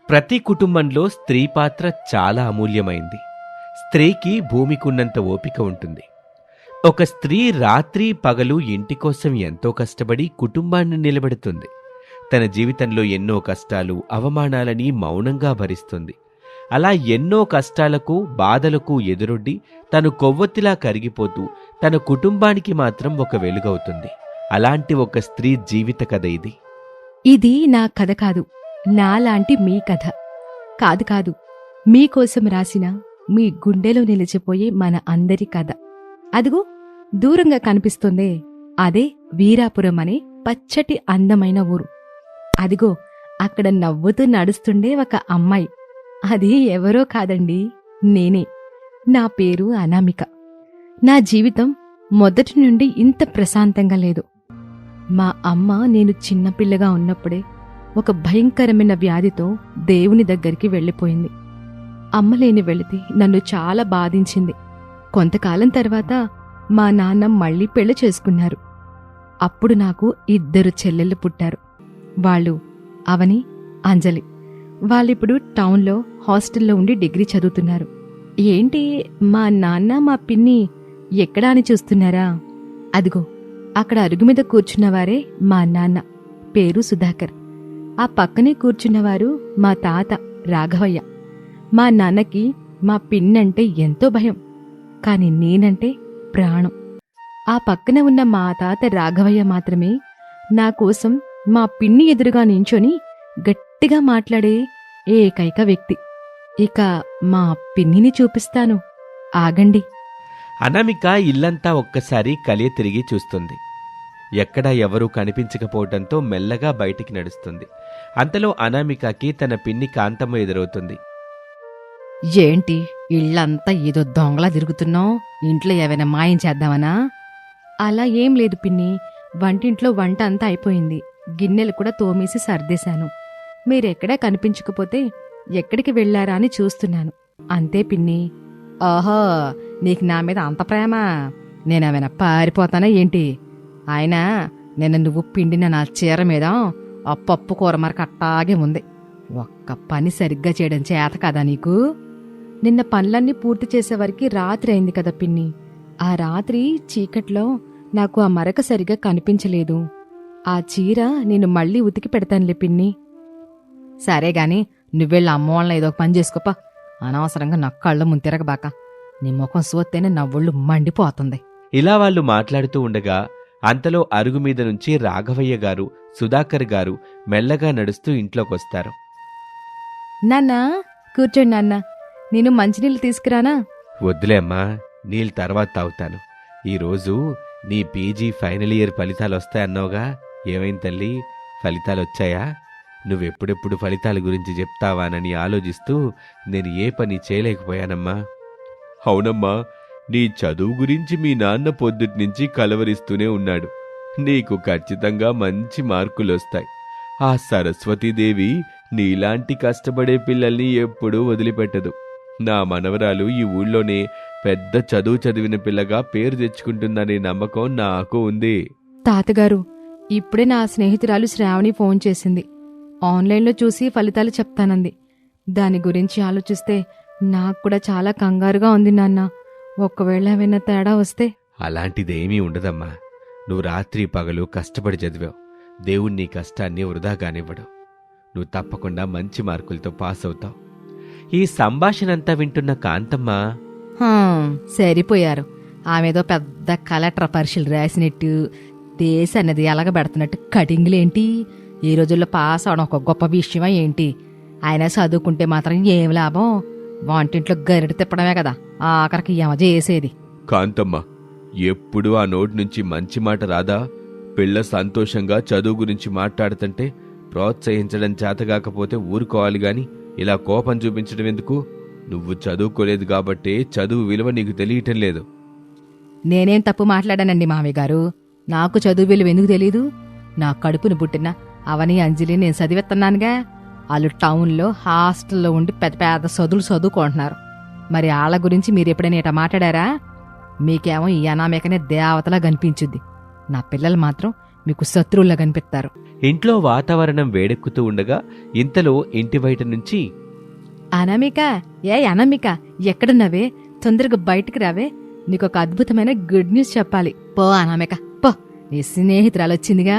ప్రతి కుటుంబంలో స్త్రీ పాత్ర చాలా అమూల్యమైంది. స్త్రీకి భూమికున్నంత ఓపిక ఉంటుంది. ఒక స్త్రీ రాత్రి పగలు ఇంటి కోసం ఎంతో కష్టపడి కుటుంబాన్ని నిలబెడుతుంది. తన జీవితంలో ఎన్నో కష్టాలు అవమానాలని మౌనంగా భరిస్తుంది. అలా ఎన్నో కష్టాలకు బాధలకు ఎదురొడ్డి తను కొవ్వొత్తిలా కరిగిపోతూ తన కుటుంబానికి మాత్రం ఒక వెలుగవుతుంది. అలాంటి ఒక స్త్రీ జీవిత కథ ఇది. ఇది నా కథ కాదు, నాలాంటి మీ కథ కాదు, మీకోసం రాసిన మీ గుండెలో నిలిచిపోయే మన అందరి కథ. అదిగో దూరంగా కనిపిస్తుందే, అదే వీరాపురం అనే పచ్చటి అందమైన ఊరు. అదిగో అక్కడ నవ్వుతూ నడుస్తుండే ఒక అమ్మాయి. అది ఎవరో కాదండి, నేనే. నా పేరు అనామిక. నా జీవితం మొదటి నుండి ఇంత ప్రశాంతంగా లేదు. మా అమ్మ నేను చిన్నపిల్లగా ఉన్నప్పుడే ఒక భయంకరమైన వ్యాధితో దేవుని దగ్గరికి వెళ్ళిపోయింది. అమ్మలేని వెళితే నన్ను చాలా బాధించింది. కొంతకాలం తర్వాత మా నాన్న మళ్ళీ పెళ్లి చేసుకున్నారు. అప్పుడు నాకు 2 చెల్లెళ్ళు పుట్టారు. వాళ్ళు అవని, అంజలి. వాళ్ళిప్పుడు టౌన్లో హాస్టల్లో ఉండి డిగ్రీ చదువుతున్నారు. ఏంటి మా నాన్న మా పిన్ని ఎక్కడా అని చూస్తున్నారా? అదిగో అక్కడ అరుగు మీద కూర్చున్నవారే మా నాన్న, పేరు సుధాకర్. ఆ పక్కనే కూర్చున్నవారు మా తాత రాఘవయ్య. మా నాన్నకి మా పిన్నంటే ఎంతో భయం, కాని నేనంటే ప్రాణం. ఆ పక్కన ఉన్న మా తాత రాఘవయ్య మాత్రమే నా కోసం మా పిన్ని ఎదురుగా నించొని గట్టిగా మాట్లాడే ఏకైక వ్యక్తి. ఇక మా పిన్నిని చూపిస్తాను, ఆగండి. అనామిక ఇల్లంతా ఒక్కసారి కలియ తిరిగి చూస్తుంది. ఎక్కడా ఎవరూ కనిపించకపోవడంతో మెల్లగా బయటికి నడుస్తుంది. అంతలో అనామికకి తన పిన్ని కాంతమ్మ ఎదురవుతుంది. ఏంటి ఇళ్లంతా ఏదో దొంగలా తిరుగుతున్నావు? ఇంట్లో ఏవైనా మాయం చేద్దామనా? అలా ఏం లేదు పిన్ని, వంటింట్లో వంట అంతా అయిపోయింది. గిన్నెలు కూడా తోమేసి సర్దేశాను. మీరెక్కడా కనిపించకపోతే ఎక్కడికి వెళ్లారా అని చూస్తున్నాను, అంతే పిన్ని. ఓహో, నీకు నా మీద అంత ప్రేమ? నేనేమైనా పారిపోతానా ఏంటి? అయినా నిన్న నువ్వు పిండిన నా చీర మీద ఆ పప్పు కూర మరక అట్టాగే ఉంది. ఒక్క పని సరిగ్గా చేయడం చేత కదా నీకు? నిన్న పనులన్నీ పూర్తి చేసేవరికి రాత్రి అయింది కదా పిన్ని. ఆ రాత్రి చీకట్లో నాకు ఆ మరక సరిగ్గా కనిపించలేదు. ఆ చీర నేను మళ్ళీ ఉతికి పెడతానులే పిన్ని. సరేగాని నువ్వెళ్ళి అమ్మ వాళ్ళని ఏదో ఒక పని చేసుకోపా. అనవసరంగా నా కళ్ళ ముంతిరగబాక. నీ ముఖం సోత్తేనే నా ఒళ్ళు మండిపోతుంది. ఇలా వాళ్ళు మాట్లాడుతూ ఉండగా అంతలో అరుగు మీద నుంచి రాఘవయ్య గారు, సుధాకర్ గారు మెల్లగా నడుస్తూ ఇంట్లోకొస్తారు. నాన్నా కూర్చోండి నాన్న, నేను మంచినీళ్ళు తీసుకురానా? వద్దులే అమ్మా, నీళ్ళు తర్వాత తాగుతాను. ఈరోజు నీ పీజీ ఫైనల్ ఇయర్ ఫలితాలొస్తాయన్నావుగా, ఏమైంది తల్లి? ఫలితాలొచ్చాయా? నువ్వెప్పుడెప్పుడు ఫలితాల గురించి చెప్తావానని ఆలోచిస్తూ నేను ఏ పని చేయలేకపోయానమ్మా. అవునమ్మా, నీ చదువు గురించి మీ నాన్న పొద్దుట్నుంచి కలవరిస్తూనే ఉన్నాడు. నీకు ఖచ్చితంగా మంచి మార్కులొస్తాయి. ఆ సరస్వతీదేవి నీలాంటి కష్టపడే పిల్లల్ని ఎప్పుడూ వదిలిపెట్టదు. నా మనవరాలు ఈ ఊళ్ళోనే పెద్ద చదువు చదివిన పిల్లగా పేరు తెచ్చుకుంటుందనే నమ్మకం నాకు ఉంది. తాతగారు, ఇప్పుడే నా స్నేహితురాలు శ్రావణి ఫోన్ చేసింది. ఆన్లైన్లో చూసి ఫలితాలు చెప్తానంది. దాని గురించి ఆలోచిస్తే నాకు కూడా చాలా కంగారుగా ఉంది నాన్న. ఒకవేళ ఏమైనా తేడా వస్తే? అలాంటిదేమీ ఉండదమ్మా. నువ్వు రాత్రి పగలు కష్టపడి చదివావు. దేవుడు నీ కష్టాన్ని వృధా కానివ్వడు. నువ్వు తప్పకుండా మంచి మార్కులతో పాస్ అవుతావు. ఈ సంభాషణంతా వింటున్న కాంతమ్మ, సరిపోయారు. ఆమెదో పెద్ద కలెక్టర్ పరీక్షలు రాసినట్టు, దేశాన్నది ఎలగబెడుతున్నట్టు కటింగ్లేంటి? ఈ రోజుల్లో పాస్ అవడం ఒక గొప్ప విషయమా ఏంటి? ఆయన చదువుకుంటే మాత్రం ఏం లాభం? వంటింట్లో గరిట తిప్పడమే కదా ఆఖరికి యమ చేసేది. కాంతమ్మ, ఎప్పుడు ఆ నోటి నుంచి మంచి మాట రాదా? పిల్ల సంతోషంగా చదువు గురించి మాట్లాడుతుంటే ప్రోత్సహించడం చేతగాకపోతే ఊరుకోవాలి గాని ఇలా కోపం చూపించడం ఎందుకు? నువ్వు చదువుకోలేదు కాబట్టే చదువు విలువ నీకు తెలియటం లేదు. నేనేం తప్పు మాట్లాడానండి మామయ్య గారు? నాకు చదువు విలువ ఎందుకు తెలీదు? నా కడుపును పుట్టిన అవని, అంజలి నేను చదివేస్తున్నానుగా. వాళ్ళు టౌన్లో హాస్టల్లో ఉండి పెద్ద పెద్ద చదువులు చదువుకుంటున్నారు. మరి వాళ్ళ గురించి మీరెప్పుడైనా ఇట మాట్లాడారా? మీకేమో ఈ అనామేకనే దేవతలా కనిపించుద్ది. నా పిల్లలు మాత్రం మీకు శత్రువుల్లా కనిపిస్తారు. ఇంట్లో వాతావరణం వేడెక్కుతూ ఉండగా ఇంతలో ఇంటి బయట నుంచి అనామిక, అనామిక, ఎక్కడున్నావే? తొందరగా బయటికి రావే. నీకొక అద్భుతమైన గుడ్ న్యూస్ చెప్పాలి. పో అనామిక, పో. నీ స్నేహితురాలు వచ్చిందిగా,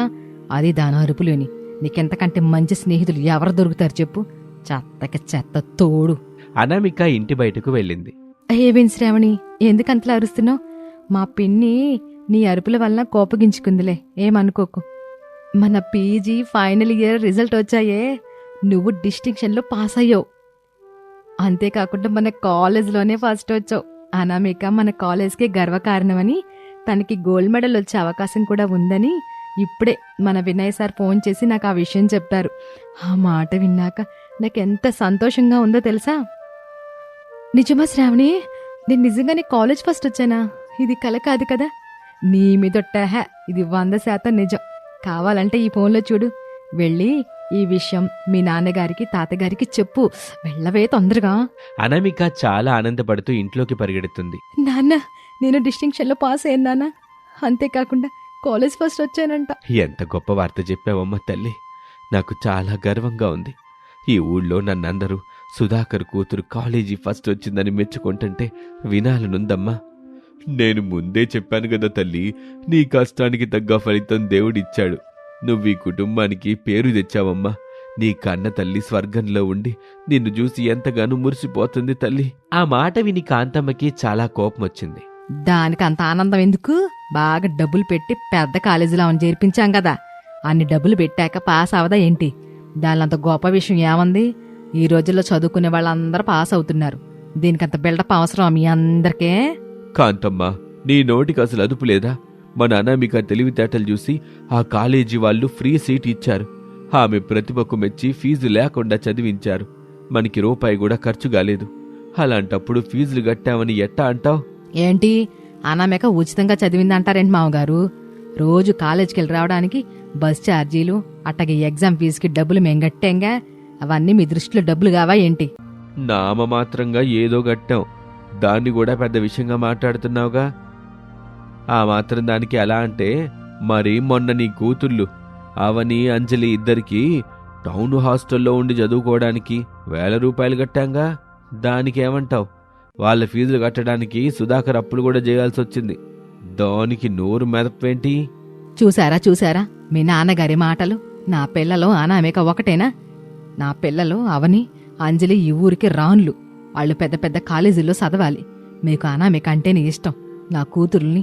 అది దాని అరుపులోని. నీకెంతకంటే మంచి స్నేహితులు ఎవరు దొరుకుతారు చెప్పు? చెత్తకి చెత్త తోడు. అనామిక ఇంటి బయటకు వెళ్ళింది. ఏవేం శ్రావణి, ఎందుకంతలా అరుస్తున్నావు? మా పిన్ని నీ అరుపుల వలన కోపగించుకుందిలే, ఏమనుకోకు. మన పీజీ ఫైనల్ ఇయర్ రిజల్ట్ వచ్చాయే, నువ్వు డిస్టింక్షన్లో పాస్ అయ్యావు. అంతేకాకుండా మన కాలేజ్లోనే ఫస్ట్ వచ్చావు. అనామిక మన కాలేజ్కే గర్వకారణమని, తనకి గోల్డ్ మెడల్ వచ్చే అవకాశం కూడా ఉందని ఇప్పుడే మన వినయ్ సార్ ఫోన్ చేసి నాకు ఆ విషయం చెప్పారు. ఆ మాట విన్నాక నాకెంత సంతోషంగా ఉందో తెలుసా? నిజమా శ్రావణి? నేను నిజంగానే కాలేజ్ ఫస్ట్ వచ్చానా? ఇది కల కాదు కదా? నీ మీదొట్టాహ, ఇది 100% నిజం. కావాలంటే ఈ ఫోన్లో చూడు. వెళ్ళి ఈ విషయం మీ నాన్నగారికి తాతగారికి చెప్పు. వెళ్ళవే తొందరగా. అనామిక చాలా ఆనందపడుతూ ఇంట్లోకి పరిగెడుతుంది. నాన్న, నేను డిస్టింక్షన్లో పాస్ అయ్యాను నాన్న. అంతేకాకుండా కాలేజ్ ఫస్ట్ వచ్చానంట. ఎంత గొప్ప వార్త చెప్పావమ్మా తల్లి. నాకు చాలా గర్వంగా ఉంది. ఈ ఊళ్ళో నన్నందరూ సుధాకర్ కూతురు కాలేజీ ఫస్ట్ వచ్చిందని మెచ్చుకుంటుంటే వినాలనుందమ్మా. నేను ముందే చెప్పాను కదా తల్లి, నీ కష్టానికి తగ్గ ఫలితం దేవుడిచ్చాడు. నువ్వీ కుటుంబానికి పేరు తెచ్చావమ్మా. నీ కన్న తల్లి స్వర్గంలో ఉండి నిన్ను చూసి ఎంతగానో మురిసిపోతుంది తల్లి. ఆ మాట విని కాంతమ్మకి చాలా కోపం వచ్చింది. దానికి అంత ఆనందం ఎందుకు? బాగా డబ్బులు పెట్టి పెద్ద కాలేజీలో ఆమెను చేర్పించాం కదా, అన్ని డబ్బులు పెట్టాక పాస్ అవదా ఏంటి? దానిలంత గొప్ప విషయం ఏముంది? ఈ రోజుల్లో చదువుకునే వాళ్ళందరూ పాస్ అవుతున్నారు. దీనికంత బిల్డప్ అవసరం మీ అందరికీ? కాంతమ్మ, నీ నోటికి అసలు అదుపు లేదా? మన అనామిక తెలివితేటలు చూసి ఆ కాలేజీ వాళ్ళు ఫ్రీ సీట్ ఇచ్చారు. ఆమె ప్రతిభకు మెచ్చి ఫీజు లేకుండా చదివించారు. మనకి రూపాయి కూడా ఖర్చు కాలేదు. అలాంటప్పుడు ఫీజులు కట్టామని ఎట్టా అంటావు? ఏంటి, అనామిక ఉచితంగా చదివిందంటారేంటి మామగారు? రోజు కాలేజీకి వెళ్ళి రావడానికి బస్ ఛార్జీలు, అట్టగే ఎగ్జామ్ ఫీజుకి డబ్బులు మేం కట్టాంగా. అవన్నీ మీ దృష్టిలో డబ్బులు కావా ఏంటి? నామమాత్రంగా ఏదో కట్టాం, దాన్ని కూడా పెద్ద విషయంగా మాట్లాడుతున్నావుగా. ఆ మాత్రం దానికి ఎలా అంటే, మరి మొన్న నీ కూతుళ్ళు అవని అంజలి ఇద్దరికీ టౌన్ హాస్టల్లో ఉండి చదువుకోవడానికి 1000 రూపాయలు కట్టాంగా. దానికేమంటావు? వాళ్ళ ఫీజులు కట్టడానికి సుధాకర్ అప్పులు కూడా చేయాల్సి వచ్చింది. దానికి నోరు మెదపేంటి? చూసారా మీ నాన్నగారి మాటలు? నా పిల్లలు అనామిక ఒకటేనా? నా పిల్లలు అవని అంజలి ఈ ఊరికి రాన్లు. వాళ్ళు పెద్ద పెద్ద కాలేజీల్లో చదవాలి. మీకు అనామిక అంటేనే ఇష్టం. నా కూతుర్ని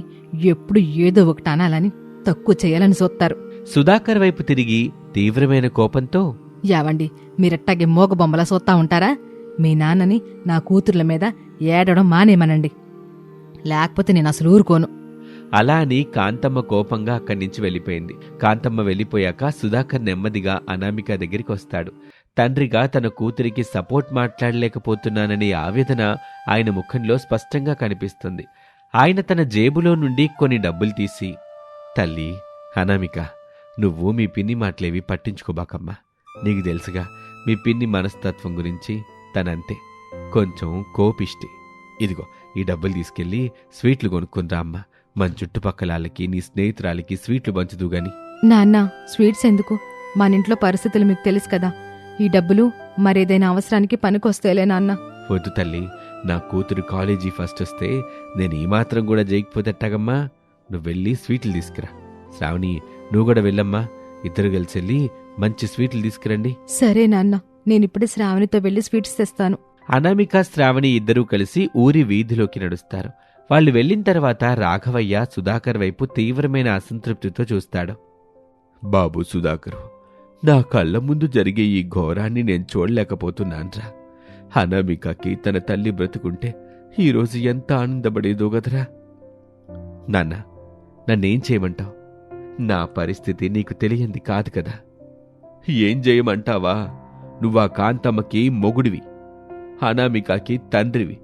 ఎప్పుడు ఏదో ఒకటి అనాలని, తక్కువ చేయాలని చూస్తారు. సుధాకర్ వైపు తిరిగి తీవ్రమైన కోపంతో, యావండి, మీరెట్టాగే మోగబొమ్మలా చూస్తా ఉంటారా? మీ నాన్నని నా కూతుర్ల మీద ఏడడం మానేమనండి, లేకపోతే నేను అసలు ఊరుకోను. అలా అని కాంతమ్మ కోపంగా అక్కడి నుంచి వెళ్ళిపోయింది. కాంతమ్మ వెళ్ళిపోయాక సుధాకర్ నెమ్మదిగా అనామిక దగ్గరికి వస్తాడు. తండ్రిగా తన కూతురికి సపోర్ట్ మాట్లాడలేకపోతున్నాననే ఆవేదన ఆయన ముఖంలో స్పష్టంగా కనిపిస్తుంది. ఆయన తన జేబులో నుండి కొన్ని డబ్బులు తీసి, తల్లి అనామిక, నువ్వు మీ పిన్ని మాటలేవి పట్టించుకోబాకమ్మా. నీకు తెలుసుగా మీ పిన్ని మనస్తత్వం గురించి. తనంతే, కొంచెం కోపిష్టి. ఇదిగో ఈ డబ్బులు తీసుకెళ్లి స్వీట్లు కొనుక్కుందా అమ్మా. మన చుట్టుపక్కల వాళ్ళకి, నీ స్నేహితురాలకి స్వీట్లు పంచుదు గాని. నాన్న, స్వీట్స్ ఎందుకు? మన ఇంట్లో పరిస్థితులు మీకు తెలుసు కదా. ఈ డబ్బులు మరేదైనా అవసరానికి పనికొస్తేలే నాన్న. వద్దు తల్లి, నా కూతురు కాలేజీ ఫస్ట్ వస్తే నేను ఈ మాత్రం కూడా చేయకపోతేట్టగమ్మా. నువ్వు వెళ్ళి స్వీట్లు తీసుకురా. శ్రావణి, నువ్వు కూడా వెళ్ళమ్మా. ఇద్దరు కలిసి వెళ్ళి మంచి స్వీట్లు తీసుకురండి. సరే నాన్న, నేనిప్పుడే శ్రావణితో వెళ్ళి స్వీట్స్ తెస్తాను. అనామిక, శ్రావణి ఇద్దరూ కలిసి ఊరి వీధిలోకి నడుస్తారు. వాళ్ళు వెళ్ళిన తర్వాత రాఘవయ్య సుధాకర్ వైపు తీవ్రమైన అసంతృప్తితో చూస్తాడు. బాబు సుధాకరు, నా కళ్ళ ముందు జరిగే ఈ ఘోరాన్ని నేను చూడలేకపోతున్నాన్రా. అనామికకి తన తల్లి బ్రతుకుంటే ఈరోజు ఎంత ఆనందపడేదో గదరా. నాన్న, నన్నేం చేయమంటావు? నా పరిస్థితి నీకు తెలియంది కాదు కదా. ఏం చేయమంటావా? నువ్వా కాంతమ్మకి మొగుడివి, అనామికకి తండ్రివి.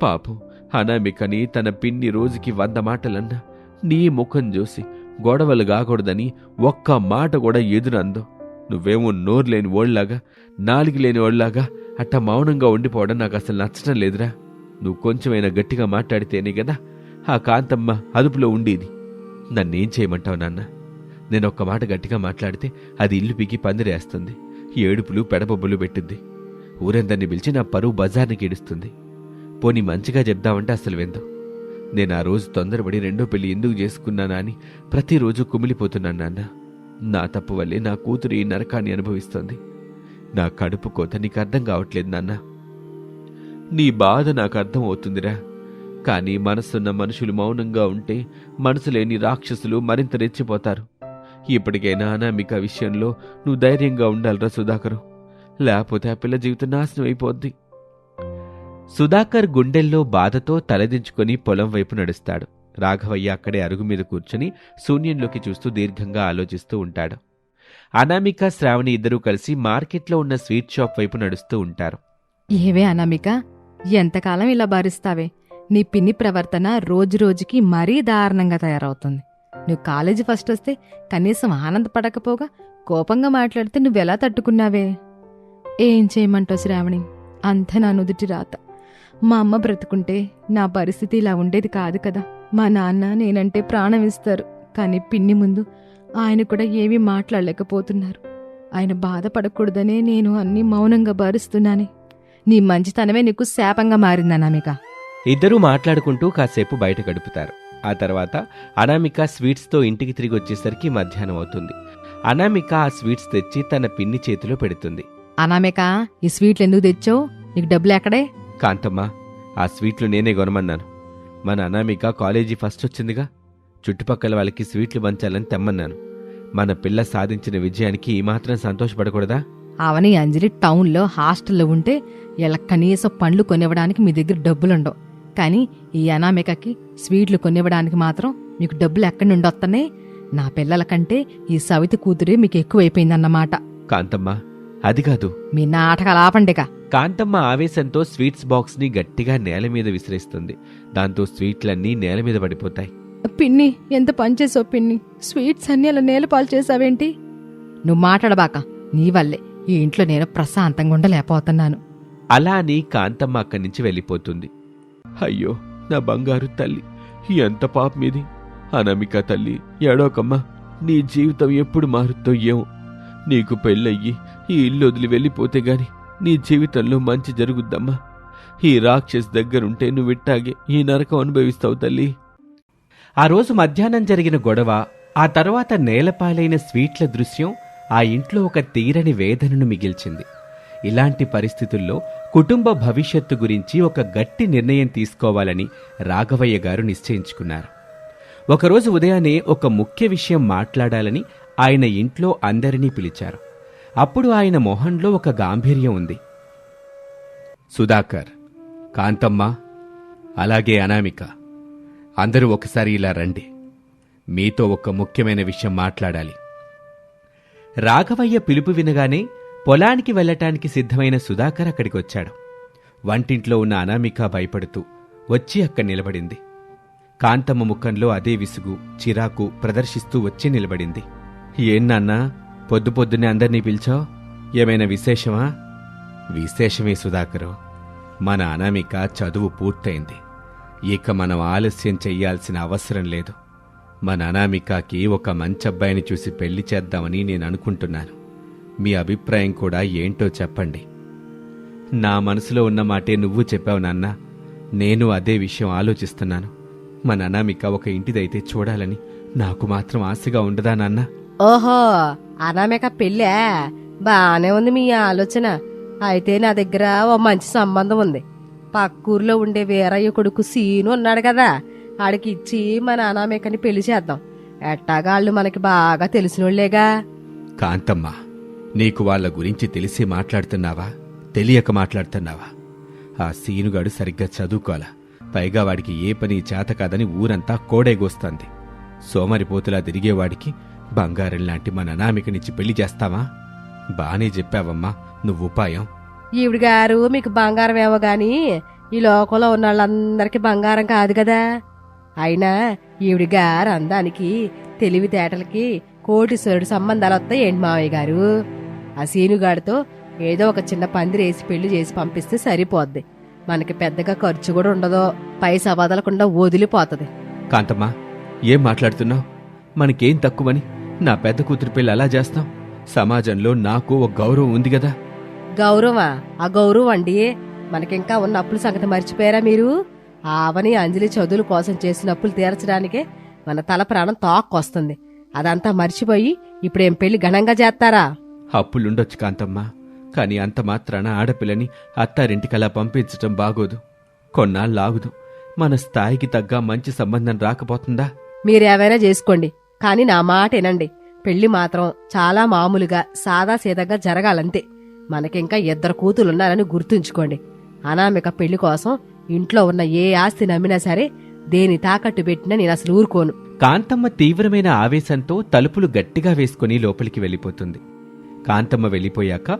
పాపం అనామికని తన పిన్ని రోజుకి 100 మాటలన్నా నీ ముఖం చూసి గొడవలు కాకూడదని ఒక్క మాట కూడా ఎదురందో. నువ్వేమో నోరు లేని ఓళ్లాగా, నాలుగు లేని ఓళ్లాగా అట్టా మౌనంగా ఉండిపోవడం నాకు అసలు నచ్చటం లేదురా. నువ్వు కొంచెమైనా గట్టిగా మాట్లాడితేనే కదా ఆ కాంతమ్మ అదుపులో ఉండేది. నన్నేం చేయమంటావు నాన్న? నేను ఒక్క మాట గట్టిగా మాట్లాడితే అది ఇల్లు పీకి పందిరేస్తుంది, ఏడుపులు పెడబొబ్బులు పెట్టింది, ఊరందరినీ పిలిచి నా పరువు బజార్నికి ఏడుస్తుంది. పోనీ మంచిగా చెప్దామంటే అసలు విందు. నేను ఆ రోజు తొందరపడి రెండో పెళ్లి ఎందుకు చేసుకున్నానా అని ప్రతిరోజు కుమిలిపోతున్నాను నాన్న. నా తప్పు వల్లే నా కూతురు ఈ నరకాన్ని అనుభవిస్తోంది. నా కడుపు కోత నీకు అర్థం కావట్లేదు నాన్న. నీ బాధ నాకు అర్థం అవుతుందిరా, కానీ మనసున్న మనుషులు మౌనంగా ఉంటే మనసు లేని రాక్షసులు మరింత రెచ్చిపోతారు. ఇప్పటికైనా అనామిక విషయంలో నువ్వు ధైర్యంగా ఉండాలిరా సుధాకరు, లేకపోతే ఆ పిల్ల జీవితం నాశనం అయిపోద్ది. సుధాకర్ గుండెల్లో బాధతో తలదించుకొని పొలం వైపు నడుస్తాడు. రాఘవయ్య అక్కడే అరుగు మీద కూర్చుని శూన్యంలోకి చూస్తూ దీర్ఘంగా ఆలోచిస్తూ ఉంటాడు. అనామిక, శ్రావణి ఇద్దరూ కలిసి మార్కెట్లో ఉన్న స్వీట్ షాప్ వైపు నడుస్తూ ఉంటారు. ఏవే అనామిక, ఎంతకాలం ఇలా భరిస్తావే? నీ పిన్ని ప్రవర్తన రోజురోజుకి మరీ దారుణంగా తయారవుతుంది. నువ్వు కాలేజీ ఫస్ట్ వస్తే కనీసం ఆనందపడకపోగా కోపంగా మాట్లాడితే నువ్వెలా తట్టుకున్నావే? ఏం చేయమంటావు శ్రావణి, అంత నా నుదుటి రాత. మా అమ్మ బ్రతుకుంటే నా పరిస్థితి ఇలా ఉండేది కాదు కదా. మా నాన్న నేనంటే ప్రాణం ఇస్తారు, కానీ పిన్ని ముందు ఆయన కూడా ఏమీ మాట్లాడలేకపోతున్నారు. ఆయన బాధపడకూడదనే నేను అన్నీ మౌనంగా భరిస్తున్నానే. నీ మంచితనమే నీకు శాపంగా మారిందనామిక. ఇద్దరూ మాట్లాడుకుంటూ కాసేపు బయట గడుపుతారు. ఆ తర్వాత అనామిక స్వీట్స్తో ఇంటికి తిరిగి వచ్చేసరికి మధ్యాహ్నం అవుతుంది. అనామిక ఆ స్వీట్స్ తెచ్చి తన పిన్ని చేతిలో పెడుతుంది. అనామిక, ఈ స్వీట్లు ఎందుకు తెచ్చావు? నీకు డబ్బులు ఎక్కడే? కాంతమ్మ, ఆ స్వీట్లు నేనే కొనమన్నాను. మన అనామిక కాలేజీ ఫస్ట్ వచ్చిందిగా, చుట్టుపక్కల వాళ్ళకి స్వీట్లు పంచాలని తెమ్మన్నాను. మన పిల్ల సాధించిన విజయానికి ఈ మాత్రం సంతోషపడకూడదా? అవని అంజలి టౌన్లో హాస్టల్లో ఉంటే ఇలా కనీసం పండ్లు కొనివ్వడానికి మీ దగ్గర డబ్బులుండవు, కానీ ఈ అనామికకి స్వీట్లు కొనివ్వడానికి మాత్రం మీకు డబ్బులు ఎక్కడి నుండి వస్తున్నాయి? నా పిల్లల కంటే ఈ సవితి కూతురే మీకు ఎక్కువైపోయిందన్నమాట. కాంతమ్మ, అది కాదు. మీ నాటకాలు ఆపండిగా. కాంతమ్మ ఆవేశంతో స్వీట్స్ బాక్స్ ని గట్టిగా నేల మీద విసిరేస్తుంది. దాంతో స్వీట్లన్నీ నేల మీద పడిపోతాయి. పిన్ని, ఎంత పనిచేసావు పిన్ని, స్వీట్స్ అన్నీ అలా నేలపాలు చేసావేంటి? నువ్వు మాట్లాడబాక, నీ వల్లే ఈ ఇంట్లో నేను ప్రశాంతంగా ఉండలేకపోతున్నాను. అలా అని కాంతమ్మ అక్కడి నుంచి వెళ్ళిపోతుంది. అయ్యో నా బంగారు తల్లి, ఎంత పాపమిది. అనామిక తల్లి, ఏడోకమ్మా, నీ జీవితం ఎప్పుడు మారుతో ఏమో. నీకు పెళ్ళయ్యి ఈ ఇల్లు వదిలి వెళ్ళిపోతే గాని నీ జీవితంలో మంచి జరుగుద్దమ్మా. ఈ రాక్షస్ దగ్గరుంటే నువ్విట్టాగే ఈ నరకం అనుభవిస్తావు తల్లి. ఆ రోజు మధ్యాహ్నం జరిగిన గొడవ, ఆ తర్వాత నేలపాలైన స్వీట్ల దృశ్యం ఆ ఇంట్లో ఒక తీరని వేదనను మిగిల్చింది. ఇలాంటి పరిస్థితుల్లో కుటుంబ భవిష్యత్తు గురించి ఒక గట్టి నిర్ణయం తీసుకోవాలని రాఘవయ్య గారు నిశ్చయించుకున్నారు. ఒకరోజు ఉదయాన్నే ఒక ముఖ్య విషయం మాట్లాడాలని ఆయన ఇంట్లో అందరినీ పిలిచారు. అప్పుడు ఆయన మొహంలో ఒక గాంభీర్యం ఉంది. సుధాకర్, కాంతమ్మ, అలాగే అనామిక, అందరూ ఒకసారి ఇలా రండి. మీతో ఒక ముఖ్యమైన విషయం మాట్లాడాలి. రాఘవయ్య పిలుపు వినగానే పొలానికి వెళ్లటానికి సిద్ధమైన సుధాకర్ అక్కడికొచ్చాడు. వంటింట్లో ఉన్న అనామిక భయపడుతూ వచ్చి అక్కడ నిలబడింది. కాంతమ్మ ముఖంలో అదే విసుగు, చిరాకు ప్రదర్శిస్తూ వచ్చి నిలబడింది. ఏం నాన్నా, పొద్దు పొద్దున్నే అందరినీ పిలిచావు? ఏమైనా విశేషమా? విశేషమే సుధాకరు, మన అనామిక చదువు పూర్తయింది. ఇక మనం ఆలస్యం చెయ్యాల్సిన అవసరం లేదు. మన అనామికకి ఒక మంచి అబ్బాయిని చూసి పెళ్లి చేద్దామని నేను అనుకుంటున్నాను. మీ అభిప్రాయం కూడా ఏంటో చెప్పండి. నా మనసులో ఉన్న మాటే నువ్వు చెప్పావు నాన్న. నేను అదే విషయం ఆలోచిస్తున్నాను. మన అనామిక ఒక ఇంటిదైతే చూడాలని నాకు మాత్రం ఆశగా ఉండదా నాన్న? ఓహో, అనామిక పెళ్ళే? బానే ఉంది మీ ఆలోచన. అయితే నా దగ్గర ఓ మంచి సంబంధం ఉంది. పక్కూర్లో ఉండే వీరయ్య కొడుకు సీను ఉన్నాడు కదా, ఆడికి ఇచ్చి మన అనామికని పెళ్లి చేద్దాం. ఎట్టాగాళ్ళు మనకి బాగా తెలిసినోళ్లేగా. కాంతమ్మ, నీకు వాళ్ళ గురించి తెలిసి మాట్లాడుతున్నావా, తెలియక మాట్లాడుతున్నావా? ఆ సీనుగాడు సరిగ్గా చదువుకోలా, పైగా వాడికి ఏ పని చేత కాదని ఊరంతా కోడేగోస్తోంది. సోమరిపోతులా తిరిగేవాడికి బంగారం లాంటి మన అనామికనిచ్చి పెళ్లి చేస్తావా? బానే చెప్పావమ్మా, నువ్వు ఉపాయం. ఈవిడ గారు మీకు బంగారం ఏమో గాని ఈ లోకంలో ఉన్న వాళ్ళందరికీ బంగారం కాదు కదా. అయినా ఈవిడ గారు అందానికి, తెలివితేటలకి కోటీశ్వరుడు సంబంధాలు వస్తాయి ఏంటి మావయ్య గారు? ఆ సీనుగాడితో ఏదో ఒక చిన్న పందిరేసి పెళ్లి చేసి పంపిస్తే సరిపోద్ది. మనకి పెద్దగా ఖర్చు కూడా ఉండదు, పైసా వదలకుండా వదిలిపోతుంది. కాంతమ్మ, ఏం మాట్లాడుతున్నావు? మనకేం తక్కువని నా పెద్ద కూతురు పెళ్ళి అలా చేస్తాం? సమాజంలో నాకు ఒక గౌరవం ఉంది కదా. గౌరవమా? ఆ గౌరవం అండి, మనకింకా ఉన్న అప్పుల సంగతి మర్చిపోయారా మీరు? ఆవని అంజలి చదువుల కోసం చేసిన అప్పులు తీర్చడానికే మన తల ప్రాణం తోక్కొస్తుంది. అదంతా మర్చిపోయి ఇప్పుడేం పెళ్లి ఘనంగా చేస్తారా? అప్పులుండొచ్చు కాంతమ్మ, కానీ అంత మాత్రాన ఆడపిల్లని అత్తారింటికలా పంపించటం బాగోదు. కొన్నాళ్ళాగుదు, మన స్థాయికి తగ్గ మంచి సంబంధం రాకపోతుందా? మీరేమైనా చేసుకోండి, కానీ నా మాట వినండి. పెళ్లి మాత్రం చాలా మామూలుగా సాదాసీదాగా జరగాలంతే. మనకింకా 2 కూతులున్నారని గుర్తుంచుకోండి. అనామిక పెళ్లి కోసం ఇంట్లో ఉన్న ఏ ఆస్తి నమ్మినా సరే దేని తాకట్టు పెట్టినా నేను అసలు ఊరుకోను. కాంతమ్మ తీవ్రమైన ఆవేశంతో తలుపులు గట్టిగా వేసుకుని లోపలికి వెళ్ళిపోతుంది. కాంతమ్మ వెళ్ళిపోయాక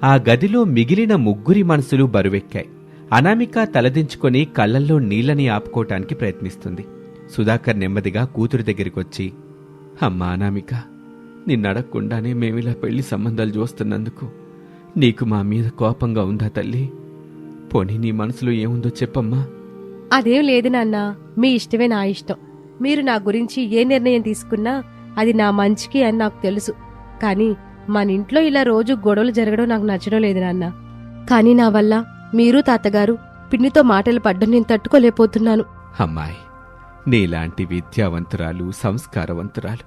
ఆ గదిలో మిగిలిన 3 మనసులు బరువెక్కాయి. అనామిక తలదించుకొని కళ్ళల్లో నీళ్లని ఆపుకోవటానికి ప్రయత్నిస్తుంది. సుధాకర్ నెమ్మదిగా కూతురు దగ్గరికొచ్చి, అమ్మా అనామిక, నిన్నడగకుండానే మేమిలా పెళ్లి సంబంధాలు చూస్తున్నందుకు నీకు మా మీద కోపంగా ఉందా తల్లి? పోనీ నీ మనసులో ఏముందో చెప్పమ్మా. అదేం లేదు నాన్నా, మీ ఇష్టమే నా ఇష్టం. మీరు నా గురించి ఏ నిర్ణయం తీసుకున్నా అది నా మంచికి అని నాకు తెలుసు. కానీ మన ఇంట్లో ఇలా రోజు గొడవలు జరగడం నాకు నచ్చడం లేదు నాన్న. కానీ నా వల్ల మీరు తాతగారు పిన్నితో మాటలు పడ్డం నేను తట్టుకోలేకపోతున్నాను. అమ్మాయి, నీలాంటి విద్యావంతురాలు, సంస్కారవంతురాలు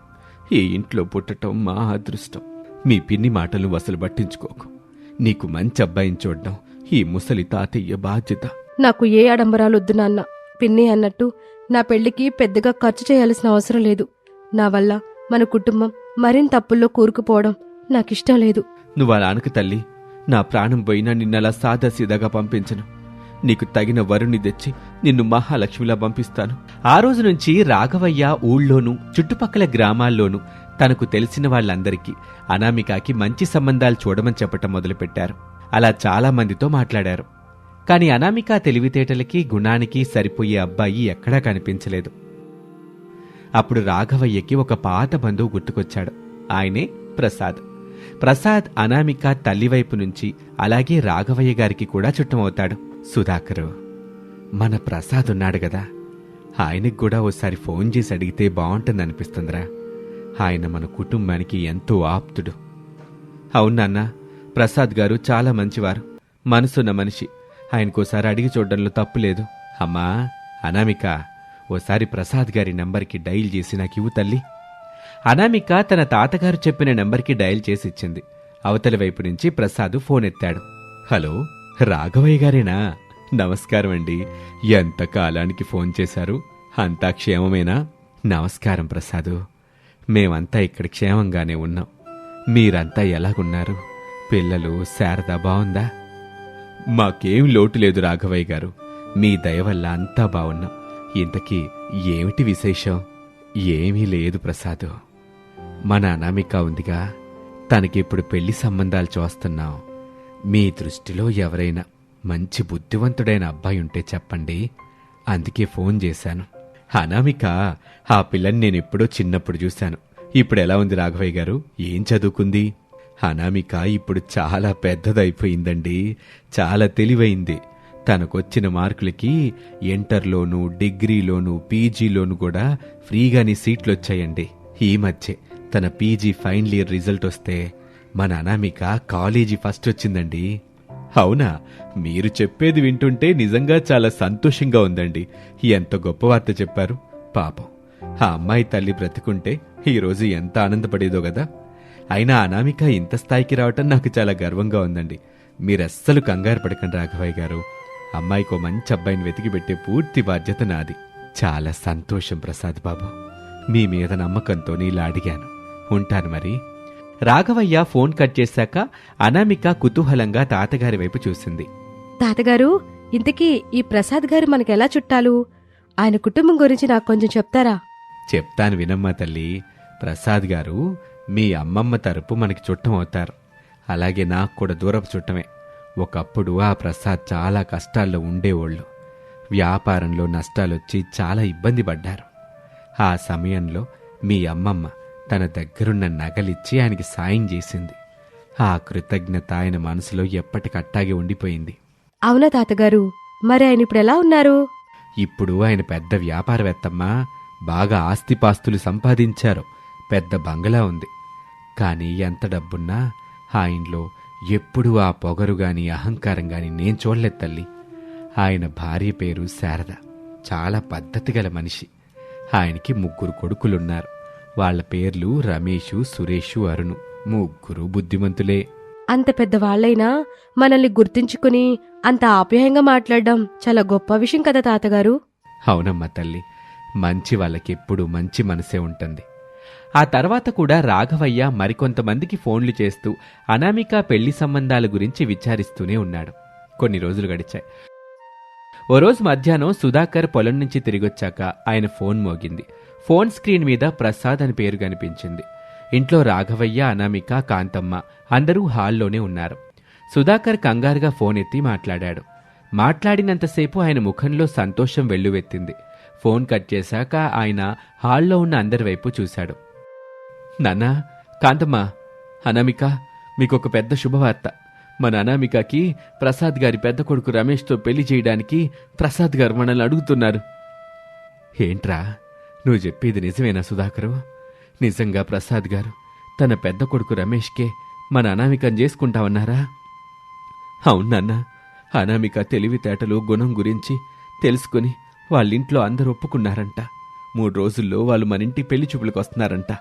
ఈ ఇంట్లో పుట్టటం మా అదృష్టం. మీ పిన్ని మాటలు అసలు పట్టించుకోకు. నీకు మంచి అబ్బాయిని చూడడం ఈ ముసలి తాతయ్య బాధ్యత. నాకు ఏ ఆడంబరాలొద్దు నాన్న. పిన్ని అన్నట్టు నా పెళ్లికి పెద్దగా ఖర్చు చేయాల్సిన అవసరం లేదు. నా వల్ల మన కుటుంబం మరింత అప్పుల్లో కూరుకుపోవడం నాకిష్టం లేదు. నువ్వలా అనకు తల్లి. నా ప్రాణం పోయినా నిన్నలా సాదాసీదాగా పంపించను. నీకు తగిన వరుణ్ణి తెచ్చి నిన్ను మహాలక్ష్మిలా పంపిస్తాను. ఆ రోజు నుంచి రాఘవయ్య ఊళ్ళోనూ చుట్టుపక్కల గ్రామాల్లోనూ తనకు తెలిసిన వాళ్ళందరికీ అనామికకి మంచి సంబంధాలు చూడమని చెప్పటం మొదలుపెట్టారు. అలా చాలా మందితో మాట్లాడారు. కాని అనామిక తెలివితేటలకి, గుణానికి సరిపోయే అబ్బాయి ఎక్కడా కనిపించలేదు. అప్పుడు రాఘవయ్యకి ఒక పాత బంధువు గుర్తుకొచ్చాడు. ఆయనే ప్రసాద్. ప్రసాద్ అనామిక తల్లివైపు నుంచి అలాగే రాఘవయ్య గారికి కూడా చుట్టమవుతాడు. సుధాకరు, మన ప్రసాద్ ఉన్నాడు గదా, ఆయనకు కూడా ఓసారి ఫోన్ చేసి అడిగితే బాగుంటుందనిపిస్తుందిరా. ఆయన మన కుటుంబానికి ఎంతో ఆప్తుడు. అవునన్నా, ప్రసాద్ గారు చాలా మంచివారు, మనసున్న మనిషి. ఆయనకోసారి అడిగి చూడడంలో తప్పులేదు. అమ్మా అనామిక, ఓసారి ప్రసాద్ గారి నంబర్కి డైల్ చేసి నాకు ఇవ్వు తల్లి. అనామిక తన తాతగారు చెప్పిన నెంబర్కి డయల్ చేసి ఇచ్చింది. అవతలి వైపు నుంచి ప్రసాద్ ఫోన్ ఎత్తాడు. హలో, రాఘవయ్య గారేనా? నమస్కారం అండి. ఎంత కాలానికి ఫోన్ చేశారు? అంతా క్షేమమేనా? నమస్కారం ప్రసాదు, మేమంతా ఇక్కడ క్షేమంగానే ఉన్నాం. మీరంతా ఎలాగున్నారు? పిల్లలు, శారద బావుందా? మాకేం లోటు లేదు రాఘవయ్య గారు, మీ దయ వల్ల అంతా బావున్నాం. ఇంతకీ ఏమిటి విశేషం? ఏమీ లేదు ప్రసాదు, మన అనామిక ఉందిగా, తనకిప్పుడు పెళ్లి సంబంధాలు చూస్తున్నాం. మీ దృష్టిలో ఎవరైనా మంచి బుద్ధివంతుడైన అబ్బాయి ఉంటే చెప్పండి. అందుకే ఫోన్ చేశాను. అనామిక, ఆ పిల్లని నేనెప్పుడో చిన్నప్పుడు చూశాను. ఇప్పుడు ఎలా ఉంది రాఘవయ్య గారు? ఏం చదువుకుంది? అనామిక ఇప్పుడు చాలా పెద్దదైపోయిందండి, చాలా తెలివైంది. తనకొచ్చిన మార్కులకి ఇంటర్లోనూ, డిగ్రీలోనూ, పీజీలోనూ కూడా ఫ్రీగానే సీట్లొచ్చాయండి. ఈ మధ్య తన పీజీ ఫైనల్ ఇయర్ రిజల్ట్ వస్తే మన అనామిక కాలేజీ ఫస్ట్ వచ్చిందండి. అవునా? మీరు చెప్పేది వింటుంటే నిజంగా చాలా సంతోషంగా ఉందండి. ఎంత గొప్ప వార్త చెప్పారు. పాపం, ఆ అమ్మాయి తల్లి బ్రతుకుంటే ఈరోజు ఎంత ఆనందపడేదో గదా. అయినా అనామిక ఇంత స్థాయికి రావటం నాకు చాలా గర్వంగా ఉందండి. మీరస్సలు కంగారు పడకండి రాఘవయ్య గారు. అమ్మాయికో మంచి అబ్బాయిని వెతికి పెట్టే పూర్తి బాధ్యత నాది. చాలా సంతోషం ప్రసాద్ బాబు, మీ మీద నమ్మకంతో నీలా అడిగాను. ఉంటాను మరి. రాఘవయ్య ఫోన్ కట్ చేశాక అనామిక కుతూహలంగా తాతగారి వైపు చూసింది. తాతగారు, ఇంతకీ ఈ ప్రసాద్ గారు మనకెలా చుట్టాలు? ఆయన కుటుంబం గురించి నాకు కొంచెం చెప్తారా? చెప్తాను వినమ్మా తల్లి. ప్రసాద్ గారు మీ అమ్మమ్మ తరపు మనకి చుట్టం అవుతారు. అలాగే నాకు కూడా దూరపు చుట్టమే. ఒకప్పుడు ఆ ప్రసాద్ చాలా కష్టాల్లో ఉండేవాళ్ళు. వ్యాపారంలో నష్టాలొచ్చి చాలా ఇబ్బంది పడ్డారు. ఆ సమయంలో మీ అమ్మమ్మ తన దగ్గరున్న నగలిచ్చి ఆయనకి సాయం చేసింది. ఆ కృతజ్ఞత ఆయన మనసులో ఎప్పటికట్టాగే ఉండిపోయింది. అవునా తాతగారు? మరి ఆయన ఇప్పుడు ఎలా ఉన్నారు? ఇప్పుడు ఆయన పెద్ద వ్యాపారవేత్తమ్మా. బాగా ఆస్తిపాస్తులు సంపాదించారు. పెద్ద బంగళా ఉంది. కానీ ఎంత డబ్బున్నా ఆయనలో ఎప్పుడూ ఆ పొగరు గాని అహంకారం గాని నేను చూడలేదు తల్లి. ఆయన భార్య పేరు శారద. చాలా పద్ధతి గల మనిషి. ఆయనకి 3 కొడుకులున్నారు. వాళ్ల పేర్లు రమేషు, సురేషు, అరుణు. 3 బుద్ధిమంతులే. అంత పెద్దవాళ్లైనా మనల్ని గుర్తించుకుని అంత ఆప్యాయంగా మాట్లాడడం చాలా గొప్ప విషయం కదా తాతగారు. అవునమ్మా తల్లి, మంచి వాళ్ళకెప్పుడు మంచి మనసే ఉంటుంది. ఆ తర్వాత కూడా రాఘవయ్య మరికొంతమందికి ఫోన్లు చేస్తూ అనామిక పెళ్లి సంబంధాల గురించి విచారిస్తూనే ఉన్నాడు. కొన్ని రోజులు గడిచాయి. ఓ రోజు మధ్యాహ్నం సుధాకర్ పొలం నుంచి తిరిగొచ్చాక ఆయన ఫోన్ మోగింది. ఫోన్ స్క్రీన్ మీద ప్రసాద్ అని పేరు కనిపించింది. ఇంట్లో రాఘవయ్య, అనామిక, కాంతమ్మ అందరూ హాల్లోనే ఉన్నారు. సుధాకర్ కంగారుగా ఫోన్ ఎత్తి మాట్లాడాడు. మాట్లాడినంతసేపు ఆయన ముఖంలో సంతోషం వెల్లువెత్తింది. ఫోన్ కట్ చేశాక ఆయన హాల్లో ఉన్న అందరి వైపు చూశాడు. నాన్నా, కాంతమ్మ, అనామిక, మీకొక పెద్ద శుభవార్త. మన అనామికకి ప్రసాద్ గారి పెద్ద కొడుకు రమేష్తో పెళ్లి చేయడానికి ప్రసాద్ గారు మనల్ని అడుగుతున్నారు. ఏంట్రా, నువ్వు చెప్పేది నిజమేనా సుధాకరు? నిజంగా ప్రసాద్ గారు తన పెద్ద కొడుకు రమేష్కే మన అనామికను చేసుకుంటామన్నారా? అవునన్నా, అనామిక తెలివితేటలు, గుణం గురించి తెలుసుకుని వాళ్ళింట్లో అందరూ ఒప్పుకున్నారంట. 3 రోజుల్లో వాళ్ళు మన ఇంటి పెళ్లి చూపులకు వస్తున్నారంట.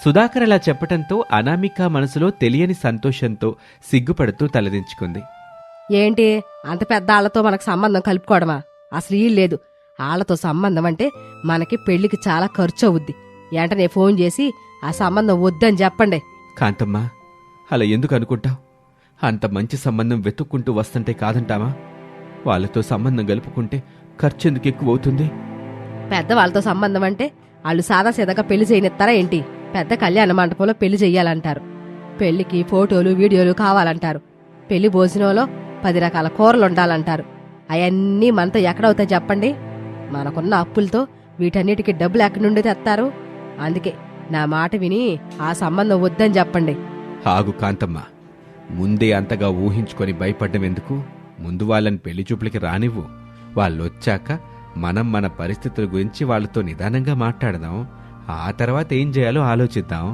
సుధాకర్ అలా చెప్పటంతో అనామిక మనసులో తెలియని సంతోషంతో సిగ్గుపడుతూ తలదించుకుంది. ఏంటి, అంత పెద్ద ఆళ్లతో మనకు సంబంధం కలుపుకోవడమా? అసలు ఈ లేదు. ఆళ్లతో సంబంధం అంటే మనకి పెళ్లికి చాలా ఖర్చు అవుద్ది. వెంటనే ఫోన్ చేసి ఆ సంబంధం వద్దని చెప్పండి. కాంతమ్మ, అలా ఎందుకు అనుకుంటావు? అంత మంచి సంబంధం వెతుక్కుంటూ వస్తుంటే కాదంటావా? వాళ్ళతో సంబంధం కలుపుకుంటే ఖర్చెందుకు ఎక్కువ అవుతుంది? పెద్దవాళ్ళతో సంబంధం అంటే వాళ్ళు సాదాసీదాగా పెళ్లి చేయనిస్తారా ఏంటి? పెద్ద కళ్యాణ మండపంలో పెళ్లి చెయ్యాలంటారు. పెళ్లికి ఫోటోలు, వీడియోలు కావాలంటారు. పెళ్లి భోజనంలో 10 రకాల కూరలు ఉండాలంటారు. అవన్నీ మనతో ఎక్కడవుతాయి చెప్పండి? మనకున్న అప్పులతో వీటన్నిటికీ డబ్బులు ఎక్కడి నుండి తెస్తారు? అందుకే నా మాట విని ఆ సంబంధం వద్దని చెప్పండి. ఆగు కాంతమ్మ, ముందే అంతగా ఊహించుకొని భయపడ్డం ఎందుకు? ముందు వాళ్ళని పెళ్లి చూపులకి రానివ్వు. వాళ్ళొచ్చాక మనం మన పరిస్థితుల గురించి వాళ్ళతో నిదానంగా మాట్లాడదాం. ఆ తర్వాత ఏం చేయాలో ఆలోచిద్దాం.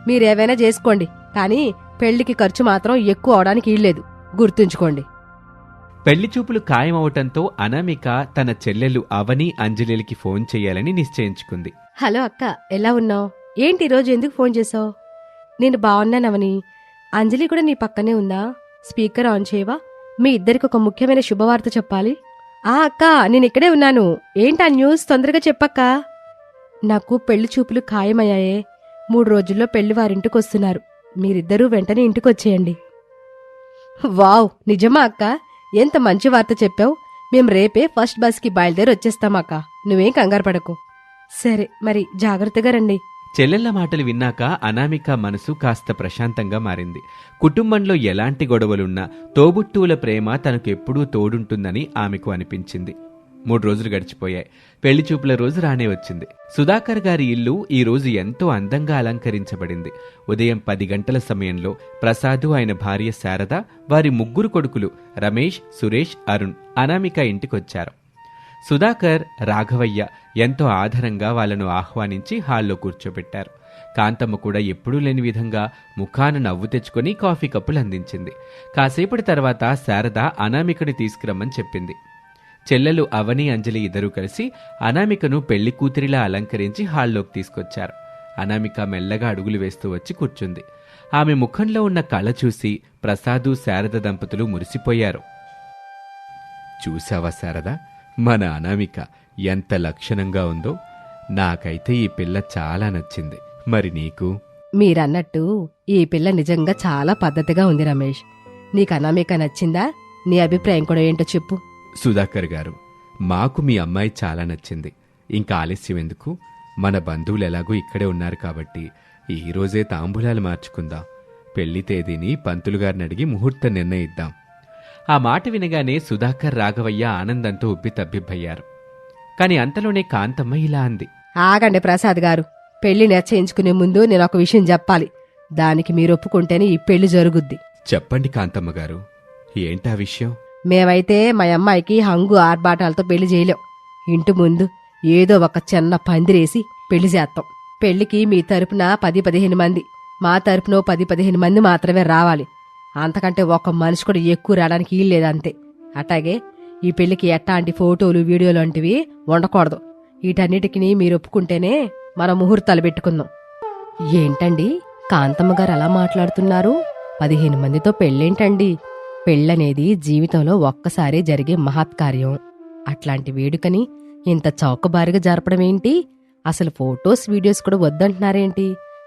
మీరేవైనా చేసుకోండి, కానీ పెళ్లికి ఖర్చు మాత్రం ఎక్కువ అవడానికి వీల్లేదు, గుర్తుంచుకోండి. పెళ్లి చూపులు ఖాయమవటంతో అనామిక తన చెల్లెలు అవని, అంజలిలకి ఫోన్ చెయ్యాలని నిశ్చయించుకుంది. హలో అక్క, ఎలా ఉన్నావు? ఏంటి ఈరోజు ఎందుకు ఫోన్ చేసావు? నేను బాగున్నానవని. అంజలి కూడా నీ పక్కనే ఉందా? స్పీకర్ ఆన్ చేయవా? మీ ఇద్దరికి ఒక ముఖ్యమైన శుభవార్త చెప్పాలి. అక్క, నేను ఇక్కడే ఉన్నాను. ఏంటా న్యూస్? తొందరగా చెప్పక్క. నాకు పెళ్లి చూపులు ఖాయమయ్యాయే. 3 రోజుల్లో పెళ్లి వారింటికి వస్తున్నారు. మీరిద్దరూ వెంటనే ఇంటికొచ్చేయండి. వావ్, నిజమా అక్క? ఎంత మంచి వార్త చెప్పావు. మేం రేపే ఫస్ట్ బస్కి బయలుదేరి వచ్చేస్తామక్క. నువ్వేం కంగారు పడకు. సరే, మరి జాగ్రత్తగా రండి. చెల్లెళ్ల మాటలు విన్నాక అనామిక మనసు కాస్త ప్రశాంతంగా మారింది. కుటుంబంలో ఎలాంటి గొడవలున్నా తోబుట్టువుల ప్రేమ తనకెప్పుడూ తోడుంటుందని ఆమెకు అనిపించింది. 3 రోజులు గడిచిపోయాయి. పెళ్లి చూపుల రోజు రానే వచ్చింది. సుధాకర్ గారి ఇల్లు ఈ రోజు ఎంతో అందంగా అలంకరించబడింది. ఉదయం 10 గంటల సమయంలో ప్రసాదు, ఆయన భార్య శారద, వారి 3 కొడుకులు రమేష్, సురేష్, అరుణ్, అనామిక ఇంటికొచ్చారు. సుధాకర్, రాఘవయ్య ఎంతో ఆదరంగా వాళ్లను ఆహ్వానించి హాల్లో కూర్చోబెట్టారు. కాంతమ్మ కూడా ఎప్పుడూ లేని విధంగా ముఖాన నవ్వు తెచ్చుకొని కాఫీ కప్పులు అందించింది. కాసేపటి తర్వాత శారద అనామికని తీసుకురమ్మని చెప్పింది. చెల్లెలు అవని, అంజలి ఇద్దరూ కలిసి అనామికను పెళ్లి కూతురిలా అలంకరించి హాల్లోకి తీసుకొచ్చారు. అనామిక మెల్లగా అడుగులు వేస్తూ వచ్చి కూర్చుంది. ఆమె ముఖంలో ఉన్న కళ చూసి ప్రసాదు, శారద దంపతులు మురిసిపోయారు. చూసావా శారద, మన అనామిక ఎంత లక్షణంగా ఉందో. నాకైతే ఈ పిల్ల చాలా నచ్చింది. మరి నీకు? మీరన్నట్టు ఈ పిల్ల నిజంగా చాలా పద్ధతిగా ఉంది రమేష్. నీకు అనామిక నచ్చిందా? నీ అభిప్రాయం కూడా ఏంటో చెప్పు. సుధాకర్ గారు, మాకు మీ అమ్మాయి చాలా నచ్చింది. ఇంకా ఆలస్యం ఎందుకు? మన బంధువులు ఎలాగూ ఇక్కడే ఉన్నారు కాబట్టి ఈ రోజే తాంబూలాలు మార్చుకుందాం. పెళ్లి తేదీని పంతులు గారిని అడిగి ముహూర్తం నిర్ణయిద్దాం. ఆ మాట వినగానే సుధాకర్, రాఘవయ్య ఆనందంతో ఉబ్బితబ్బిబ్బయ్యారు. కాని అంతలోనే కాంతమ్మ ఇలా అంది. ఆగండి ప్రసాద్ గారు, పెళ్లి నిశ్చయించుకునే ముందు నేను ఒక విషయం చెప్పాలి. దానికి మీరు ఒప్పుకుంటేనే ఈ పెళ్లి జరుగుద్ది. చెప్పండి కాంతమ్మ గారు, ఏంటా విషయం? మేమైతే మా అమ్మాయికి హంగు ఆర్భాటాలతో పెళ్లి చేయలేం. ఇంటి ముందు ఏదో ఒక చిన్న పందిరేసి పెళ్లి చేస్తాం. పెళ్లికి మీ తరపున 10-15 మంది, మా తరపున 10-15 మంది మాత్రమే రావాలి. అంతకంటే ఒక్క మనిషి కూడా ఎక్కువ రావడానికి వీల్లేదు అంతే. అట్లాగే ఈ పెళ్లికి ఎట్లాంటి ఫోటోలు వీడియోలు వంటివి ఉండకూడదు. వీటన్నిటికి మీరు ఒప్పుకుంటేనే మన ముహూర్తాలు పెట్టుకుందాం. ఏంటండి కాంతమ్మ గారు అలా మాట్లాడుతున్నారు? 15 మందితో పెళ్ళేంటండి? పెళ్ళనేది జీవితంలో ఒక్కసారి జరిగే మహత్కార్యం. అట్లాంటి వేడుకని ఇంత చౌకబారిగా జరపడమేంటి? అసలు ఫోటోస్ వీడియోస్ కూడా వద్దంటున్నారేంటి?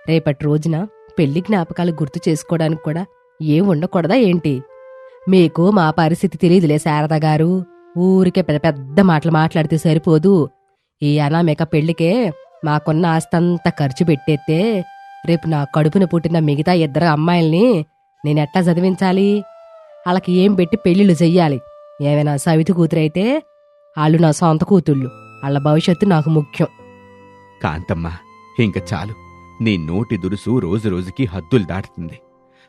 రేపటి రోజున పెళ్లి జ్ఞాపకాలు గుర్తు చేసుకోవడానికి కూడా ఏం ఉండకూడదా ఏంటి? మీకు మా పరిస్థితి తెలియదులే శారదా గారు. ఊరికే పెద్ద పెద్ద మాటలు మాట్లాడితే సరిపోదు. ఈ అనామిక పెళ్లికే మాకున్న ఆస్తంతా ఖర్చు పెట్టేస్తే రేపు నా కడుపున పుట్టిన మిగతా 2 అమ్మాయిల్ని నేనెట్టా చదివించాలి? వాళ్ళకి ఏం పెట్టి పెళ్లిళ్ళు చెయ్యాలి? ఏమైనా సవితి కూతురైతే వాళ్ళు నా సొంత కూతుళ్ళు. వాళ్ళ భవిష్యత్తు నాకు ముఖ్యం. కాంతమ్మ, ఇంక చాలు. నీ నోటి దురుసు రోజు రోజుకి హద్దులు దాటుతుంది.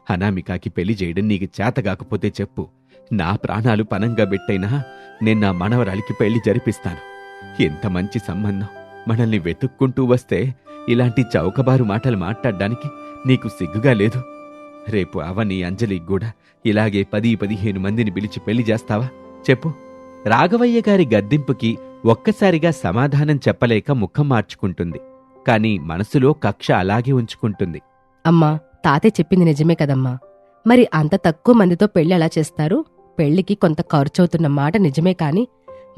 అనామికాకి పెళ్లి చేయడం నీకు చేతగాకపోతే చెప్పు. నా ప్రాణాలు పనంగా పెట్టైనా నేను నా మనవరాలికి పెళ్లి జరిపిస్తాను. ఎంత మంచి సంబంధం మనల్ని వెతుక్కుంటూ వస్తే ఇలాంటి చౌకబారు మాటలు మాట్లాడ్డానికి నీకు సిగ్గుగా లేదు? రేపు అవని, అంజలికి కూడా ఇలాగే 10-15 మందిని పిలిచి పెళ్లి చేస్తావా చెప్పు? రాఘవయ్య గారి గద్దింపుకి ఒక్కసారిగా సమాధానం చెప్పలేక ముఖం మార్చుకుంటుంది. కాని మనసులో కక్ష అలాగే ఉంచుకుంటుంది. అమ్మా, తాతయ్య చెప్పింది నిజమే కదమ్మా. మరి అంత తక్కువ మందితో పెళ్లి ఎలా చేస్తారు? పెళ్లికి కొంత ఖర్చవుతున్న మాట నిజమే కాని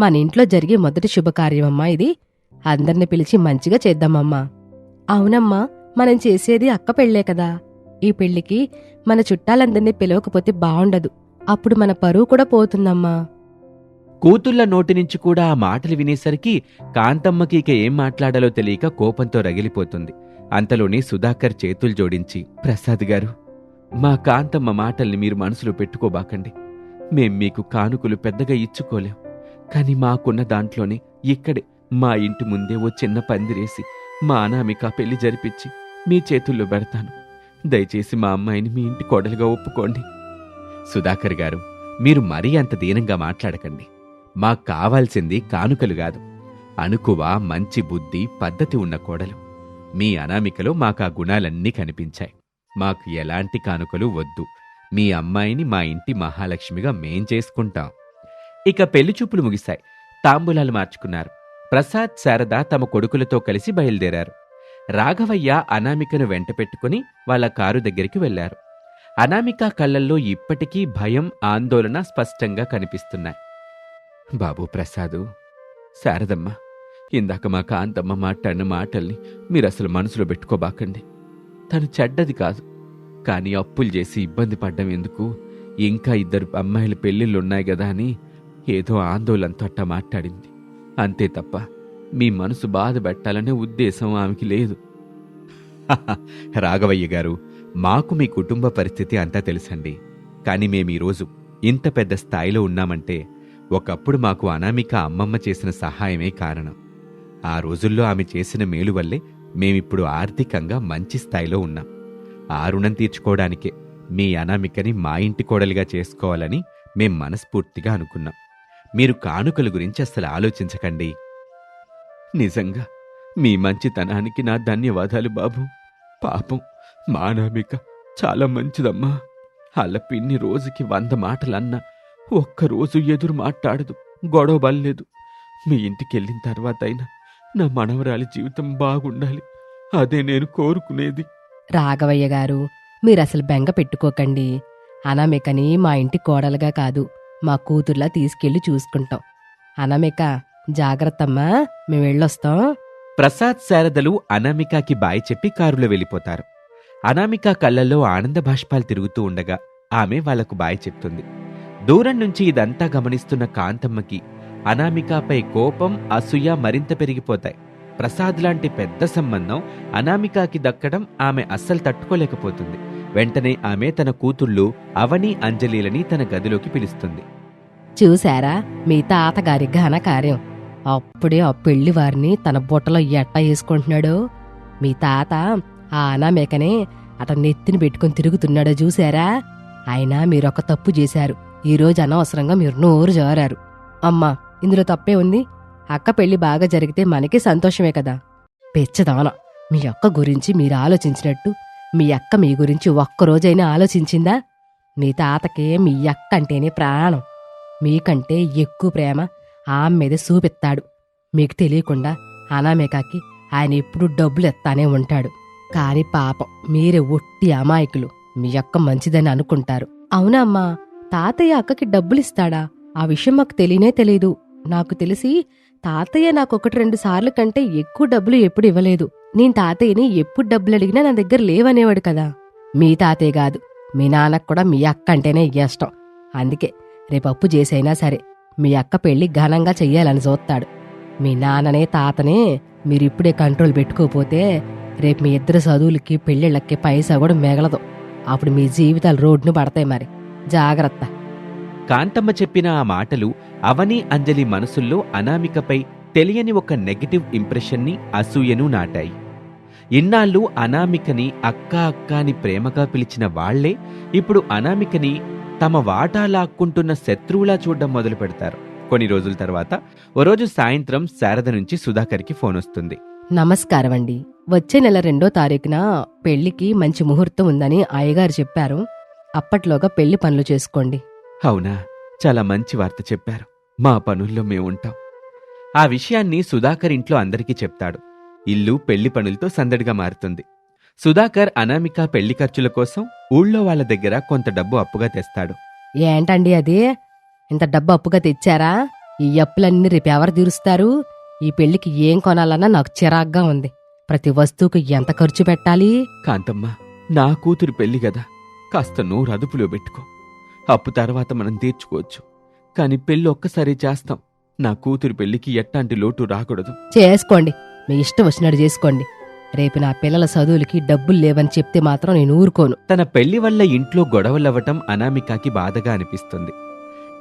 మన ఇంట్లో జరిగే మొదటి శుభకార్యమమ్మా ఇది. అందర్ని పిలిచి మంచిగా చేద్దామమ్మా. అవునమ్మా, మనం చేసేది అక్క పెళ్లే కదా. ఈ పెళ్లికి మన చుట్టాలందర్నీ పిలవకపోతే బావుండదు. అప్పుడు మన పరువు కూడా పోతుందమ్మా. కూతుళ్ల నోటి నుంచి కూడా ఆ మాటలు వినేసరికి కాంతమ్మకి ఇక ఏం మాట్లాడాలో తెలియక కోపంతో రగిలిపోతుంది. అంతలోనే సుధాకర్ చేతులు జోడించి, ప్రసాద్ గారు, మా కాంతమ్మ మాటల్ని మీరు మనసులో పెట్టుకోబాకండి. మేం మీకు కానుకలు పెద్దగా ఇచ్చుకోలేం. కాని మాకున్న దాంట్లోనే ఇక్కడే మా ఇంటి ముందే ఓ చిన్న పందిరేసి మా అనామిక పెళ్లి జరిపించి మీ చేతుల్లో పెడతాను. దయచేసి మా అమ్మాయిని మీ ఇంటి కోడలుగా ఒప్పుకోండి. సుధాకర్ గారు, మీరు మరీ అంత దీనంగా మాట్లాడకండి. మాకు కావాల్సింది కానుకలు కాదు, అనుకువ, మంచి బుద్ధి, పద్ధతి ఉన్న కోడలు. మీ అనామికలో మాకా గుణాలన్నీ కనిపించాయి. మాకు ఎలాంటి కానుకలు వద్దు. మీ అమ్మాయిని మా ఇంటి మహాలక్ష్మిగా మేం చేసుకుంటాం. ఇక పెళ్లిచూపులు ముగిశాయి. తాంబూలాలు మార్చుకున్నారు. ప్రసాద్, శారద తమ కొడుకులతో కలిసి బయలుదేరారు. రాఘవయ్య అనామికను వెంట పెట్టుకుని వాళ్ల కారు దగ్గరికి వెళ్లారు. అనామిక కళ్లల్లో ఇప్పటికీ భయం, ఆందోళన స్పష్టంగా కనిపిస్తున్నాయి. బాబు ప్రసాదు, శారదమ్మ, ఇందాక మా కాంతమ్మ మాట్లాడిన మాటల్ని మీరసలు మనసులో పెట్టుకోబాకండి. తను చెడ్డది కాదు. కాని అప్పులు చేసి ఇబ్బంది పడ్డం ఎందుకు? ఇంకా 2 అమ్మాయిల పెళ్లిళ్ళున్నాయి గదా అని ఏదో ఆందోళనతో అట్టా మాట్లాడింది. అంతే తప్ప మీ మనసు బాధ పెట్టాలనే ఉద్దేశం ఆమెకి లేదు. రాఘవయ్య గారు, మాకు మీ కుటుంబ పరిస్థితి అంతా తెలుసండి. కాని మేమీరోజు ఇంత పెద్ద స్థాయిలో ఉన్నామంటే ఒకప్పుడు మాకు అనామిక అమ్మమ్మ చేసిన సహాయమే కారణం. ఆ రోజుల్లో ఆమె చేసిన మేలు వల్లే మేమిప్పుడు ఆర్థికంగా మంచి స్థాయిలో ఉన్నాం. ఆ రుణం తీర్చుకోవడానికే మీ అనామికని మా ఇంటి కోడలిగా చేసుకోవాలని మేం మనస్ఫూర్తిగా అనుకున్నాం. మీరు కానుకల గురించి అస్సలు ఆలోచించకండి. నిజంగా మీ మంచితనానికి నా ధన్యవాదాలు బాబు. పాపం మా అనామిక చాలా మంచిదమ్మా. అలా పిన్ని రోజుకి 100 మాటలన్నా ఒక్కరోజు ఎదురు మాట్లాడదు, గొడవ బల్లేదు. మీ ఇంటికెళ్ళిన తర్వాతైనా నా మనవరాలి జీవితం బాగుండాలి. అదే నేను కోరుకునేది. రాఘవయ్య గారు, మీరసలు బెంగ పెట్టుకోకండి. అనామికని మా ఇంటి కోడలుగా కాదు, మా కూతుర్లా తీసుకెళ్లి చూసుకుంటాం. అనామిక, జాగ్రత్తమ్మా, మేము వెళ్ళొస్తాం. ప్రసాద్, శారదలు అనామికకి బాయ్ చెప్పి కారులో వెళ్ళిపోతారు. అనామిక కళ్ళల్లో ఆనంద బాష్పాలు తిరుగుతూ ఉండగా ఆమె వాళ్లకు బాయ్ చెప్తుంది. దూరం నుంచి ఇదంతా గమనిస్తున్న కాంతమ్మకి అనామికపై కోపం, అసూయ మరింత పెరిగిపోతాయి. ప్రసాద్ లాంటి పెద్ద సంబంధం అనామికకి దక్కడం ఆమె అస్సలు తట్టుకోలేకపోతుంది. వెంటనే ఆమె తన కూతుళ్ళు అవని, అంజలిలని తన గదిలోకి పిలుస్తుంది. చూశారా మీ తాతగారి ఘనకార్యం? అప్పుడే ఆ పెళ్లి వారిని తన బుట్టలో ఎట్టా వేసుకుంటున్నాడో. మీ తాత ఆ అనామికనే అట నెత్తిని పెట్టుకుని తిరుగుతున్నాడో చూశారా? అయినా మీరొక తప్పు చేశారు. ఈరోజు అనవసరంగా మీరు నోరు జారారు. అమ్మా, ఇందులో తప్పే ఉంది? అక్క పెళ్లి బాగా జరిగితే మనకి సంతోషమే కదా. పెచ్చదాన, మీ అక్క గురించి మీరు ఆలోచించినట్టు మీ అక్క మీ గురించి ఒక్కరోజైనా ఆలోచించిందా? మీ తాతకే మీ అక్క అంటేనే ప్రాణం. మీకంటే ఎక్కువ ప్రేమ ఆమె మీద చూపిస్తాడు. మీకు తెలియకుండా అనామికకి ఆయన ఎప్పుడూ డబ్బులు ఎత్తానే ఉంటాడు. కాని పాపం మీరే ఒట్టి అమాయకులు. మీ అక్క మంచిదని అనుకుంటారు. అవునా అమ్మా, తాతయ్య అక్కకి డబ్బులిస్తాడా? ఆ విషయం మాకు తెలియనే తెలీదు. నాకు తెలిసి తాతయ్య నాకు 1-2 సార్లు కంటే ఎక్కువ డబ్బులు ఎప్పుడు ఇవ్వలేదు. నేను తాతయ్యని ఎప్పుడు డబ్బులు అడిగినా నా దగ్గర లేవనేవాడు కదా. మీ తాతయ్య కాదు, మీ నాన్నకు కూడా మీ అక్క అంటేనే ఇష్టం. అందుకే రేపు అప్పు చేసైనా సరే మీ అక్క పెళ్లి ఘనంగా చెయ్యాలని చూస్తాడు. మీ నాన్ననే తాతనే మీరిప్పుడే కంట్రోల్ పెట్టుకోపోతే రేపు మీ ఇద్దరు చదువులకి పెళ్ళిళ్ళకి పైసా కూడా మిగలదు. అప్పుడు మీ జీవితాలు రోడ్డును పడతాయి. మరి జాగ్రత్త. కాంతమ్మ చెప్పిన ఆ మాటలు అవని, అంజలి మనసుల్లో అనామికపై తెలియని ఒక నెగటివ్ ఇంప్రెషన్ని, అసూయను నాటాయి. ఇన్నాళ్ళు అనామికని అక్క అక్క అని ప్రేమగా పిలిచిన వాళ్లే ఇప్పుడు అనామికని తమ వాటా లాక్కుంటున్న శత్రువులా చూడ్డం మొదలు పెడతారు. కొన్ని రోజుల తర్వాత ఓ రోజు సాయంత్రం శారద నుంచి సుధాకర్కి ఫోన్ వస్తుంది. నమస్కారం అండి. వచ్చే నెల 2వ తారీఖున పెళ్లికి మంచి ముహూర్తం ఉందని అయ్యగారు చెప్పారు. అప్పట్లోగా పెళ్లి పనులు చేసుకోండి. అవునా, చాలా మంచి వార్త చెప్పారు. మా పనుల్లో మేముంటాం. ఆ విషయాన్ని సుధాకర్ ఇంట్లో అందరికీ చెప్తాడు. ఇల్లు పెళ్లి పనులతో సందడిగా మారుతుంది. సుధాకర్ అనామిక పెళ్లి ఖర్చుల కోసం ఊళ్ళో వాళ్ల దగ్గర కొంత డబ్బు అప్పుగా తెస్తాడు. ఏంటండి అది? ఇంత డబ్బు అప్పుగా తెచ్చారా? ఈ అప్పులన్నీ రేపు ఎవరు తీరుస్తారు? ఈ పెళ్లికి ఏం కొనాలన్నా నాకు చిరాగ్గా ఉంది. ప్రతి వస్తువుకు ఎంత ఖర్చు పెట్టాలి? కాంతమ్మ, నా కూతురు పెళ్లి గదా, కాస్త నోరు అదుపులో పెట్టుకో. అప్పు తర్వాత మనం తీర్చుకోవచ్చు. కాని పెళ్లి ఒక్కసారి చేస్తాం. నా కూతురు పెళ్లికి ఎట్టాంటి లోటు రాకూడదు. చేసుకోండి, మీ ఇష్టం వచ్చినట్టు చేసుకోండి. రేపు నా పిల్లల చదువులకి డబ్బులు లేవని చెప్తే మాత్రం నేను ఊరుకోను. తన పెళ్లి వల్ల ఇంట్లో గొడవలవ్వటం అనామికకి బాధగా అనిపిస్తుంది.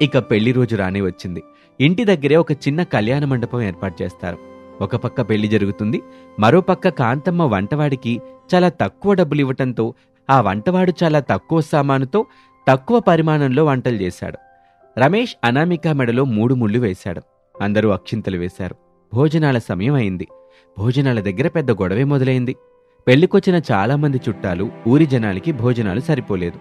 ఇక పెళ్లి రోజు రానే వచ్చింది. ఇంటి దగ్గరే ఒక చిన్న కళ్యాణ మండపం ఏర్పాటు చేస్తారు. ఒక పక్క పెళ్లి జరుగుతుంది, మరోపక్క కాంతమ్మ వంటవాడికి చాలా తక్కువ డబ్బులు ఇవ్వటంతో ఆ వంటవాడు చాలా తక్కువ సామానుతో తక్కువ పరిమాణంలో వంటలు చేశాడు. రమేష్ అనామిక మెడలో 3 ముళ్ళు వేశాడు. అందరూ అక్షింతలు వేశారు. భోజనాల సమయం అయింది. భోజనాల దగ్గర పెద్ద గొడవే మొదలైంది. పెళ్లికొచ్చిన చాలామంది చుట్టాలు, ఊరి జనాలకి భోజనాలు సరిపోలేదు.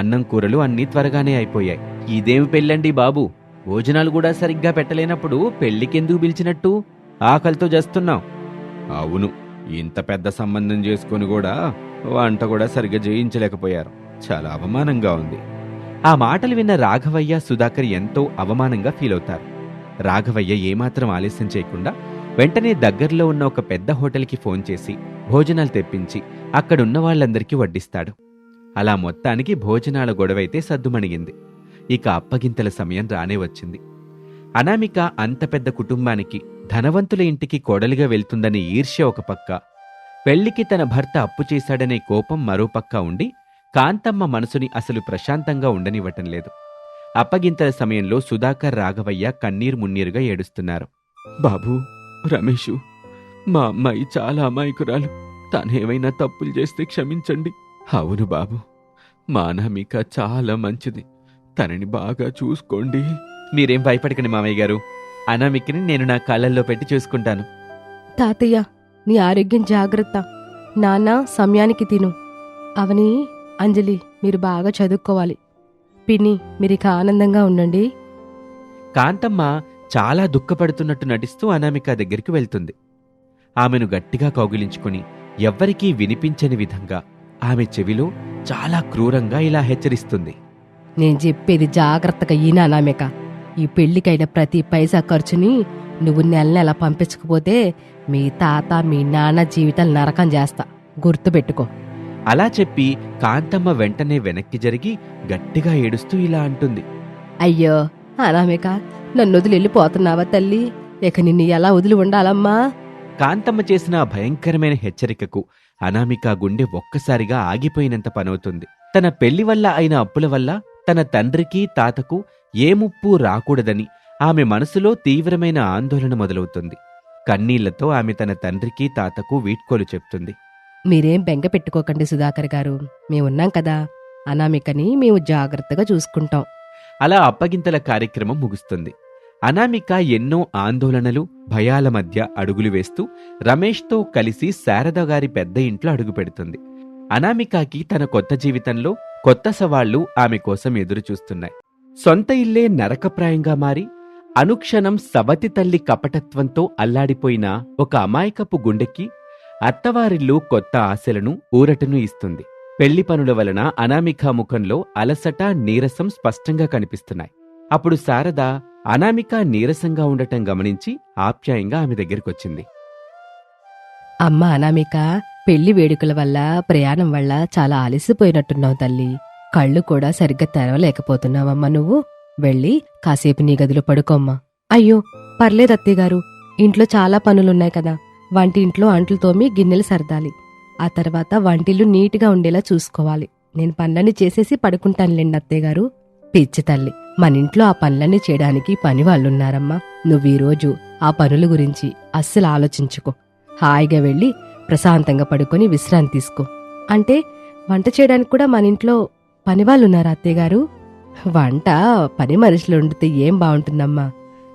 అన్నం కూరలు అన్నీ త్వరగానే అయిపోయాయి. ఇదేమి పెళ్ళండి బాబు, భోజనాలు కూడా సరిగ్గా పెట్టలేనప్పుడు పెళ్లికెందుకు పిలిచినట్టు? ఆకలితో చేస్తున్నాం. అవును, ఇంత పెద్ద సంబంధం చేసుకుని కూడా వంట కూడా సరిగ్గా చేయించలేకపోయారు. చాలా అవమానంగా ఉంది. ఆ మాటలు విన్న రాఘవయ్య, సుధాకర్ ఎంతో అవమానంగా ఫీల్ అవుతారు. రాఘవయ్య ఏమాత్రం ఆలస్యం చేయకుండా వెంటనే దగ్గరలో ఉన్న ఒక పెద్ద హోటల్కి ఫోన్ చేసి భోజనాలు తెప్పించి అక్కడున్న వాళ్ళందరికీ వడ్డిస్తాడు. అలా మొత్తానికి భోజనాల గొడవైతే సద్దుమణిగింది. ఇక అప్పగింతల సమయం రానే వచ్చింది. అనామిక అంత పెద్ద కుటుంబానికి, ధనవంతుల ఇంటికి కోడలిగా వెళ్తుందనే ఈర్ష్య ఒక పక్క, పెళ్లికి తన భర్త అప్పు చేశాడనే కోపం మరోపక్క ఉండి కాంతమ్మ మనసుని అసలు ప్రశాంతంగా ఉండనివ్వటం లేదు. అప్పగింతల సమయంలో సుధాకర్, రాఘవయ్య కన్నీరు మున్నీరుగా ఏడుస్తున్నారు. బాబూ, రమేషు, మా అమ్మాయి చాలా అమాయకురాలు. తనేమైనా తప్పులు చేస్తే క్షమించండి. అవును బాబు, మా అనామిక చాలా మంచిది. తనని బాగా చూసుకోండి. మీరేం భయపడకండి మామయ్య గారు. అనామికని నేను నా కళ్ళల్లో పెట్టి చూసుకుంటాను. తాతయ్య, నీ ఆరోగ్యం జాగ్రత్త. నాన్న సమయానికి తిను. అవని, అంజలి, మీరు బాగా చదువుకోవాలి. పిన్ని, మీరిక ఆనందంగా ఉండండి. కాంతమ్మ చాలా దుఃఖపడుతున్నట్టు నటిస్తూ అనామిక దగ్గరికి వెళ్తుంది. ఆమెను గట్టిగా కౌగిలించుకుని ఎవ్వరికీ వినిపించని విధంగా ఆమె చెవిలో చాలా క్రూరంగా ఇలా హెచ్చరిస్తుంది. నేను చెప్పేది జాగ్రత్తగా ఈనా అనామిక. ఈ పెళ్లికైన ప్రతి పైసా ఖర్చుని నువ్వు నెల పంపించకపోతే మీ తాత, మీ నాన్న జీవితాలు నరకం చేస్తా. గుర్తుపెట్టుకో. అలా చెప్పి కాంతమ్మ వెంటనే వెనక్కి జరిగి గట్టిగా ఏడుస్తూ ఇలా అంటుంది. అయ్యో అనామిక, నన్ను వదిలి వెళ్ళిపోతున్నావా తల్లి? ఇక నిన్ను ఎలా వదిలి ఉండాలమ్మా? కాంతమ్మ చేసిన ఆ భయంకరమైన హెచ్చరికకు అనామిక గుండె ఒక్కసారిగా ఆగిపోయినంత పనవుతుంది. తన పెళ్లి వల్ల అయిన అప్పుల వల్ల తన తండ్రికి, తాతకు ఏ ముప్పు రాకూడదని ఆమె మనసులో తీవ్రమైన ఆందోళన మొదలవుతుంది. కన్నీళ్లతో ఆమె తన తండ్రికి, తాతకు వీడ్కోలు చెప్తుంది. మీరేం బెంగ పెట్టుకోకండి సుధాకర్ గారు, మేమున్నాం కదా. అనామికని మేము జాగ్రత్తగా చూసుకుంటాం. అలా అప్పగింతల కార్యక్రమం ముగుస్తుంది. అనామిక ఎన్నో ఆందోళనలు భయాల మధ్య అడుగులు వేస్తూ రమేష్తో కలిసి శారద గారి పెద్ద ఇంట్లో అడుగుపెడుతుంది. అనామికకి తన కొత్త జీవితంలో కొత్త సవాళ్లు ఆమె కోసం ఎదురుచూస్తున్నాయి. సొంత ఇల్లే నరకప్రాయంగా మారి అనుక్షణం సవతి తల్లి కపటత్వంతో అల్లాడిపోయిన ఒక అమాయకపు గుండెకి అత్తవారిల్లు కొత్త ఆశలను ఊరటను ఇస్తుంది. పెళ్లి పనుల వలన అనామిక ముఖంలో అలసట నీరసం స్పష్టంగా కనిపిస్తున్నాయి. అప్పుడు శారద అనామిక నీరసంగా ఉండటం గమనించి ఆప్యాయంగా ఆమె దగ్గరికొచ్చింది. అమ్మ అనామిక, పెళ్లి వేడుకల వల్ల ప్రయాణం వల్ల చాలా అలసిపోయినట్టున్నావు తల్లి. కళ్ళు కూడా సరిగ్గా తెరవలేకపోతున్నావమ్మా నువ్వు. వెళ్ళి కాసేపు నీ గదిలో పడుకోమ్మా. అయ్యో పర్లేదు అత్తయ్యగారు, ఇంట్లో చాలా పనులున్నాయి కదా. వంటింట్లో అంట్లు తోమి గిన్నెలు సర్దాలి. ఆ తర్వాత వంటిల్లు నీట్గా ఉండేలా చూసుకోవాలి. నేను పనులన్నీ చేసేసి పడుకుంటానులేండి అత్తయ్యగారు. పిచ్చి తల్లి, మనింట్లో ఆ పనులన్నీ చేయడానికి పని వాళ్ళున్నారమ్మా. నువ్వీరోజు ఆ పనుల గురించి అస్సలు ఆలోచించుకో. హాయిగా వెళ్ళి ప్రశాంతంగా పడుకొని విశ్రాంతి తీసుకో. అంటే వంట చేయడానికి కూడా మన ఇంట్లో పనివాళ్ళున్నారా అత్తయ్యగారు? వంట పని మనుషులు వండితే ఏం బాగుంటుందమ్మా.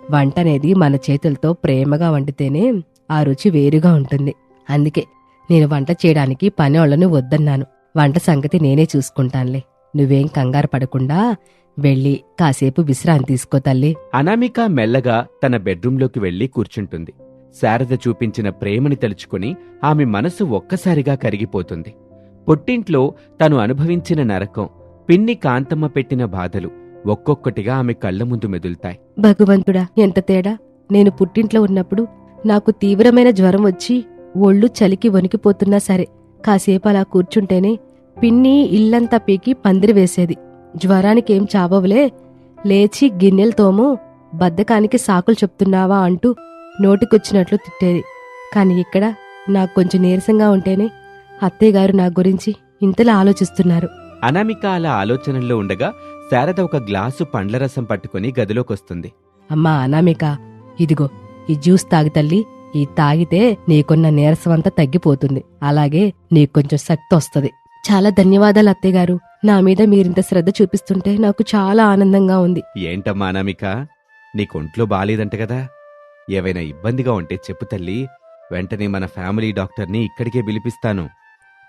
వంట అనేది మన చేతులతో ప్రేమగా వండితేనే ఆ రుచి వేరుగా ఉంటుంది. అందుకే నేను వంట చేయడానికి పని వాళ్ళను వద్దన్నాను. వంట సంగతి నేనే చూసుకుంటానులే. నువ్వేం కంగారు పడకుండా వెళ్ళి కాసేపు విశ్రాంతి తీసుకో తల్లి. అనామిక మెల్లగా తన బెడ్రూంలోకి వెళ్లి కూర్చుంటుంది. శారద చూపించిన ప్రేమని తలుచుకుని ఆమె మనసు ఒక్కసారిగా కరిగిపోతుంది. పుట్టింట్లో తను అనుభవించిన నరకం, పిన్ని కాంతమ్మ పెట్టిన బాధలు ఒక్కొక్కటిగా ఆమె కళ్ల ముందు మెదులుతాయి. భగవంతుడా, ఎంత తేడా! నేను పుట్టింట్లో ఉన్నప్పుడు నాకు తీవ్రమైన జ్వరం వచ్చి ఒళ్ళు చలికి వణికిపోతున్నా సరే కాసేపు అలా కూర్చుంటేనే పిన్ని ఇల్లంతా పీకి పందిరి వేసేది. జ్వరానికేం చావవులే, లేచి గిన్నెలతోమో బద్ధకానికి సాకులు చెప్తున్నావా అంటూ నోటికొచ్చినట్లు తిట్టేది. కాని ఇక్కడ నాకు కొంచెం నీరసంగా ఉంటేనే అత్తయ్యగారు నా గురించి ఇంతలా ఆలోచిస్తున్నారు. అనామిక అలా ఆలోచనల్లో ఉండగా శారద ఒక గ్లాసు పండ్లరసం పట్టుకుని గదిలోకొస్తుంది. అమ్మా అనామిక, ఇదిగో ఈ జ్యూస్ తాగి తల్లి. ఈ తాగితే నీకున్న నీరసమంతా తగ్గిపోతుంది. అలాగే నీకు కొంచెం శక్తి వస్తుంది. చాలా ధన్యవాదాలు అత్తయ్యగారు. నా మీద మీరింత శ్రద్ధ చూపిస్తుంటే నాకు చాలా ఆనందంగా ఉంది. ఏంటమ్మా అనామిక, నీకొంట్లో బాలేదంట కదా? ఏవైనా ఇబ్బందిగా ఉంటే చెప్పు తల్లి. వెంటనే మన ఫ్యామిలీ డాక్టర్ని ఇక్కడికే పిలిపిస్తాను.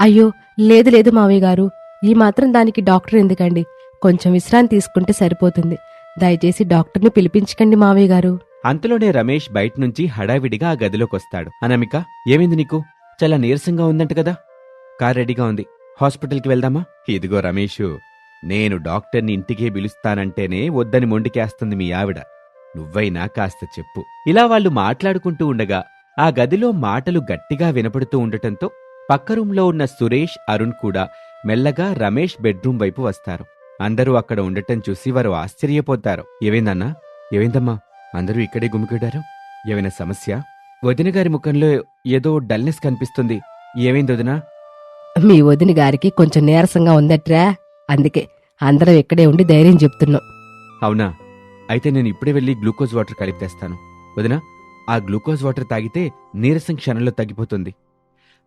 అయ్యో లేదు లేదు మావయ్య గారు, ఈ మాత్రం దానికి డాక్టర్ ఎందుకండి? కొంచెం విశ్రాంతి తీసుకుంటే సరిపోతుంది. దయచేసి డాక్టర్ని పిలిపించకండి మావయ్య గారు. అంతలోనే రమేష్ బయటనుంచి హడావిడిగా ఆ గదిలోకొస్తాడు. అనామిక, ఏమైంది నీకు? చాలా నీరసంగా ఉందంట కదా? కార్ రెడీగా ఉంది, హాస్పిటల్కి వెళ్దామా? ఇదిగో రమేషు, నేను డాక్టర్ని ఇంటికే పిలుస్తానంటేనే వద్దని మొండికేస్తుంది మీ ఆవిడ. నువ్వైనా కాస్త చెప్పు. ఇలా వాళ్ళు మాట్లాడుకుంటూ ఉండగా ఆ గదిలో మాటలు గట్టిగా వినపడుతూ ఉండటంతో పక్క రూంలో ఉన్న సురేష్, అరుణ్ కూడా మెల్లగా రమేష్ బెడ్రూం వైపు వస్తారు. అందరూ అక్కడ ఉండటం చూసి వారు ఆశ్చర్యపోతారు. ఏమైందన్నా? ఏమైందమ్మా? అందరూ ఇక్కడే గుమికూడారు. ఏమైనా సమస్య? వదిన గారి ముఖంలో ఏదో డల్నెస్ కనిపిస్తుంది. ఏమైంది వదినా? మీ వదిన గారికి కొంచెం నీరసంగా ఉందట్రా, అందుకే అందరం ఇక్కడే ఉండి ధైర్యం చెప్తున్నాం. అవునా? అయితే నేను ఇప్పుడే వెళ్ళి గ్లూకోజ్ వాటర్ కలిపి తెస్తాను. వదినా, ఆ గ్లూకోజ్ వాటర్ తాగితే నీరసం క్షణంలో తగ్గిపోతుంది.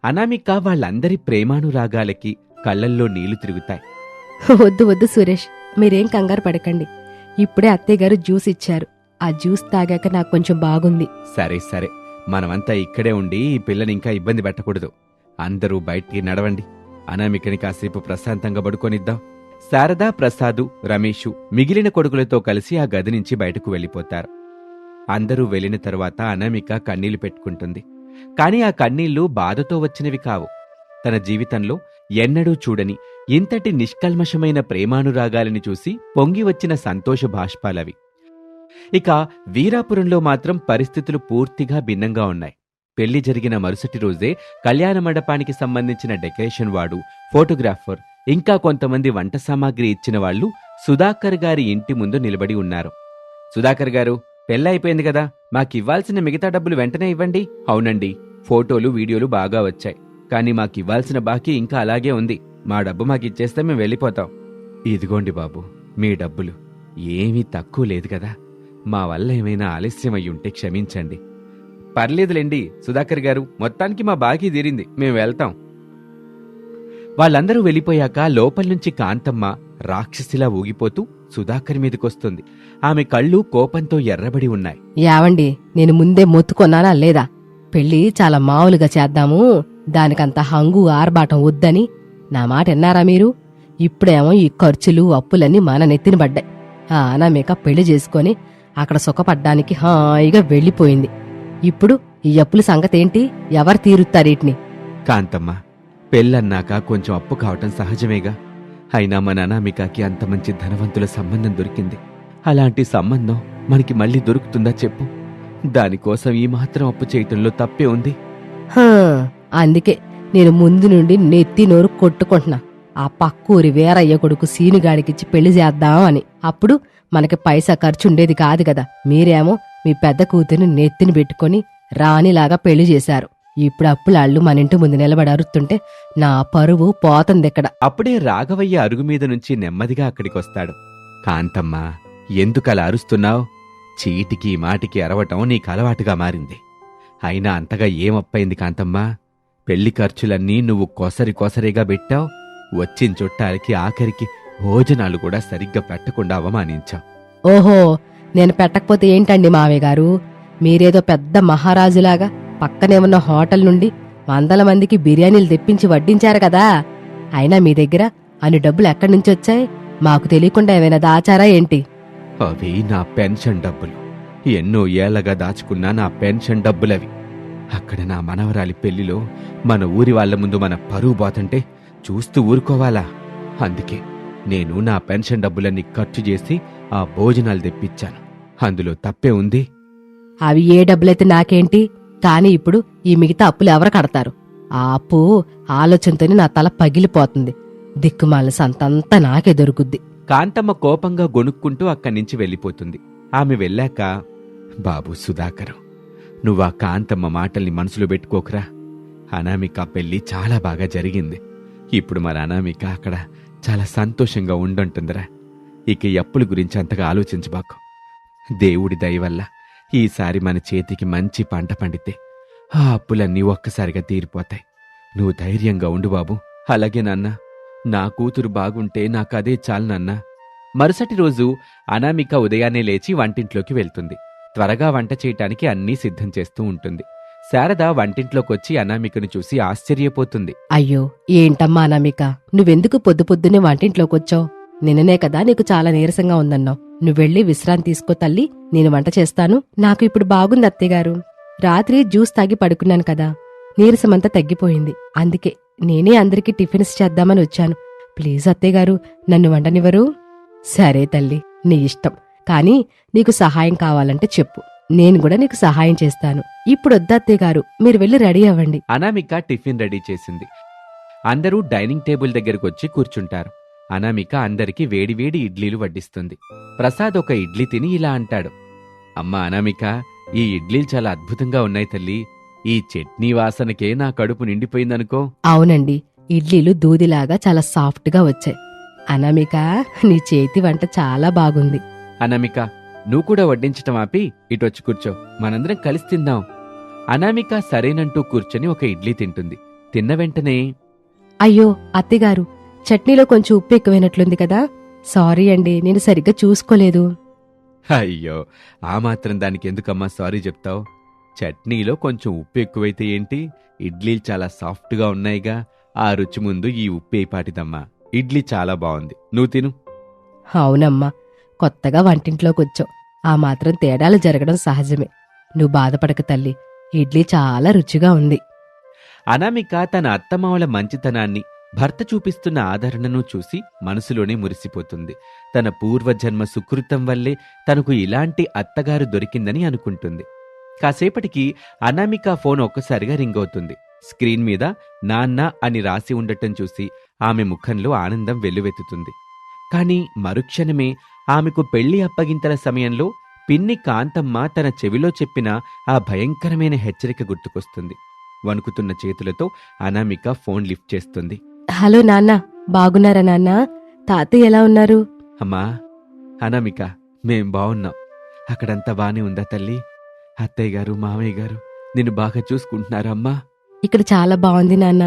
అనామిక వాళ్ళందరి ప్రేమానురాగాలకి కళ్లల్లో నీళ్లు తిరుగుతాయి. వద్దు వద్దు సురేష్, మీరేం కంగారు పడకండి. ఇప్పుడే అత్తయ్యగారు జ్యూస్ ఇచ్చారు. ఆ జ్యూస్ తాగాక నాకు కొంచెం బాగుంది. సరే సరే, మనమంతా ఇక్కడే ఉండి ఈ పిల్లని ఇంకా ఇబ్బంది పెట్టకూడదు. అందరూ బయటికి నడవండి. అనామికని కాసేపు ప్రశాంతంగా పడుకొనిద్దాం. శారదా, ప్రసాదు, రమేషు మిగిలిన కొడుకులతో కలిసి ఆ గది నుంచి బయటకు వెళ్ళిపోతారు. అందరూ వెళ్లిన తరువాత అనామిక కన్నీళ్లు పెట్టుకుంటుంది. కాని ఆ కన్నీళ్లు బాధతో వచ్చినవి కావు. తన జీవితంలో ఎన్నడూ చూడని ఇంతటి నిష్కల్మషమైన ప్రేమానురాగాలని చూసి పొంగి వచ్చిన సంతోష బాష్పాలవి. ఇక వీరాపురంలో మాత్రం పరిస్థితులు పూర్తిగా భిన్నంగా ఉన్నాయి. పెళ్లి జరిగిన మరుసటి రోజే కళ్యాణ మండపానికి సంబంధించిన డెకరేషన్ వాడు, ఫోటోగ్రాఫర్, ఇంకా కొంతమంది వంట సామాగ్రి ఇచ్చిన వాళ్లు సుధాకర్ గారి ఇంటి ముందు నిలబడి ఉన్నారు. సుధాకర్ గారు, పెళ్ళైపోయింది కదా, మాకివ్వాల్సిన మిగతా డబ్బులు వెంటనే ఇవ్వండి. అవునండి, ఫోటోలు వీడియోలు బాగా వచ్చాయి, కానీ మాకివ్వాల్సిన బాకీ ఇంకా అలాగే ఉంది. మా డబ్బు మాకిచ్చేస్తే మేము వెళ్ళిపోతాం. ఇదిగోండి బాబు, మీ డబ్బులు. ఏమీ తక్కువ లేదు కదా, మా వల్ల ఏమైనా ఆలస్యం అయ్యుంటే క్షమించండి. పర్లేదులేండి సుధాకర్ గారు, మొత్తానికి మా బాకీ తీరింది, మేము వెళ్తాం. వాళ్ళందరూ వెళ్ళిపోయాక లోపల్నుంచి కాంతమ్మ రాక్షసిలా ఊగిపోతూ సుధాకర్ మీదకొస్తుంది. ఆమె కళ్ళు కోపంతో ఎర్రబడి ఉన్నాయి. యావండి, నేను ముందే మొత్తుకొన్నానా లేదా? పెళ్లి చాలా మామూలుగా చేద్దాము, దానికంత హంగు ఆర్బాటం వద్దని నా మాట విన్నారా మీరు? ఇప్పుడేమో ఈ ఖర్చులు అప్పులన్నీ మన నెత్తిన పడ్డాయి. ఆ అనామిక పెళ్లి చేసుకొని అక్కడ సుఖపడ్డానికి హాయిగా వెళ్ళిపోయింది. ఇప్పుడు ఈ అప్పుల సంగతేంటి? ఎవరు తీరుతారీటిని? కాంతమ్మ, పెళ్ళన్నాక కొంచెం అప్పు కావటం సహజమేగా. అయినా మన అనామికకి అంత మంచి ధనవంతుల సంబంధం దొరికింది. అలాంటి సంబంధం మనకి మళ్ళీ దొరుకుతుందా చెప్పు? దానికోసం ఈ మాత్రం అప్పు చేయటంలో తప్పే ఉంది. హా, అందుకే నేను ముందు నుండి నెత్తి నోరు కొట్టుకుంటున్నా. ఆ పక్కూరి వీరయ్య కొడుకు సీనుగాడికిచ్చి పెళ్లి చేద్దాం అని. అప్పుడు మనకి పైసా ఖర్చుండేది కాదు కదా. మీరేమో మీ పెద్ద కూతురిని నెత్తిని పెట్టుకొని రాణిలాగా పెళ్లి చేశారు. ఇప్పుడు అప్పులాళ్ళు మన ఇంటి ముందు నిలబడి అరుస్తుంటే నా పరువు పోతందిక్కడ. అప్పుడే రాఘవయ్య అరుగు మీద నుంచి నెమ్మదిగా అక్కడికొస్తాడు. కాంతమ్మ, ఎందుకలా అరుస్తున్నావు? చీటికి మాటికి అరవటం నీకు అలవాటుగా మారింది. అయినా అంతగా ఏమప్పయింది కాంతమ్మ? పెళ్లి ఖర్చులన్నీ నువ్వు కొసరిగా పెట్టావు. వచ్చిన చుట్టాలకి ఆఖరికి భోజనాలు కూడా సరిగ్గా పెట్టకుండా అవమానించావు. ఓహో, నేను పెట్టకపోతే ఏంటండి మావయ్య గారు? మీరేదో పెద్ద మహారాజులాగా పక్కనే ఉన్న హోటల్ నుండి 100 మందికి బిర్యానీలు తెప్పించి వడ్డించారు కదా. అయినా మీ దగ్గర అన్ని డబ్బులు ఎక్కడి నుంచి వచ్చాయి? మాకు తెలియకుండా ఏమైనా దాచారా ఏంటి? అవి నా పెన్షన్ డబ్బులు. ఎన్నో ఏళ్లగా దాచుకున్న నా పెన్షన్ డబ్బులవి. అక్కడ నా మనవరాలి పెళ్లిలో మన ఊరి వాళ్ల ముందు మన పరువు పోతంటే చూస్తూ ఊరుకోవాలా? అందుకే నేను నా పెన్షన్ డబ్బులన్నీ ఖర్చు చేసి ఆ భోజనాలు తెప్పించాను. అందులో తప్పే ఉంది? అవి ఏ డబ్బులైతే నాకేంటి, కాని ఇప్పుడు ఈ మిగతా అప్పులు ఎవరు కడతారు? ఆ అప్పు ఆలోచనతోనే నా తల పగిలిపోతుంది. దిక్కుమాల సంతంతా నాకే దొరుకుద్ది. కాంతమ్మ కోపంగా గొనుక్కుంటూ అక్కడి నుంచి వెళ్ళిపోతుంది. ఆమె వెళ్ళాక, బాబు సుధాకరు, నువ్వా కాంతమ్మ మాటల్ని మనసులో పెట్టుకోకురా. అనామిక పెళ్లి చాలా బాగా జరిగింది. ఇప్పుడు మన అనామిక అక్కడ చాలా సంతోషంగా ఉండుంటుందిరా. ఇక ఈ అప్పుల గురించి అంతగా ఆలోచించబాకు. దేవుడి దయ వల్ల ఈసారి మన చేతికి మంచి పంట పండితే ఆ అప్పులన్నీ ఒక్కసారిగా తీరిపోతాయి. నువ్వు ధైర్యంగా ఉండు బాబు. అలాగే నాన్నా, నా కూతురు బాగుంటే నాకదే చాలు నాన్నా. మరుసటి రోజు అనామిక ఉదయాన్నే లేచి వంటింట్లోకి వెళ్తుంది. త్వరగా వంట చేయటానికి అన్నీ సిద్ధం చేస్తూ ఉంటుంది. శారద వంటింట్లోకొచ్చి అనామికను చూసి ఆశ్చర్యపోతుంది. అయ్యో, ఏంటమ్మా అనామిక, నువ్వెందుకు పొద్దునే వంటింట్లోకొచ్చావు? నిన్ననే కదా నీకు చాలా నీరసంగా ఉందన్నావు. నువ్వెళ్ళి విశ్రాంతి తీసుకో తల్లి, నేను వంట చేస్తాను. నాకు ఇప్పుడు బాగుంది అత్తయ్యగారు. రాత్రి జ్యూస్ తాగి పడుకున్నాను కదా, నీరసమంతా తగ్గిపోయింది. అందుకే నేనే అందరికీ టిఫిన్స్ చేద్దామని వచ్చాను. ప్లీజ్ అత్తయ్యగారు, నన్ను వంటనివ్వరు? సరే తల్లి, నీ ఇష్టం. కాని నీకు సహాయం కావాలంటే చెప్పు, నేను కూడా నీకు సహాయం చేస్తాను. ఇప్పుడు వద్దత్తయ్యగారు, మీరు వెళ్ళి రెడీ అవ్వండి. అనామిక టిఫిన్ రెడీ చేసింది. అందరూ డైనింగ్ టేబుల్ దగ్గరకొచ్చి కూర్చుంటారు. అనామిక అందరికీ వేడివేడి ఇడ్లీలు వడ్డిస్తుంది. ప్రసాద్ ఒక ఇడ్లీ తిని ఇలా అంటాడు. అమ్మా అనామిక, ఈ ఇడ్లీలు చాలా అద్భుతంగా ఉన్నాయి తల్లి. ఈ చట్నీ వాసనకే నా కడుపు నిండిపోయిందనుకో. అవునండి, ఇడ్లీలు దూదిలాగా చాలా సాఫ్ట్గా వచ్చాయి. అనామిక, నీ చేతి వంట చాలా బాగుంది. అనామిక, నువ్వు కూడా వడ్డించటం ఆపి ఇటొచ్చి కూర్చో, మనందరం కలిసి తిందాం. అనామిక సరేనంటూ కూర్చొని ఒక ఇడ్లీ తింటుంది. తిన్న వెంటనే, అయ్యో అత్తయ్యగారు, చట్నీలో కొంచెం ఉప్పు ఎక్కువైనట్లుంది కదా. సారీ అండి, నేను సరిగ్గా చూసుకోలేదు. అయ్యో, ఆ మాత్రం దానికి ఎందుకమ్మా సారీ చెప్తావు? చట్నీలో కొంచెం ఉప్పు ఎక్కువైతే ఏంటి? ఇడ్లీలు చాలా సాఫ్ట్గా ఉన్నాయిగా. ఆ రుచి ముందు ఈ ఉప్పే పాటిదమ్మా. ఇడ్లీ చాలా బాగుంది, నువ్వు తిను. అవునమ్మా, కొత్తగా వంటింట్లోకొచ్చావు, ఆ మాత్రం తేడాలు జరగడం సహజమే. నువ్వు బాధపడక తల్లి, ఇడ్లీ చాలా రుచిగా ఉంది. అనామిక తన అత్తమామల మంచితనాన్ని, భర్త చూపిస్తున్న ఆదరణను చూసి మనసులోనే మురిసిపోతుంది. తన పూర్వజన్మ సుకృతం వల్లే తనకు ఇలాంటి అత్తగారు దొరికిందని అనుకుంటుంది. కాసేపటికి అనామిక ఫోన్ ఒక్కసారిగా రింగ్ అవుతుంది. స్క్రీన్ మీద నాన్న అని రాసి ఉండటం చూసి ఆమె ముఖంలో ఆనందం వెల్లువెత్తుతుంది. కాని మరుక్షణమే ఆమెకు పెళ్లి అప్పగింతల సమయంలో పిన్ని కాంతమ్మ తన చెవిలో చెప్పిన ఆ భయంకరమైన హెచ్చరిక గుర్తుకొస్తుంది. వణుకుతున్న చేతులతో అనామిక ఫోన్ లిఫ్ట్ చేస్తుంది. హలో నాన్న, బాగున్నారా నాన్న? తాతయ్య ఎలా ఉన్నారు? అమ్మా అనామిక, మేం బావున్నాం. అక్కడంతా బానే ఉందా తల్లి? అత్తయ్య గారు, మామయ్య గారు నిన్ను బాగా చూసుకుంటున్నారమ్మా? ఇక్కడ చాలా బాగుంది నాన్న.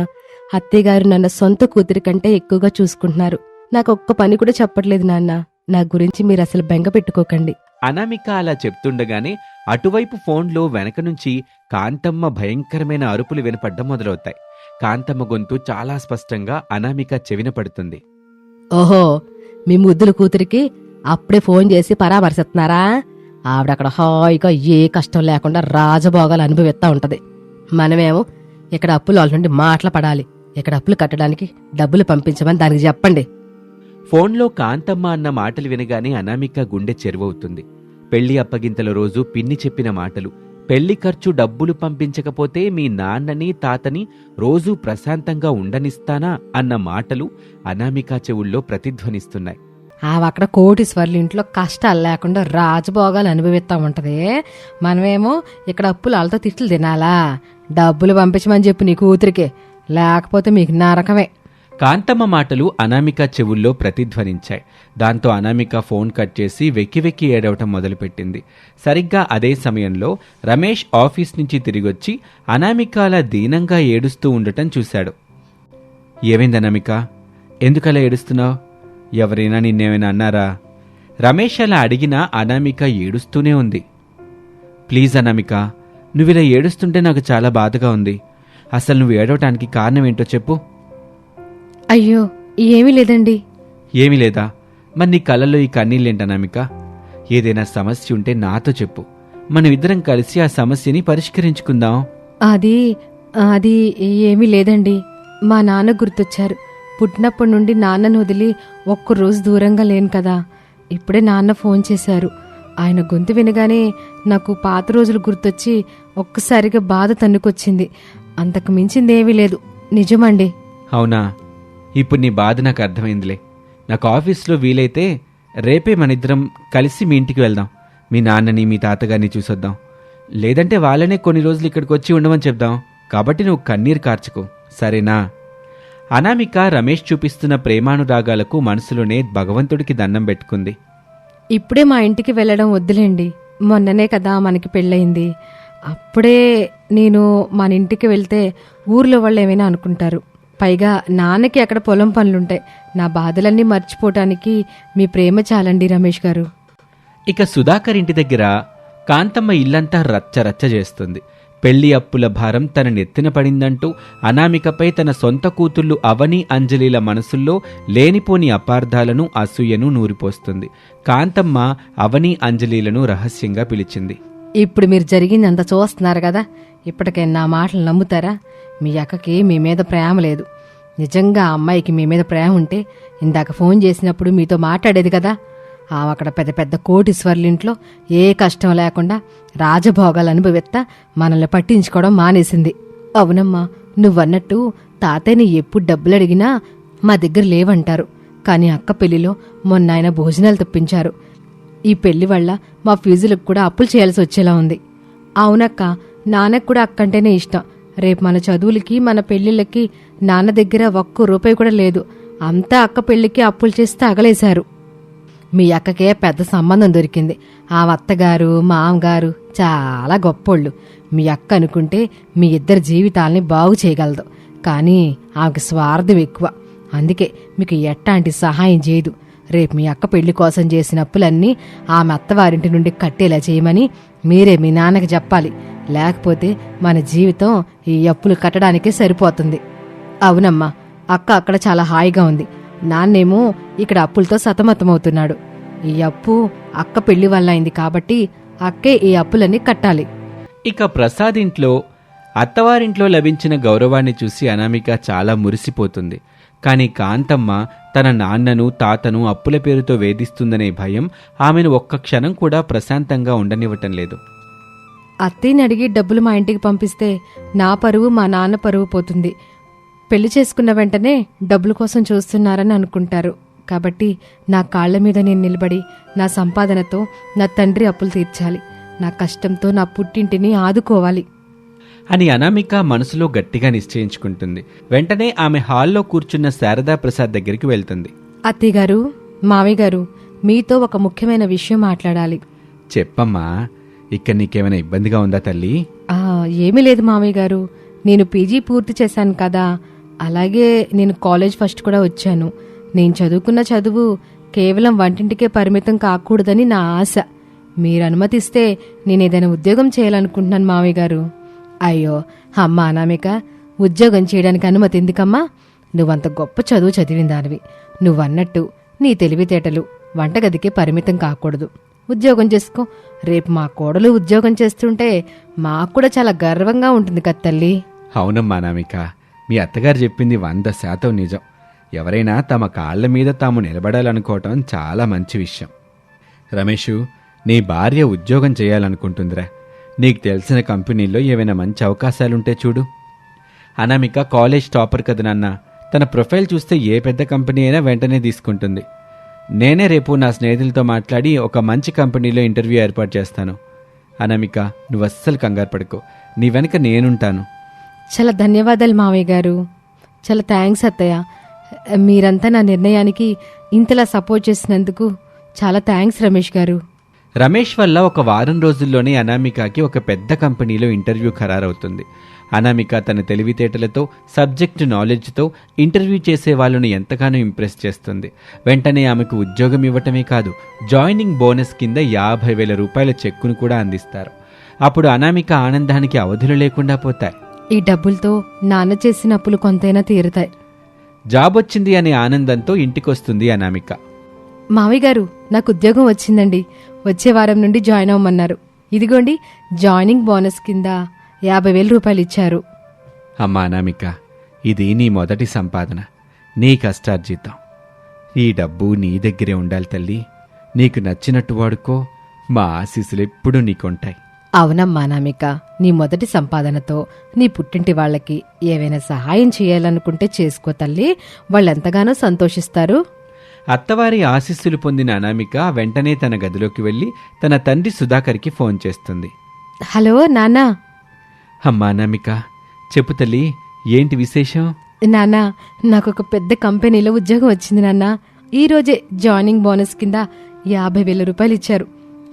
అత్తయ్య గారు నన్న సొంత కూతురి కంటే ఎక్కువగా చూసుకుంటున్నారు. నాకు ఒక్క పని కూడా చెప్పట్లేదు నాన్న. నా గురించి మీరు అసలు బెంగ పెట్టుకోకండి. అనామిక అలా చెప్తుండగానే అటువైపు ఫోన్లో వెనక నుంచి కాంతమ్మ భయంకరమైన అరుపులు వినపడ్డం మొదలవుతాయి. కాంతమ్మ గొంతు చాలా స్పష్టంగా అనామిక చెవిన పడుతుంది. ఓహో, మీ ముద్దుల కూతురికి అప్పుడే ఫోన్ చేసి పరామర్శిస్తున్నారా? ఆవిడక్కడ హాయిగా ఏ కష్టం లేకుండా రాజభోగాలు అనుభవిస్తా ఉంటది. మనమేమో ఇక్కడ అప్పులు వాళ్ళ నుండి మాటలు పడాలి. ఇక్కడ అప్పులు కట్టడానికి డబ్బులు పంపించమని దానికి చెప్పండి. ఫోన్లో కాంతమ్మ అన్న మాటలు వినగానే అనామిక గుండె చెరువవుతుంది. పెళ్లి అప్పగింతల రోజు పిన్ని చెప్పిన మాటలు, పెళ్లి ఖర్చు డబ్బులు పంపించకపోతే మీ నాన్నని తాతని రోజూ ప్రశాంతంగా ఉండనిస్తానా అన్న మాటలు అనామిక చెవుల్లో ప్రతిధ్వనిస్తున్నాయి. ఆవక్కడ కోటీశ్వర్ల ఇంట్లో కష్టాలు లేకుండా రాజభోగాలు అనుభవిస్తా ఉంటది. మనమేమో ఇక్కడ అప్పులు వాళ్ళతో తిట్లు తినాలా? డబ్బులు పంపించమని చెప్పు నీ కూతురికే, లేకపోతే మీకు నరకమే. కాంతమ్మ మాటలు అనామిక చెవుల్లో ప్రతిధ్వనించాయి. దాంతో అనామిక ఫోన్ కట్ చేసి వెక్కి వెక్కి ఏడవటం మొదలుపెట్టింది. సరిగ్గా అదే సమయంలో రమేష్ ఆఫీస్ నుంచి తిరిగొచ్చి అనామిక అలా దీనంగా ఏడుస్తూ ఉండటం చూశాడు. ఏమైంది అనామిక, ఎందుకలా ఏడుస్తున్నావు? ఎవరైనా నిన్నేమైనా అన్నారా? రమేష్ అలా అడిగినా అనామిక ఏడుస్తూనే ఉంది. ప్లీజ్ అనామిక, నువ్విలా ఏడుస్తుంటే నాకు చాలా బాధగా ఉంది. అసలు నువ్వు ఏడవటానికి కారణం ఏంటో చెప్పు. అయ్యో, ఏమీ లేదండి. ఏమీ లేదా? మరి నీ కళ్ళల్లో ఈ కన్నీళ్ళేంటి అనామిక? ఏదైనా సమస్య ఉంటే నాతో చెప్పు, మనం ఇద్దరం కలిసి ఆ సమస్యని పరిష్కరించుకుందాం. అది అది ఏమీ లేదండి. మా నాన్న గుర్తొచ్చారు. పుట్టినప్పటి నుండి నాన్నను వదిలి ఒక్కరోజు దూరంగా లేను కదా. ఇప్పుడే నాన్న ఫోన్ చేశారు. ఆయన గొంతు వినగానే నాకు పాత రోజులు గుర్తొచ్చి ఒక్కసారిగా బాధ తన్నుకొచ్చింది. అంతకు మించిందేమీ లేదు. నిజమండి. అవునా? ఇప్పుడు నీ బాధ నాకు అర్థమైందిలే. నాకు ఆఫీస్లో వీలైతే రేపే మనిద్దరం కలిసి మీ ఇంటికి వెళ్దాం. మీ నాన్నని మీ తాతగారిని చూసొద్దాం. లేదంటే వాళ్ళనే కొన్ని రోజులు ఇక్కడికి వచ్చి ఉండమని చెప్దాం. కాబట్టి నువ్వు కన్నీరు కార్చుకో, సరేనా? అనామిక రమేష్ చూపిస్తున్న ప్రేమానురాగాలకు మనసులోనే భగవంతుడికి దండం పెట్టుకుంది. ఇప్పుడే మా ఇంటికి వెళ్ళడం వద్దులేండి. మొన్ననే కదా మనకి పెళ్ళయింది. అప్పుడే నేను మన ఇంటికి వెళ్తే ఊర్లో వాళ్ళు ఏమైనా అనుకుంటారు. పైగా నాన్నకి అక్కడ పొలం పనులుంటాయి. నా బాధలన్నీ మర్చిపోవటానికి మీ ప్రేమ చాలండి రమేష్ గారు. ఇక సుధాకర్ ఇంటి దగ్గర కాంతమ్మ ఇల్లంతా రచ్చరచ్చ చేస్తుంది. పెళ్లి అప్పుల భారం తన నెత్తిన పడిందంటూ అనామికపై తన సొంత కూతుళ్లు అవని అంజలిల మనసుల్లో లేనిపోని అపార్థాలను అసూయను నూరిపోస్తుంది. కాంతమ్మ అవని అంజలిలను రహస్యంగా పిలిచింది. ఇప్పుడు మీరు జరిగిందంత చూస్తున్నారు కదా, ఇప్పటికైనా నా మాటలు నమ్ముతారా? మీ అక్కకి మీ మీద ప్రేమ లేదు. నిజంగా ఆ అమ్మాయికి మీ మీద ప్రేమ ఉంటే ఇందాక ఫోన్ చేసినప్పుడు మీతో మాట్లాడేది కదా. అక్కడ పెద్ద పెద్ద కోటీశ్వర్లింట్లో ఏ కష్టం లేకుండా రాజభోగాలు అనుభవిస్తా మనల్ని పట్టించుకోవడం మానేసింది. అవునమ్మా, నువ్వన్నట్టు తాతయ్యని ఎప్పుడు డబ్బులు అడిగినా మా దగ్గర లేవంటారు. కానీ అక్క పెళ్లిలో మొన్న ఆయన భోజనాలు తెప్పించారు. ఈ పెళ్లి వల్ల మా ఫీజులకు కూడా అప్పులు చేయాల్సి వచ్చేలా ఉంది. అవునక్క, నాన్నకు కూడా అక్కంటేనే ఇష్టం. రేపు మన చదువులకి మన పెళ్లిళ్ళకి నాన్న దగ్గర ఒక్క రూపాయి కూడా లేదు. అంతా అక్క పెళ్లికి అప్పులు చేసి తగలేశారు. మీ అక్కకే పెద్ద సంబంధం దొరికింది. ఆ అత్తగారు మామగారు చాలా గొప్పోళ్ళు. మీ అక్క అనుకుంటే మీ ఇద్దరి జీవితాల్ని బాగు చేయగలదు. కానీ ఆమెకు స్వార్థం ఎక్కువ. అందుకే మీకు ఎట్లాంటి సహాయం చేయదు. రేపు మీ అక్క పెళ్లి కోసం చేసిన అప్పులన్నీ ఆమె అత్తవారింటి నుండి కట్టేలా చేయమని మీరే మీ నాన్నకి చెప్పాలి. లేకపోతే మన జీవితం ఈ అప్పులు కట్టడానికే సరిపోతుంది. అవునమ్మా, అక్క అక్కడ చాలా హాయిగా ఉంది. నాన్నేమో ఇక్కడ అప్పులతో సతమతమవుతున్నాడు. ఈ అప్పు అక్క పెళ్లి వల్ల అయింది కాబట్టి అక్కే ఈ అప్పులన్నీ కట్టాలి. ఇక ప్రసాద్ ఇంట్లో అత్తవారింట్లో లభించిన గౌరవాన్ని చూసి అనామిక చాలా మురిసిపోతుంది. కాని కాంతమ్మ తన నాన్నను తాతను అప్పుల పేరుతో వేధిస్తుందనే భయం ఆమెను ఒక్క క్షణం కూడా ప్రశాంతంగా ఉండనివ్వటం లేదు. అత్తయ్యని అడిగి డబ్బులు మా ఇంటికి పంపిస్తే నా పరువు మా నాన్న పరువు పోతుంది. పెళ్లి చేసుకున్న వెంటనే డబ్బుల కోసం చూస్తున్నారని అనుకుంటారు. కాబట్టి నా కాళ్ల మీద నేను నిలబడి నా సంపాదనతో నా తండ్రి అప్పులు తీర్చాలి. నా కష్టంతో నా పుట్టింటిని ఆదుకోవాలి అని అనామిక మనసులో గట్టిగా నిశ్చయించుకుంటుంది. వెంటనే ఆమె హాల్లో కూర్చున్న శారదా ప్రసాద్ దగ్గరికి వెళ్తుంది. అత్తయ్యగారు, మావయ్య గారు, మీతో ఒక ముఖ్యమైన విషయం మాట్లాడాలి. చెప్పమ్మా, ఇక్కడ నీకేమైనా ఇబ్బందిగా ఉందా తల్లి? ఏమీ లేదు మావయ్య గారు. నేను పీజీ పూర్తి చేశాను కదా, అలాగే నేను కాలేజ్ ఫస్ట్ కూడా వచ్చాను. నేను చదువుకున్న చదువు కేవలం వంటింటికే పరిమితం కాకూడదని నా ఆశ. మీరు అనుమతిస్తే నేనేదైనా ఉద్యోగం చేయాలనుకుంటున్నాను మావయ్య గారు. అయ్యో అమ్మా అనామిక, ఉద్యోగం చేయడానికి అనుమతి ఎందుకమ్మా? నువ్వంత గొప్ప చదువు చదివిన దానివి. నువ్వన్నట్టు నీ తెలివితేటలు వంటగదికే పరిమితం కాకూడదు. ఉద్యోగం చేసుకో. రేపు మా కోడలు ఉద్యోగం చేస్తుంటే మాకు కూడా చాలా గర్వంగా ఉంటుంది కదా తల్లి. అవునమ్మా అనామిక, మీ అత్తగారు చెప్పింది 100% నిజం. ఎవరైనా తమ కాళ్ల మీద తాము నిలబడాలనుకోవటం చాలా మంచి విషయం. రమేషు, నీ భార్య ఉద్యోగం చేయాలనుకుంటుందిరా. నీకు తెలిసిన కంపెనీల్లో ఏవైనా మంచి అవకాశాలుంటే చూడు. అనామిక కాలేజ్ టాపర్ కదా నాన్న. తన ప్రొఫైల్ చూస్తే ఏ పెద్ద కంపెనీ అయినా వెంటనే తీసుకుంటుంది. నేనే రేపు నా స్నేహితులతో మాట్లాడి ఒక మంచి కంపెనీలో ఇంటర్వ్యూ ఏర్పాటు చేస్తాను. అనామిక, నువ్వు అస్సలు కంగారు పడుకో. నీ వెనక నేనుంటాను. చాలా ధన్యవాదాలు మావయ్య గారు. చాలా థ్యాంక్స్ అత్తయ్య. మీరంతా నా నిర్ణయానికి ఇంతలా సపోర్ట్ చేసినందుకు చాలా థ్యాంక్స్ రమేష్ గారు. రమేష్ వల్ల ఒక వారం రోజుల్లోనే అనామికకి ఒక పెద్ద కంపెనీలో ఇంటర్వ్యూ ఖరారవుతుంది. అనామిక తన తెలివితేటలతో, సబ్జెక్టు నాలెడ్జ్తో ఇంటర్వ్యూ చేసే వాళ్ళను ఎంతగానో ఇంప్రెస్ చేస్తుంది. వెంటనే ఆమెకు ఉద్యోగం ఇవ్వటమే కాదు, జాయినింగ్ బోనస్ కింద 50,000 రూపాయల చెక్కును కూడా అందిస్తారు. అప్పుడు అనామిక ఆనందానికి అవధులు లేకుండా పోతాయి. ఈ డబ్బులతో నాన్న చేసిన అప్పులు కొంతైనా తీరుతాయి. జాబ్ వచ్చింది అనే ఆనందంతో ఇంటికొస్తుంది అనామిక. మావయ్య గారు, నాకు ఉద్యోగం వచ్చిందండి. వచ్చే వారం నుండి జాయిన్ అవ్వమన్నారు. ఇదిగోండి జాయినింగ్ బోనస్ కింద 50,000 రూపాయలు ఇచ్చారు. అమ్మా అనామిక, ఇది నీ మొదటి సంపాదన, నీ కష్టార్జితం. ఈ డబ్బు నీ దగ్గరే ఉండాలి తల్లి. నీకు నచ్చినట్టు వాడుకో. మా ఆశీస్సులు ఎప్పుడూ నీకుంటాయి. అవునమ్మా అనామిక, నీ మొదటి సంపాదనతో నీ పుట్టింటి వాళ్ళకి ఏవైనా సహాయం చేయాలనుకుంటే చేసుకో తల్లి. వాళ్ళెంతగానో సంతోషిస్తారు. అత్తవారి ఆశీస్సులు పొందిన అనామిక వెంటనే తన గదిలోకి వెళ్లి తన తండ్రి సుధాకర్కి ఫోన్ చేస్తుంది. హలో నాన్నా. అమ్మా అనామిక, చెప్పు తల్లి, ఏంటి విశేషం? నాన్నా, నాకొక పెద్ద కంపెనీలో ఉద్యోగం వచ్చింది నాన్నా. ఈరోజే జాయినింగ్ బోనస్ కింద 50,000 రూపాయలు ఇచ్చారు.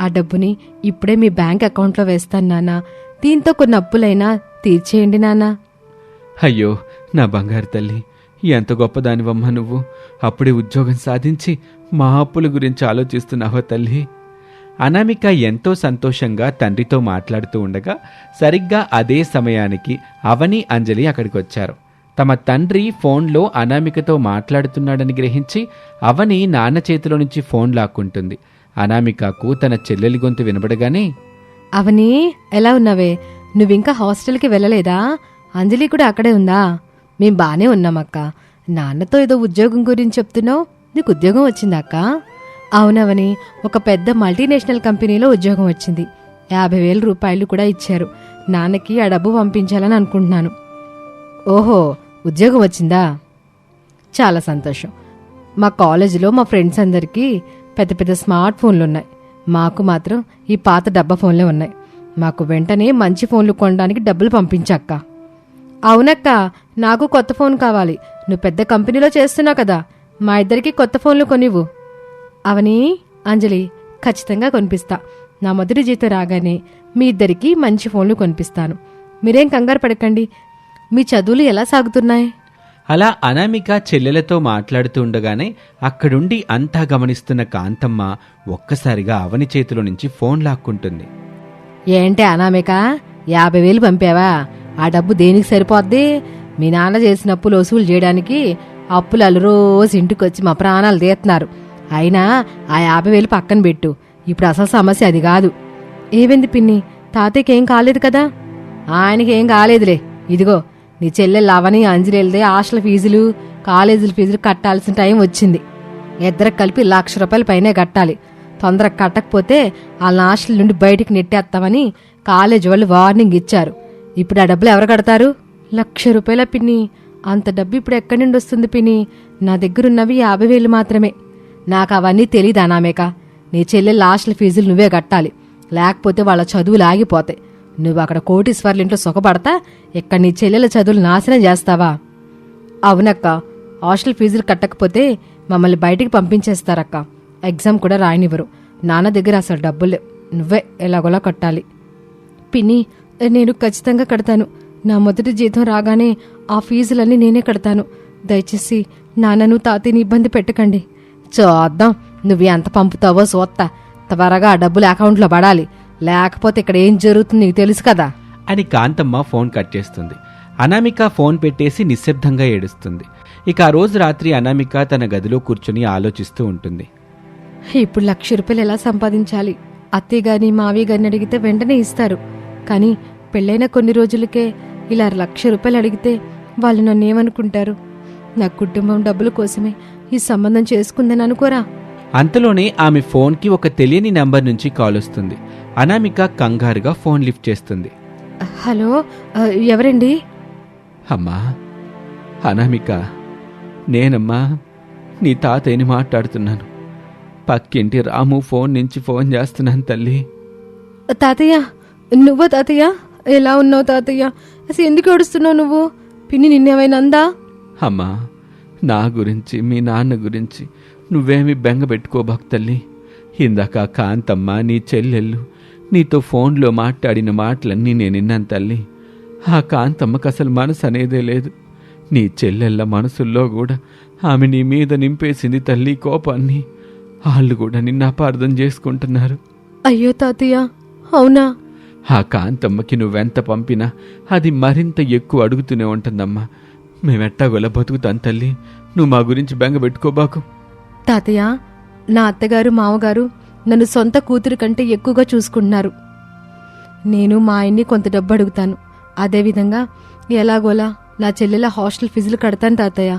ఆ డబ్బుని ఇప్పుడే మీ బ్యాంక్ అకౌంట్లో వేస్తాను నాన్నా. దీంతో కొన్ని అప్పులైనా తీర్చేయండి నాన్నా. అయ్యో నా బంగారు తల్లి, ఎంత గొప్పదానివమ్మా నువ్వు. అప్పుడే ఉద్యోగం సాధించి మా అప్పుల గురించి ఆలోచిస్తున్నావా తల్లి? అనామిక ఎంతో సంతోషంగా తండ్రితో మాట్లాడుతూ ఉండగా సరిగ్గా అదే సమయానికి అవని, అంజలి అక్కడికొచ్చారు. తమ తండ్రి ఫోన్లో అనామికతో మాట్లాడుతున్నాడని గ్రహించి అవని నాన్న చేతిలో నుంచి ఫోన్ లాక్కుంటుంది. అనామికకు తన చెల్లెలి గొంతు వినబడగానే, అవని, ఎలా ఉన్నావే? నువ్వింకా హాస్టల్కి వెళ్ళలేదా? అంజలి కూడా అక్కడే ఉందా? మేం బానే ఉన్నామక్క. నాన్నతో ఏదో ఉద్యోగం గురించి చెప్తున్నావు. నీకు ఉద్యోగం వచ్చిందక్క? అవునవని, ఒక పెద్ద మల్టీనేషనల్ కంపెనీలో ఉద్యోగం వచ్చింది. 50,000 రూపాయలు కూడా ఇచ్చారు. నాన్నకి ఆ డబ్బు పంపించాలని అనుకుంటున్నాను. ఓహో, ఉద్యోగం వచ్చిందా? చాలా సంతోషం. మా కాలేజీలో మా ఫ్రెండ్స్ అందరికీ పెద్ద పెద్ద స్మార్ట్ ఫోన్లు ఉన్నాయి. మాకు మాత్రం ఈ పాత డబ్బా ఫోన్లే ఉన్నాయి. మాకు వెంటనే మంచి ఫోన్లు కొనడానికి డబ్బులు పంపించక్క. అవునక్క, నాకు కొత్త ఫోన్ కావాలి. నువ్వు పెద్ద కంపెనీలో చేస్తున్నావు కదా, మా ఇద్దరికి కొత్త ఫోన్లు కొనివ్వు. అవని, అంజలి, ఖచ్చితంగా కొనిపిస్తా. నా మొదటి జీతం రాగానే మీ ఇద్దరికి మంచి ఫోన్లు కొనిపిస్తాను. మీరేం కంగారు పడకండి. మీ చదువులు ఎలా సాగుతున్నాయి? అలా అనామిక చెల్లెలతో మాట్లాడుతూ ఉండగానే అక్కడుండి అంతా గమనిస్తున్న కాంతమ్మ ఒక్కసారిగా అవని చేతిలో నుంచి ఫోన్ లాక్కుంటుంది. ఏంటే అనామిక, 50,000 పంపావా? ఆ డబ్బు దేనికి సరిపోద్ది? మీ నాన్న చేసిన అప్పులు వసూలు చేయడానికి అప్పులు రోజు ఇంటికొచ్చి మా ప్రాణాలు తీస్తున్నారు. అయినా ఆ 50,000 పక్కన పెట్టు. ఇప్పుడు అసలు సమస్య అది కాదు. ఏమైంది పిన్ని? తాతయ్యకి ఏం కాలేదు కదా? ఆయనకి ఏం కాలేదులే. ఇదిగో నీ చెల్లెళ్ళు అవని, అంజలి హాస్టల్ ఫీజులు, కాలేజీల ఫీజులు కట్టాల్సిన టైం వచ్చింది. ఇద్దరికి కలిపి 1,00,000 రూపాయల పైనే కట్టాలి. తొందరగా కట్టకపోతే వాళ్ళ హాస్టల్ నుండి బయటికి నెట్టేస్తామని కాలేజీ వాళ్ళు వార్నింగ్ ఇచ్చారు. ఇప్పుడు ఆ డబ్బులు ఎవరు కడతారు? 1,00,000 రూపాయల పిన్ని. అంత డబ్బు ఇప్పుడు ఎక్కడి నుండి వస్తుంది పిన్ని? నా దగ్గరున్నవి 50,000 మాత్రమే. నాకు అవన్నీ తెలీదు అనామేక. నీ చెల్లెళ్ళ హాస్టల్ ఫీజులు నువ్వే కట్టాలి. లేకపోతే వాళ్ళ చదువులు ఆగిపోతాయి. నువ్వు అక్కడ కోటీశ్వర్ల ఇంట్లో సుఖపడతా, ఇక్కడ నీ చెల్లెల చదువులు నాశనం చేస్తావా? అవునక్క, హాస్టల్ ఫీజులు కట్టకపోతే మమ్మల్ని బయటికి పంపించేస్తారక్క. ఎగ్జామ్ కూడా రాయనివ్వరు. నాన్న దగ్గర అసలు డబ్బులు నువ్వే ఎలాగోలా కట్టాలి. పిన్ని, నేను ఖచ్చితంగా కడతాను. నా మొదటి జీతం రాగానే ఆ ఫీజులన్నీ నేనే కడతాను. దయచేసి నాన్నను తాతయ్యని ఇబ్బంది పెట్టకండి. చూద్దాం నువ్వు ఎంత పంపుతావో చూస్తా. త్వరగా ఆ డబ్బులు అకౌంట్లో పడాలి, లేకపోతే ఇక్కడ ఏం జరుగుతుంది నీకు తెలుసు కదా. అని కాంతమ్మ ఫోన్ కట్ చేస్తుంది. అనామిక ఫోన్ పెట్టేసి నిశ్శబ్దంగా ఏడుస్తుంది. ఇక ఆ రోజు రాత్రి అనామిక తన గదిలో కూర్చుని ఆలోచిస్తూ ఉంటుంది. ఇప్పుడు 1,00,000 రూపాయలు ఎలా సంపాదించాలి? అత్తయ్య గాని మావయ్య గారిని అడిగితే వెంటనే ఇస్తారు. కానీ పెళ్ళైన కొన్ని రోజులకే ఇలా 1,00,000 రూపాయలు అడిగితే వాళ్ళు నన్ను ఏమనుకుంటారు? నా కుటుంబం డబ్బుల కోసమే ఈ సంబంధం చేసుకుందని అనుకోరా? అంతలోనే ఆమె ఫోన్కి ఒక తెలియని నంబర్ నుంచి కాల్ వస్తుంది. అనామిక కంగారుగా ఫోన్ లిఫ్ట్ చేస్తుంది. హలో, ఎవరండి? అమ్మా అనామిక, నేనమ్మా నీ తాతయ్యని మాట్లాడుతున్నాను. పక్కింటి రాము ఫోన్ నుంచి ఫోన్ చేస్తున్నాను తల్లి. తాతయ్య, నువ్వా తాతయ్య? ఎలా ఉన్నావు తాతయ్య? అసలు ఎందుకు ఏడుస్తున్నావు నువ్వు? పిన్ని నిన్నేమైనా అందా? అమ్మా, నా గురించి మీ నాన్న గురించి నువ్వేమి బెంగ పెట్టుకోబాకు తల్లి. ఇందాక కాంతమ్మ నీ చెల్లెళ్ళు నీతో ఫోన్లో మాట్లాడిన మాటలన్నీ నేను విన్నాను తల్లి. ఆ కాంతమ్మకు అసలు మనసు అనేదే లేదు. నీ చెల్లెళ్ళ మనసుల్లో కూడా ఆమె నీ మీద నింపేసింది తల్లి కోపాన్ని. వాళ్ళు కూడా నిన్ను అపార్థం చేసుకుంటున్నారు. అయ్యో తాతయ్య, అవునా? ఆ కాంతమ్మకి నువ్వెంత పంపినా అది మరింత ఎక్కువ అడుగుతూనే ఉంటుందమ్మా. మేమెట్టాగోలా బతుకుతాం తల్లి, నువ్వు మా గురించి బెంగ పెట్టుకోబాకు. తాతయ్య, నా అత్తగారు మామగారు నన్ను సొంత కూతురు కంటే ఎక్కువగా చూసుకుంటున్నారు. నేను మా ఆయన్ని కొంత డబ్బు అడుగుతాను. అదేవిధంగా ఎలాగోలా నా చెల్లెల హాస్టల్ ఫీజులు కడతాను తాతయ్య.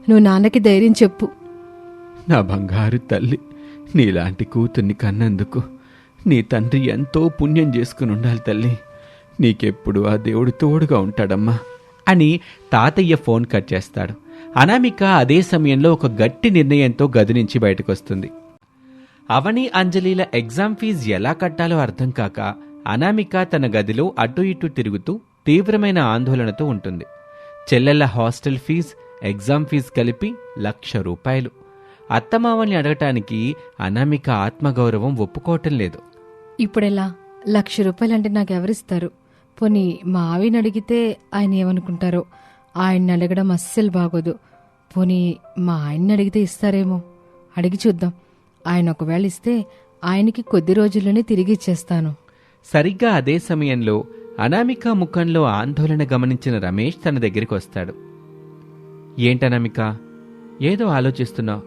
నువ్వు నాన్నకి ధైర్యం చెప్పు. నా బంగారు తల్లి, నీలాంటి కూతుర్ని కన్నందుకు నీ తండ్రి ఎంతో పుణ్యం చేసుకుని ఉండాలి తల్లి. నీకెప్పుడు ఆ దేవుడు తోడుగా ఉంటాడమ్మా అని తాతయ్య ఫోన్ కట్ చేస్తాడు. అనామిక అదే సమయంలో ఒక గట్టి నిర్ణయంతో గది నుంచి బయటకొస్తుంది. అవని అంజలిల ఎగ్జామ్ ఫీజు ఎలా కట్టాలో అర్థం కాక అనామిక తన గదిలో అటు ఇటు తిరుగుతూ తీవ్రమైన ఆందోళనతో ఉంటుంది. చెల్లెళ్ళ హాస్టల్ ఫీజు, ఎగ్జామ్ ఫీజు కలిపి 1,00,000 రూపాయలు. అత్తమామల్ని అడగటానికి అనామిక ఆత్మగౌరవం ఒప్పుకోవటం లేదు. ఇప్పుడెలా? 1,00,000 రూపాయలంటే నాకెవరిస్తారు? పోనీ మా ఆవిని అడిగితే ఆయన ఏమనుకుంటారో? ఆయన్ని అడగడం అస్సలు బాగోదు. పోనీ మా ఆయన్ని అడిగితే ఇస్తారేమో, అడిగి చూద్దాం. ఆయన ఒకవేళ ఇస్తే ఆయనకి కొద్ది రోజుల్లోనే తిరిగి ఇచ్చేస్తాను. సరిగ్గా అదే సమయంలో అనామిక ముఖంలో ఆందోళన గమనించిన రమేష్ తన దగ్గరికి వస్తాడు. ఏంటనామిక, ఏదో ఆలోచిస్తున్నావు?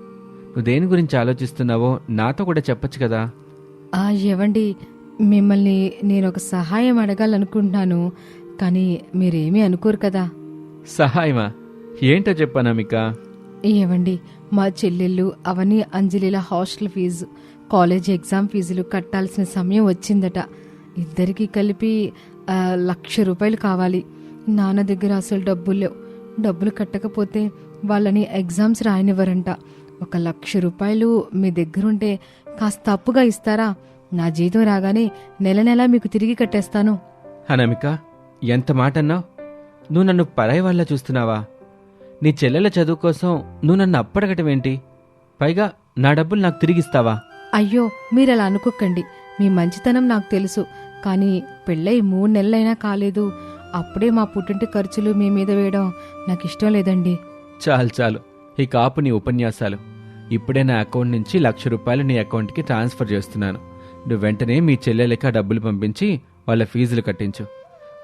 నువ్వు దేని గురించి ఆలోచిస్తున్నావో నాతో కూడా చెప్పొచ్చు కదా. ఏవండి, మిమ్మల్ని నేను ఒక సహాయం అడగాలనుకుంటున్నాను, కానీ మీరేమీ అనుకోరు కదా. సహాయమా? ఏంటో చెప్పనామిక. ఏవండి, మా చెల్లెళ్ళు అవని అంజలిల హాస్టల్ ఫీజు, కాలేజ్ ఎగ్జామ్ ఫీజులు కట్టాల్సిన సమయం వచ్చిందట. ఇద్దరికీ కలిపి 1,00,000 రూపాయలు కావాలి. నాన్న దగ్గర అసలు డబ్బులు లేవు. డబ్బులు కట్టకపోతే వాళ్ళని ఎగ్జామ్స్ రాయనివ్వరంట. 1,00,000 రూపాయలు మీ దగ్గరుంటే కాస్త అప్పుగా ఇస్తారా? నా జీతం రాగానే నెల నెలా మీకు తిరిగి కట్టేస్తాను. అనామిక, ఎంత మాట అన్నావు? నువ్వు నన్ను పరాయి వాళ్ళ చూస్తున్నావా? నీ చెల్లెల చదువు కోసం నువ్వు నన్ను అప్పడగటమేంటి? పైగా నా డబ్బులు నాకు తిరిగిస్తావా? అయ్యో, మీరలా అనుకోకండి. మీ మంచితనం నాకు తెలుసు. కానీ పెళ్ళై 3 నెలలైనా కాలేదు. అప్పుడే మా పుట్టింటి ఖర్చులు మీ మీద వేయడం నాకు ఇష్టం లేదండి. చాలు ఈ కాపు నీ ఉపన్యాసాలు. ఇప్పుడే నా అకౌంట్ నుంచి 1,00,000 రూపాయలు నీ అకౌంట్కి ట్రాన్స్ఫర్ చేస్తున్నాను. నువ్వు వెంటనే మీ చెల్లెలకి ఆ డబ్బులు పంపించి వాళ్ళ ఫీజులు కట్టించు.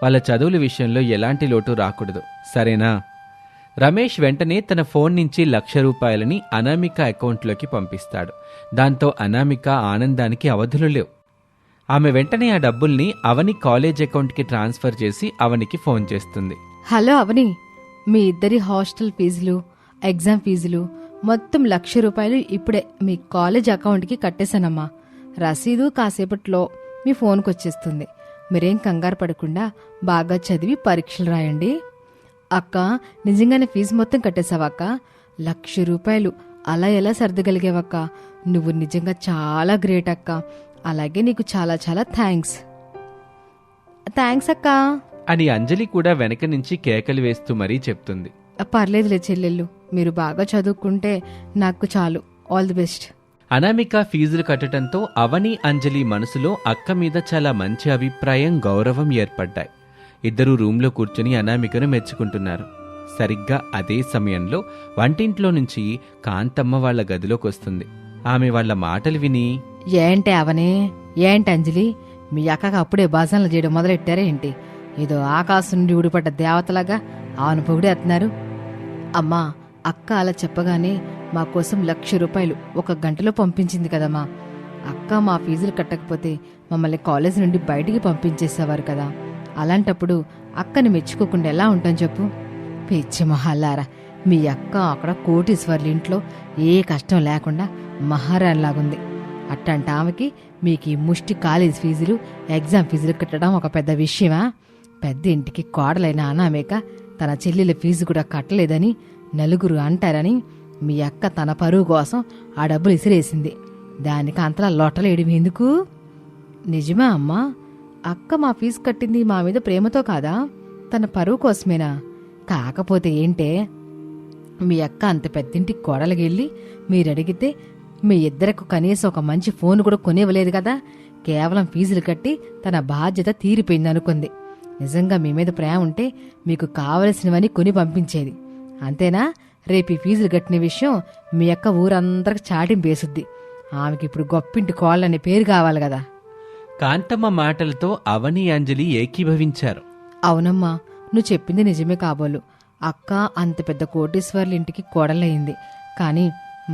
వాళ్ళ చదువుల విషయంలో ఎలాంటి లోటు రాకూడదు, సరేనా? రమేష్ వెంటనే తన ఫోన్ నుంచి 1,00,000 రూపాయలని అనామిక అకౌంట్లోకి పంపిస్తాడు. దాంతో అనామిక ఆనందానికి అవధులు లేవు. ఆమె వెంటనే ఆ డబ్బుల్ని అవని కాలేజ్ అకౌంట్కి ట్రాన్స్ఫర్ చేసి అవనికి ఫోన్ చేస్తుంది. హలో అవని, మీ ఇద్దరి హాస్టల్ ఫీజులు, ఎగ్జామ్ ఫీజులు మొత్తం 1,00,000 రూపాయలు ఇప్పుడే మీ కాలేజ్ అకౌంట్కి కట్టేశానమ్మా. రసీదు కాసేపట్లో మీ ఫోన్కి వచ్చేస్తుంది. మీరేం కంగారు పడకుండా బాగా చదివి పరీక్షలు రాయండి. అక్క, నిజంగానే ఫీజు మొత్తం కట్టేశావక్క? 1,00,000 రూపాయలు అలా ఎలా సర్దగలిగేవక్క? నువ్వు నిజంగా చాలా గ్రేట్ అక్క. అలాగే నీకు చాలా చాలా థ్యాంక్స్ అక్క అని అంజలి కూడా వెనక నుంచి కేకలు వేస్తూ మరీ చెప్తుంది. పర్లేదులే చెల్లెళ్ళు, మీరు బాగా చదువుకుంటే నాకు చాలు. All the best. అనామిక ఫీజులు కట్టడంతో అవని అంజలి మనసులో అక్క మీద చాలా మంచి అభిప్రాయం, గౌరవం ఏర్పడ్డాయి. ఇద్దరూ రూంలో కూర్చుని అనామికను మెచ్చుకుంటున్నారు. సరిగ్గా అదే సమయంలో వంటింట్లో నుంచి కాంతమ్మ వాళ్ళ గదిలోకి వస్తుంది. ఆమె వాళ్ళ మాటలు విని, ఏంటి అవని, ఏంటి అంజలి, మీ అక్కకి అప్పుడే భజనలు చేయడం మొదలెట్టారా ఏంటి? ఏదో ఆకాశం నుండి ఊడిపడ్డ దేవతలాగా ఆవును పొగిడేస్తున్నారు. అమ్మా, అక్క అలా చెప్పగానే మా కోసం 1,00,000 రూపాయలు 1 గంటలో పంపించింది కదమ్మా. అక్క మా ఫీజులు కట్టకపోతే మమ్మల్ని కాలేజ్ నుండి బయటికి పంపించేసేవారు కదా. అలాంటప్పుడు అక్కని మెచ్చుకోకుండా ఎలా ఉంటాం చెప్పు? పిచ్చి మహల్లారా, మీ అక్క అక్కడ కోటీశ్వర్ల ఇంట్లో ఏ కష్టం లేకుండా మహారాణిలాగుంది. అట్టంటే ఆమెకి మీకు ఈ ముష్టి కాలేజ్ ఫీజులు, ఎగ్జామ్ ఫీజులు కట్టడం ఒక పెద్ద విషయమా? పెద్ద ఇంటికి కోడలైన అనామేక తన చెల్లెల ఫీజు కూడా కట్టలేదని నలుగురు అంటారని మీ అక్క తన పరువు కోసం ఆ డబ్బులు ఇసిరేసింది. దానికి అంతలా లొట్టలేయడం ఎందుకు? నిజమా అమ్మా? అక్క మా ఫీజు కట్టింది మా మీద ప్రేమతో కాదా, తన పరువు కోసమేనా? కాకపోతే ఏంటే, మీ అక్క అంత పెద్దింటికి కోడలికెళ్ళి మీరడిగితే మీ ఇద్దరికి కనీసం ఒక మంచి ఫోన్ కూడా కొనివ్వలేదు కదా. కేవలం ఫీజులు కట్టి తన బాధ్యత తీరిపోయింది అనుకుంది. నిజంగా మీ మీద ప్రేమ ఉంటే మీకు కావలసినవని కొని పంపించేది. అంతేనా? రేపు ఈ ఫీజులు కట్టిన విషయం మీ అక్క ఊరందరికి చాటింపేసుద్ది. ఆమెకి ఇప్పుడు గొప్పింటి కోళ్ళనే పేరు కావాలి కదా. కాంతమ్మ మాటలతో అవని, అంజలి ఏకీభవించారు. అవునమ్మా, నువ్వు చెప్పింది నిజమే కాబోలు. అక్క అంత పెద్ద కోటీశ్వర్ల ఇంటికి కోడలయ్యింది, కానీ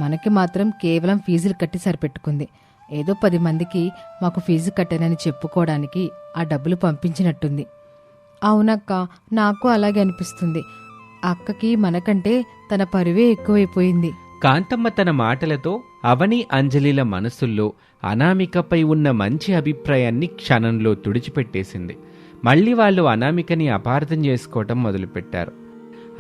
మనకి మాత్రం కేవలం ఫీజులు కట్టి సరిపెట్టుకుంది. ఏదో 10 మందికి మాకు ఫీజు కట్టానని చెప్పుకోవడానికి ఆ డబ్బులు పంపించినట్టుంది. అవునక్క, నాకు అలాగే అనిపిస్తుంది. అక్కకి మనకంటే తన పరువే ఎక్కువైపోయింది. కాంతమ్మ తన మాటలతో అవని, అంజలిల మనసుల్లో అనామికపై ఉన్న మంచి అభిప్రాయాన్ని క్షణంలో తుడిచిపెట్టేసింది. మళ్ళీ వాళ్ళు అనామికని అపార్థం చేసుకోవటం మొదలుపెట్టారు.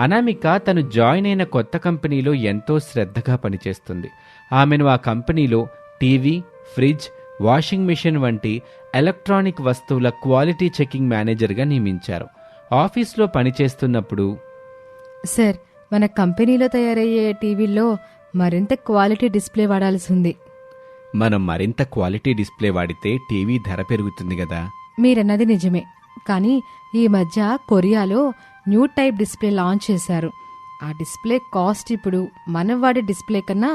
అనామిక తను జాయిన్ అయిన కొత్త కంపెనీలో ఎంతో శ్రద్ధగా పనిచేస్తుంది. ఆమెను ఆ కంపెనీలో టీవీ, ఫ్రిడ్జ్, వాషింగ్ మిషన్ వంటి ఎలక్ట్రానిక్ వస్తువుల క్వాలిటీ చెకింగ్ మేనేజర్గా నియమించారు. ఆఫీస్లో పనిచేస్తున్నప్పుడు, సార్, మన కంపెనీలో తయారయ్యే టీవీల్లో మరింత క్వాలిటీ డిస్ప్లే వాడాల్సి ఉంది. మనం మరింత క్వాలిటీ డిస్ప్లే వాడితే టీవీ ధర పెరుగుతుంది కదా. మీరన్నది నిజమే, కానీ ఈ మధ్య కొరియాలో న్యూ టైప్ డిస్ప్లే లాంచ్ చేశారు. ఆ డిస్ప్లే కాస్ట్ ఇప్పుడు మనం వాడే డిస్ప్లే కన్నా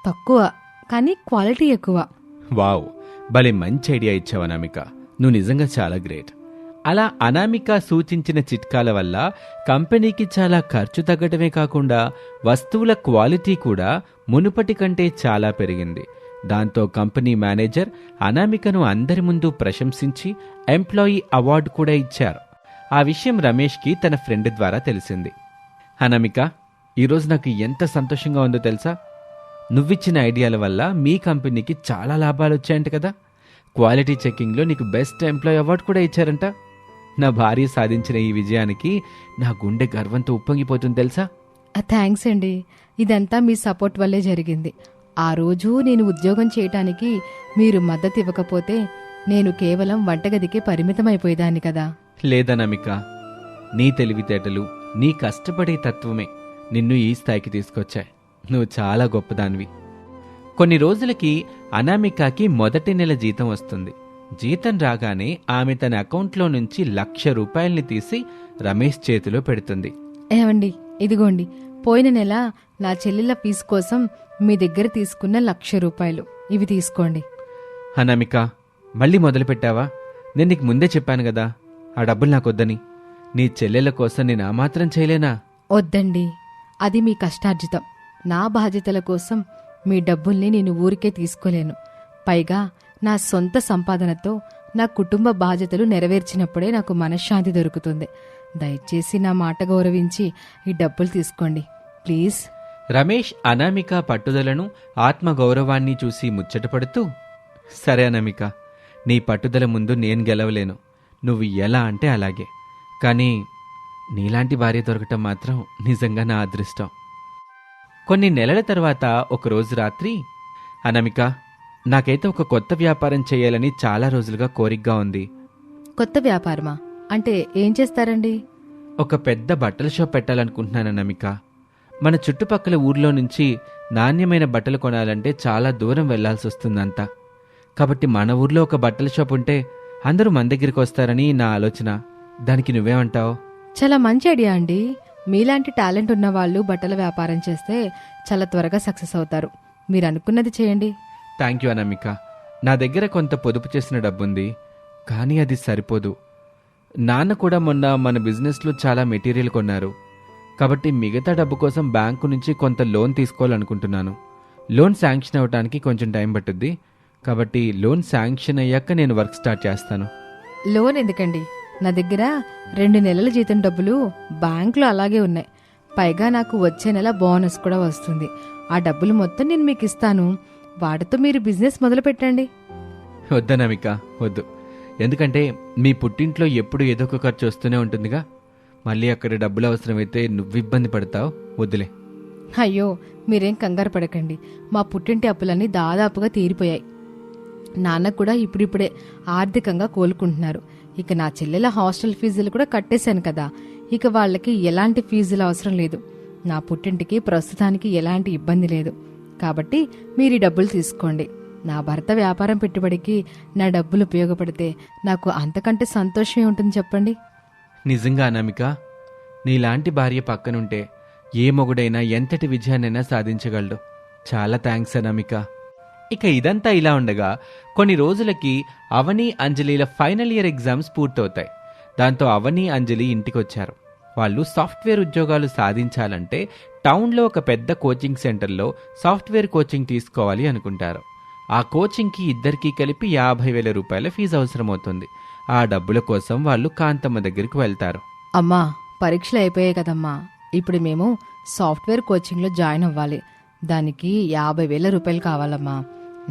తక్కువ, కానీ క్వాలిటీ ఎక్కువ. వావ్, భలే మంచి ఐడియా ఇచ్చావు అనామిక. నువ్వు నిజంగా చాలా గ్రేట్. అలా అనామిక సూచించిన చిట్కాల వల్ల కంపెనీకి చాలా ఖర్చు తగ్గటమే కాకుండా వస్తువుల క్వాలిటీ కూడా మునుపటి కంటే చాలా పెరిగింది. దాంతో కంపెనీ మేనేజర్ అనామికను అందరి ముందు ప్రశంసించి ఎంప్లాయీ అవార్డు కూడా ఇచ్చారు. ఆ విషయం రమేష్కి తన ఫ్రెండ్ ద్వారా తెలిసింది. అనామిక, ఈరోజు నాకు ఎంత సంతోషంగా ఉందో తెలుసా? నువ్విచ్చిన ఐడియాల వల్ల మీ కంపెనీకి చాలా లాభాలు వచ్చాయంట కదా. క్వాలిటీ చెకింగ్లో నీకు బెస్ట్ ఎంప్లాయీ అవార్డు కూడా ఇచ్చారంట. నా భార్య సాధించిన ఈ విజయానికి నా గుండె గర్వంతో ఉప్పొంగిపోతుంది తెలుసా. థ్యాంక్స్ అండి, ఇదంతా మీ సపోర్ట్ వల్లే జరిగింది. ఆ రోజు నేను ఉద్యోగం చేయటానికి మీరు మద్దతు ఇవ్వకపోతే నేను కేవలం వంటగదికే పరిమితమైపోయేదాన్ని కదా. లేదనామిక, నీ తెలివితేటలు, నీ కష్టపడే తత్వమే నిన్ను ఈ స్థాయికి తీసుకొచ్చాయి. నువ్వు చాలా గొప్పదానివి. కొన్ని రోజులకి అనామికకి మొదటి నెల జీతం వస్తుంది. జీతం రాగానే ఆమె తన అకౌంట్లో నుంచి 1,00,000 రూపాయల్ని తీసి రమేష్ చేతిలో పెడుతుంది. ఏమండి, ఇదిగోండి, పోయిన నెల నా చెల్లెల ఫీజు కోసం మీ దగ్గర తీసుకున్న 1,00,000 రూపాయలు. ఇవి తీసుకోండి. అనామిక, మళ్ళీ మొదలుపెట్టావా? నేను నీకు ముందే చెప్పాను కదా ఆ డబ్బులు నాకొద్దని. నీ చెల్లెల కోసం నేను ఆ మాత్రం చేయలేనా? వద్దండి, అది మీ కష్టార్జితం. నా బాధ్యతల కోసం మీ డబ్బుల్ని నేను ఊరికే తీసుకోలేను. పైగా నా సొంత సంపాదనతో నా కుటుంబ బాధ్యతలు నెరవేర్చినప్పుడే నాకు మనశ్శాంతి దొరుకుతుంది. దయచేసి నా మాట గౌరవించి ఈ డబ్బులు తీసుకోండి ప్లీజ్. రమేష్ అనామిక పట్టుదలను, ఆత్మగౌరవాన్ని చూసి ముచ్చటపడుతూ, సరే అనామిక, నీ పట్టుదల ముందు నేను గెలవలేను. నువ్వు ఎలా అంటే అలాగే. కానీ నీలాంటి భార్య దొరకటం మాత్రం నిజంగా నా అదృష్టం. కొన్ని నెలల తర్వాత ఒకరోజు రాత్రి, అనామిక, నాకైతే ఒక కొత్త వ్యాపారం చేయాలని చాలా రోజులుగా కోరికగా ఉంది. కొత్త వ్యాపారమా? అంటే ఏం చేస్తారండి? ఒక పెద్ద బట్టల షాప్ పెట్టాలనుకుంటున్నాను అనామిక. మన చుట్టుపక్కల ఊర్లో నుంచి నాణ్యమైన బట్టలు కొనాలంటే చాలా దూరం వెళ్లాల్సి వస్తుందంతా. కాబట్టి మన ఊర్లో ఒక బట్టల షాప్ ఉంటే అందరూ మన దగ్గరికి వస్తారని నా ఆలోచన. దానికి నువ్వేమంటావు? చాలా మంచి ఐడియా అండి. మీలాంటి టాలెంట్ ఉన్న వాళ్ళు బట్టల వ్యాపారం చేస్తే చాలా త్వరగా సక్సెస్ అవుతారు. మీరు అనుకున్నది చేయండి. Thank you Anamika. నా దగ్గర కొంత పొదుపు చేసిన డబ్బుంది, కానీ అది సరిపోదు. నాన్న కూడా మొన్న మన బిజినెస్లో చాలా మెటీరియల్ కొన్నారు. కాబట్టి మిగతా డబ్బు కోసం బ్యాంకు నుంచి కొంత లోన్ తీసుకోవాలనుకుంటున్నాను. లోన్ శాంక్షన్ అవ్వడానికి కొంచెం టైం పట్టుద్ది. కాబట్టి లోన్ శాంక్షన్ అయ్యాక నేను వర్క్ స్టార్ట్ చేస్తాను. లోన్ ఎందుకండి? నా దగ్గర 2 నెలల జీతం డబ్బులు బ్యాంకులో అలాగే ఉన్నాయి. పైగా నాకు వచ్చే నెల బోనస్ కూడా వస్తుంది. ఆ డబ్బులు మొత్తం నేను మీకు ఇస్తాను. వాటితో మీరు బిజినెస్ మొదలు పెట్టండి. వద్దనామిక, వద్దు. ఎందుకంటే మీ పుట్టింట్లో ఎప్పుడు ఏదో ఒక ఖర్చు వస్తూనే ఉంటుందిగా. మళ్ళీ అక్కడ డబ్బులు అవసరమైతే నువ్వు ఇబ్బంది పడతావు. వద్దులే. అయ్యో, మీరేం కంగారు పడకండి. మా పుట్టింటి అప్పులన్నీ దాదాపుగా తీరిపోయాయి. నాన్న కూడా ఇప్పుడిప్పుడే ఆర్థికంగా కోలుకుంటున్నారు. ఇక నా చెల్లెల హాస్టల్ ఫీజులు కూడా కట్టేశాను కదా. ఇక వాళ్ళకి ఎలాంటి ఫీజులు అవసరం లేదు. నా పుట్టింటికి ప్రస్తుతానికి ఎలాంటి ఇబ్బంది లేదు. కాబట్టి మీరు ఈ డబ్బులు తీసుకోండి. నా భర్త వ్యాపారం పెట్టుబడికి నా డబ్బులు ఉపయోగపడితే నాకు అంతకంటే సంతోషమే ఉంటుంది చెప్పండి. నిజంగా అనామిక, నీలాంటి భార్య పక్కనుంటే ఏ మొగుడైనా ఎంతటి విజయాన్నైనా సాధించగలడు. చాలా థ్యాంక్స్ అనామిక. ఇక ఇదంతా ఇలా ఉండగా కొన్ని రోజులకి అవని, అంజలిల ఫైనల్ ఇయర్ ఎగ్జామ్స్ పూర్తవుతాయి. దాంతో అవని, అంజలి ఇంటికొచ్చారు. వాళ్ళు సాఫ్ట్వేర్ ఉద్యోగాలు సాధించాలంటే టౌన్లో ఒక పెద్ద కోచింగ్ సెంటర్లో సాఫ్ట్వేర్ కోచింగ్ తీసుకోవాలి అనుకుంటారు. ఆ కోచింగ్కి ఇద్దరికీ కలిపి 50,000 రూపాయల ఫీజు అవసరమవుతుంది. ఆ డబ్బుల కోసం వాళ్ళు కాంతమ్మ దగ్గరికి వెళ్తారు. అమ్మా, పరీక్షలు అయిపోయాయి కదమ్మా. ఇప్పుడు మేము సాఫ్ట్వేర్ కోచింగ్లో జాయిన్ అవ్వాలి. దానికి 50,000 రూపాయలు కావాలమ్మా.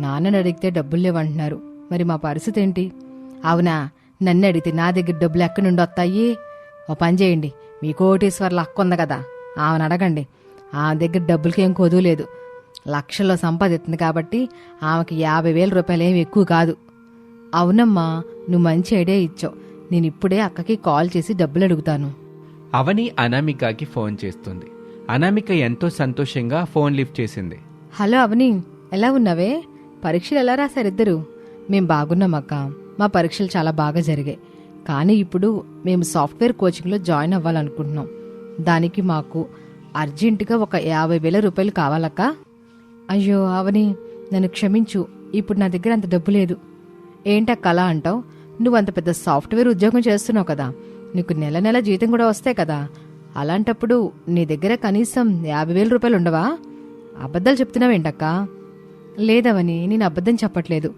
నాన్నని అడిగితే డబ్బులు లేవంటున్నారు. మరి మా పరిస్థితి ఏంటి? అవునా, నన్ను అడిగితే నా దగ్గర డబ్బులు ఎక్కడి నుండి వస్తాయి? ఓ పని చేయండి, మీ కోటీశ్వర్ల అక్క ఉంది కదా, ఆమెను అడగండి. ఆమె దగ్గర డబ్బులకి ఏం కొదువు లేదు. లక్షల్లో సంపాదిస్తుంది కాబట్టి ఆమెకి 50,000 రూపాయలు ఏమి ఎక్కువ కాదు. అవునమ్మా, నువ్వు మంచి ఐడియా ఇచ్చావు. నేను ఇప్పుడే అక్కకి కాల్ చేసి డబ్బులు అడుగుతాను. అవని అనామికకి ఫోన్ చేస్తుంది. అనామిక ఎంతో సంతోషంగా ఫోన్ లిఫ్ట్ చేసింది. హలో అవని, ఎలా ఉన్నావే? పరీక్షలు ఎలా రాశారు ఇద్దరు? మేం బాగున్నాం అక్క. మా పరీక్షలు చాలా బాగా జరిగాయి. కానీ ఇప్పుడు మేము సాఫ్ట్వేర్ కోచింగ్లో జాయిన్ అవ్వాలనుకుంటున్నాం. దానికి మాకు అర్జెంటుగా ఒక 50,000 రూపాయలు కావాలక్క. అయ్యో అవని, నన్ను క్షమించు. ఇప్పుడు నా దగ్గర అంత డబ్బు లేదు. ఏంటక్క అలా అంటావు? నువ్వు అంత పెద్ద సాఫ్ట్వేర్ ఉద్యోగం చేస్తున్నావు కదా, నీకు నెల నెల జీతం కూడా వస్తాయి కదా. అలాంటప్పుడు నీ దగ్గర కనీసం 50,000 రూపాయలు ఉండవా? అబద్ధాలు చెప్తున్నావేంటక్క? లేదవని, నేను అబద్ధం చెప్పట్లేదు.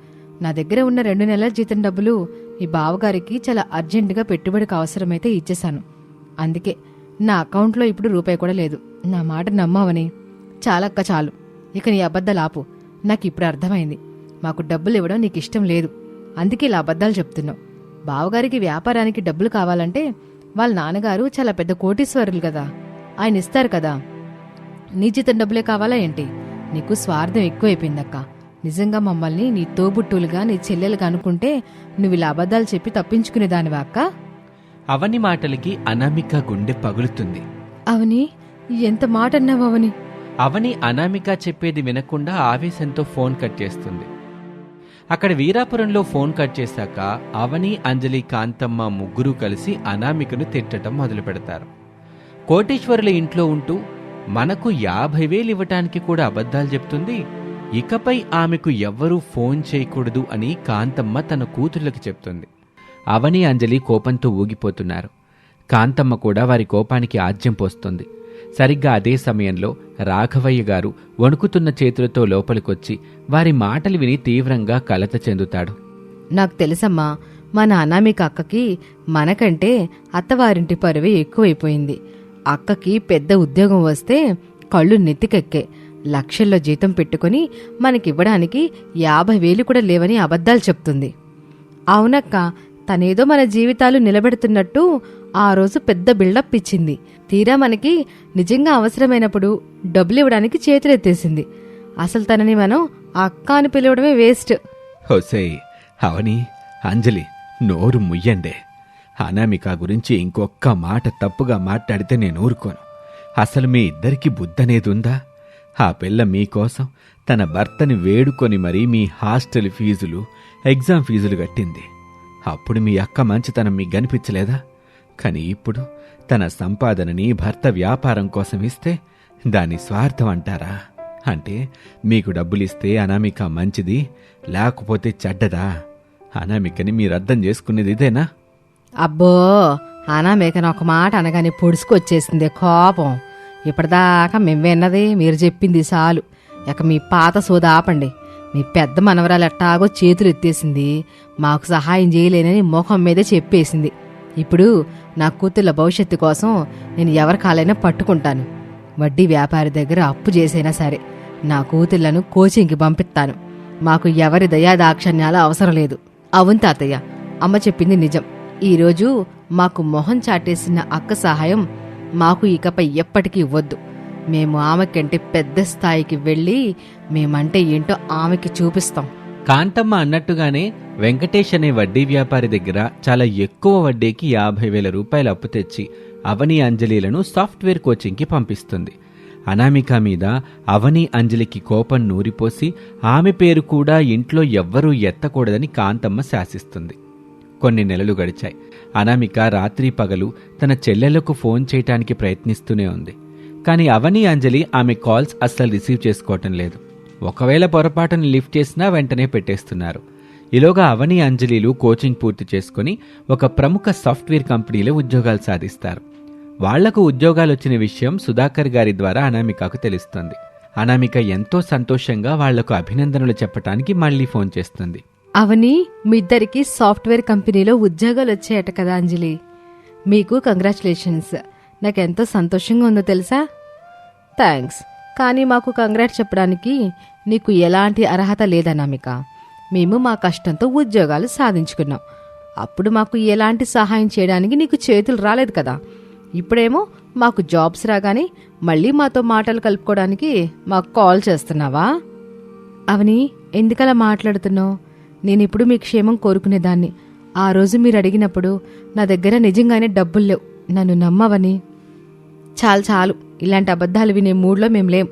నా దగ్గర ఉన్న 2 నెలల జీతం డబ్బులు మీ బావగారికి చాలా అర్జెంటుగా పెట్టుబడికి అవసరమైతే ఇచ్చేశాను. అందుకే నా అకౌంట్లో ఇప్పుడు రూపాయి కూడా లేదు. నా మాట నమ్మవని. చాలక్క చాలు. ఇక నీ అబద్ధాలు ఆపు. నాకు ఇప్పుడు అర్థమైంది. మాకు డబ్బులు ఇవ్వడం నీకు ఇష్టం లేదు. అందుకే ఇలా అబద్ధాలు చెప్తున్నావు. బావగారికి వ్యాపారానికి డబ్బులు కావాలంటే వాళ్ళ నాన్నగారు చాలా పెద్ద కోటీశ్వరులు కదా, ఆయన ఇస్తారు కదా. నీ జీతం డబ్బులే కావాలా ఏంటి? నీకు స్వార్థం ఎక్కువైపోయిందక్క. నిజంగా మమ్మల్ని నీ తోబుట్టులుగా, నీ చెల్లెలుగా అనుకుంటే నువ్వు ఇలా అబద్ధాలు చెప్పి తప్పించుకునేదానివా అక్క? అవని మాటలకి అనామిక గుండె పగులుతుంది. అవని, ఎంత మాట అన్నావు అవని? అవని అనామిక చెప్పేది వినకుండా ఆవేశంతో ఫోన్ కట్ చేస్తుంది. అక్కడ వీరాపురంలో ఫోన్ కట్ చేశాక అవని, అంజలి, కాంతమ్మ ముగ్గురు కలిసి అనామికను తిట్టడం మొదలు పెడతారు. కోటీశ్వరుల ఇంట్లో ఉంటూ మనకు 50,000 ఇవ్వటానికి కూడా అబద్ధాలు చెప్తుంది. ఇకపై ఆమెకు ఎవ్వరూ ఫోన్ చేయకూడదు అని కాంతమ్మ తన కూతుర్లకు చెప్తుంది. అవని, అంజలి కోపంతో ఊగిపోతున్నారు. కాంతమ్మ కూడా వారి కోపానికి ఆజ్యం పోస్తుంది. సరిగ్గా అదే సమయంలో రాఘవయ్య గారు వణుకుతున్న చేతులతో లోపలికొచ్చి వారి మాటలు విని తీవ్రంగా కలత చెందుతాడు. నాకు తెలుసమ్మా, మన అనామిక అక్కకి మనకంటే అత్తవారింటి పరువే ఎక్కువైపోయింది. అక్కకి పెద్ద ఉద్యోగం వస్తే కళ్ళు నెత్తికెక్కే. లక్షల్లో జీతం పెట్టుకుని మనకివ్వడానికి 50,000 కూడా లేవని అబద్ధాలు చెప్తుంది. అవునక్క, తనేదో మన జీవితాలు నిలబెడుతున్నట్టు ఆ రోజు పెద్ద బిల్డప్ ఇచ్చింది. తీరా మనకి నిజంగా అవసరమైనప్పుడు డబ్బులు ఇవ్వడానికి చేతులెత్తేసింది. అసలు తనని మనం అక్క అని పిలవడమే వేస్ట్. హోసే, అవని, అంజలి, నోరు ముయ్యండే. అనామిక గురించి ఇంకొక్క మాట తప్పుగా మాట్లాడితే నేను ఊరుకోను. అసలు మీ ఇద్దరికి బుద్ధనేదుందా? ఆ పిల్ల మీకోసం తన భర్తని వేడుకొని మరీ మీ హాస్టల్ ఫీజులు, ఎగ్జామ్ ఫీజులు కట్టింది. అప్పుడు మీ అక్క మంచితనం మీకు కనిపించలేదా? కానీ ఇప్పుడు తన సంపాదనని భర్త వ్యాపారం కోసం ఇస్తే దాని స్వార్థం అంటారా? అంటే మీకు డబ్బులిస్తే అనామిక మంచిది, లేకపోతే చెడ్డదా? అనామికని మీరు అర్థం చేసుకునేది ఇదేనా? అబ్బో, అనామికని ఒక మాట అనగానే పొడుచుకొచ్చేసింది కోపం. ఇప్పటిదాకా మేము విన్నది మీరు చెప్పింది చాలు. ఇక మీ పాత సోద ఆపండి. మీ పెద్ద మనవరాలు ఎట్టాగో చేతులు ఎత్తేసింది, మాకు సహాయం చేయలేనని ముఖం మీదే చెప్పేసింది. ఇప్పుడు నా కూతుళ్ళ భవిష్యత్తు కోసం నేను ఎవరి కాలైనా పట్టుకుంటాను. వడ్డీ వ్యాపారి దగ్గర అప్పు చేసైనా సరే నా కూతుళ్లను కోచింగ్కి పంపిస్తాను. మాకు ఎవరి దయాదాక్షణ్యాలు అవసరం లేదు. అవును తాతయ్య, అమ్మ చెప్పింది నిజం. ఈరోజు మాకు మొహం చాటేసిన అక్క సహాయం మాకు ఇకపై ఎప్పటికీ వద్దు. మేము ఆమెకంటే పెద్ద స్థాయికి వెళ్ళి మేమంటే ఏంటో ఆమెకి చూపిస్తాం. కాంతమ్మ అన్నట్టుగానే వెంకటేష్ అనే వడ్డీ వ్యాపారి దగ్గర చాలా ఎక్కువ వడ్డీకి 50,000 రూపాయలు అప్పు తెచ్చి అవని అంజలిలను సాఫ్ట్వేర్ కోచింగ్కి పంపిస్తుంది. అనామిక మీద అవని అంజలికి కోపం నూరిపోసి ఆమె పేరు కూడా ఇంట్లో ఎవ్వరూ ఎత్తకూడదని కాంతమ్మ శాసిస్తుంది. కొన్ని నెలలు గడిచాయి. అనామిక రాత్రి పగలు తన చెల్లెలకు ఫోన్ చేయటానికి ప్రయత్నిస్తూనే ఉంది. కానీ అవని అంజలి ఆమె కాల్స్ అస్సలు రిసీవ్ చేసుకోవటం లేదు. ఒకవేళ పొరపాటును లిఫ్ట్ చేసినా వెంటనే పెట్టేస్తున్నారు. ఈలోగా అవని అంజలిలు కోచింగ్ పూర్తి చేసుకుని ఒక ప్రముఖ సాఫ్ట్వేర్ కంపెనీలో ఉద్యోగాలు సాధిస్తారు. వాళ్లకు ఉద్యోగాలు వచ్చిన విషయం సుధాకర్ గారి ద్వారా అనామికకు తెలుస్తుంది. అనామిక ఎంతో సంతోషంగా వాళ్లకు అభినందనలు చెప్పటానికి మళ్లీ ఫోన్ చేస్తుంది. అవని, మీ ఇద్దరికి సాఫ్ట్వేర్ కంపెనీలో ఉద్యోగాలు వచ్చాయట కదా అంజలి. మీకు కంగ్రాచులేషన్స్. నాకెంతో సంతోషంగా ఉందో తెలుసా? థ్యాంక్స్. కానీ మాకు కంగ్రాట్స్ చెప్పడానికి నీకు ఎలాంటి అర్హత లేదనామిక. మేము మా కష్టంతో ఉద్యోగాలు సాధించుకున్నాం. అప్పుడు మాకు ఎలాంటి సహాయం చేయడానికి నీకు చేతులు రాలేదు కదా. ఇప్పుడేమో మాకు జాబ్స్ రాగానే మళ్ళీ మాతో మాటలు కలుపుకోవడానికి మాకు కాల్ చేస్తున్నావా? అవని, ఎందుకలా మాట్లాడుతున్నావు? నేనిప్పుడు మీ క్షేమం కోరుకునేదాన్ని. ఆ రోజు మీరు అడిగినప్పుడు నా దగ్గర నిజంగానే డబ్బులు లేవు. నన్ను నమ్మవని. చాలు చాలు, ఇలాంటి అబద్ధాలు వినే మూడ్లో మేం లేం.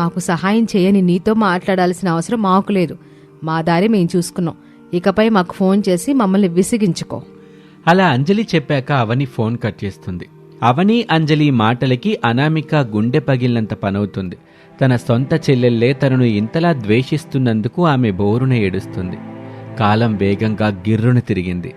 మాకు సహాయం చేయని నీతో మాట్లాడాల్సిన అవసరం మాకు లేదు. మా దారి మేం చూసుకున్నాం. ఇకపై మాకు ఫోన్ చేసి మమ్మల్ని విసిగించుకో. అలా అంజలి చెప్పాక అవని ఫోన్ కట్ చేస్తుంది. అవని అంజలి మాటలకి అనామిక గుండె పగిలినంత పనవుతుంది. తన సొంత చెల్లెల్లే తనను ఇంతలా ద్వేషిస్తున్నందుకు ఆమె బోరున ఏడుస్తుంది. కాలం వేగంగా గిర్రున తిరిగింది.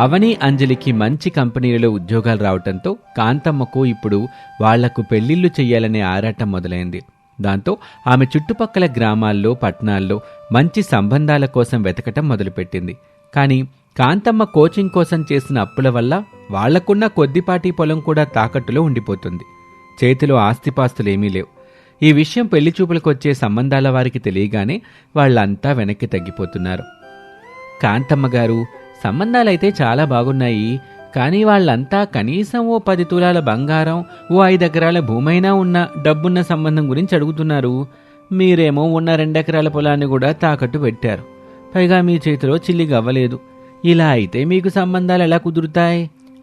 అవని అంజలికి మంచి కంపెనీలలో ఉద్యోగాలు రావటంతో కాంతమ్మకు ఇప్పుడు వాళ్లకు పెళ్లిళ్లు చెయ్యాలనే ఆరాటం మొదలైంది. దాంతో ఆమె చుట్టుపక్కల గ్రామాల్లో, పట్టణాల్లో మంచి సంబంధాల కోసం వెతకటం మొదలుపెట్టింది. కానీ కాంతమ్మ కోచింగ్ కోసం చేసిన అప్పుల వల్ల వాళ్లకున్న కొద్దిపాటి పొలం కూడా తాకట్టులో ఉండిపోతుంది. చేతిలో ఆస్తిపాస్తులేమీ లేవు. ఈ విషయం పెళ్లి చూపులకొచ్చే సంబంధాల వారికి తెలియగానే వాళ్లంతా వెనక్కి తగ్గిపోతున్నారు. కాంతమ్మ గారు, సంబంధాలైతే చాలా బాగున్నాయి, కానీ వాళ్ళంతా కనీసం ఓ 10 తులాల బంగారం, ఓ 5 ఎకరాల భూమైనా ఉన్న డబ్బున్న సంబంధం గురించి అడుగుతున్నారు. మీరేమో ఉన్న 2 ఎకరాల పొలాన్ని కూడా తాకట్టు పెట్టారు. పైగా మీ చేతిలో చిల్లిగవ్వలేదు. ఇలా అయితే మీకు సంబంధాలు ఎలా కుదురుతాయి?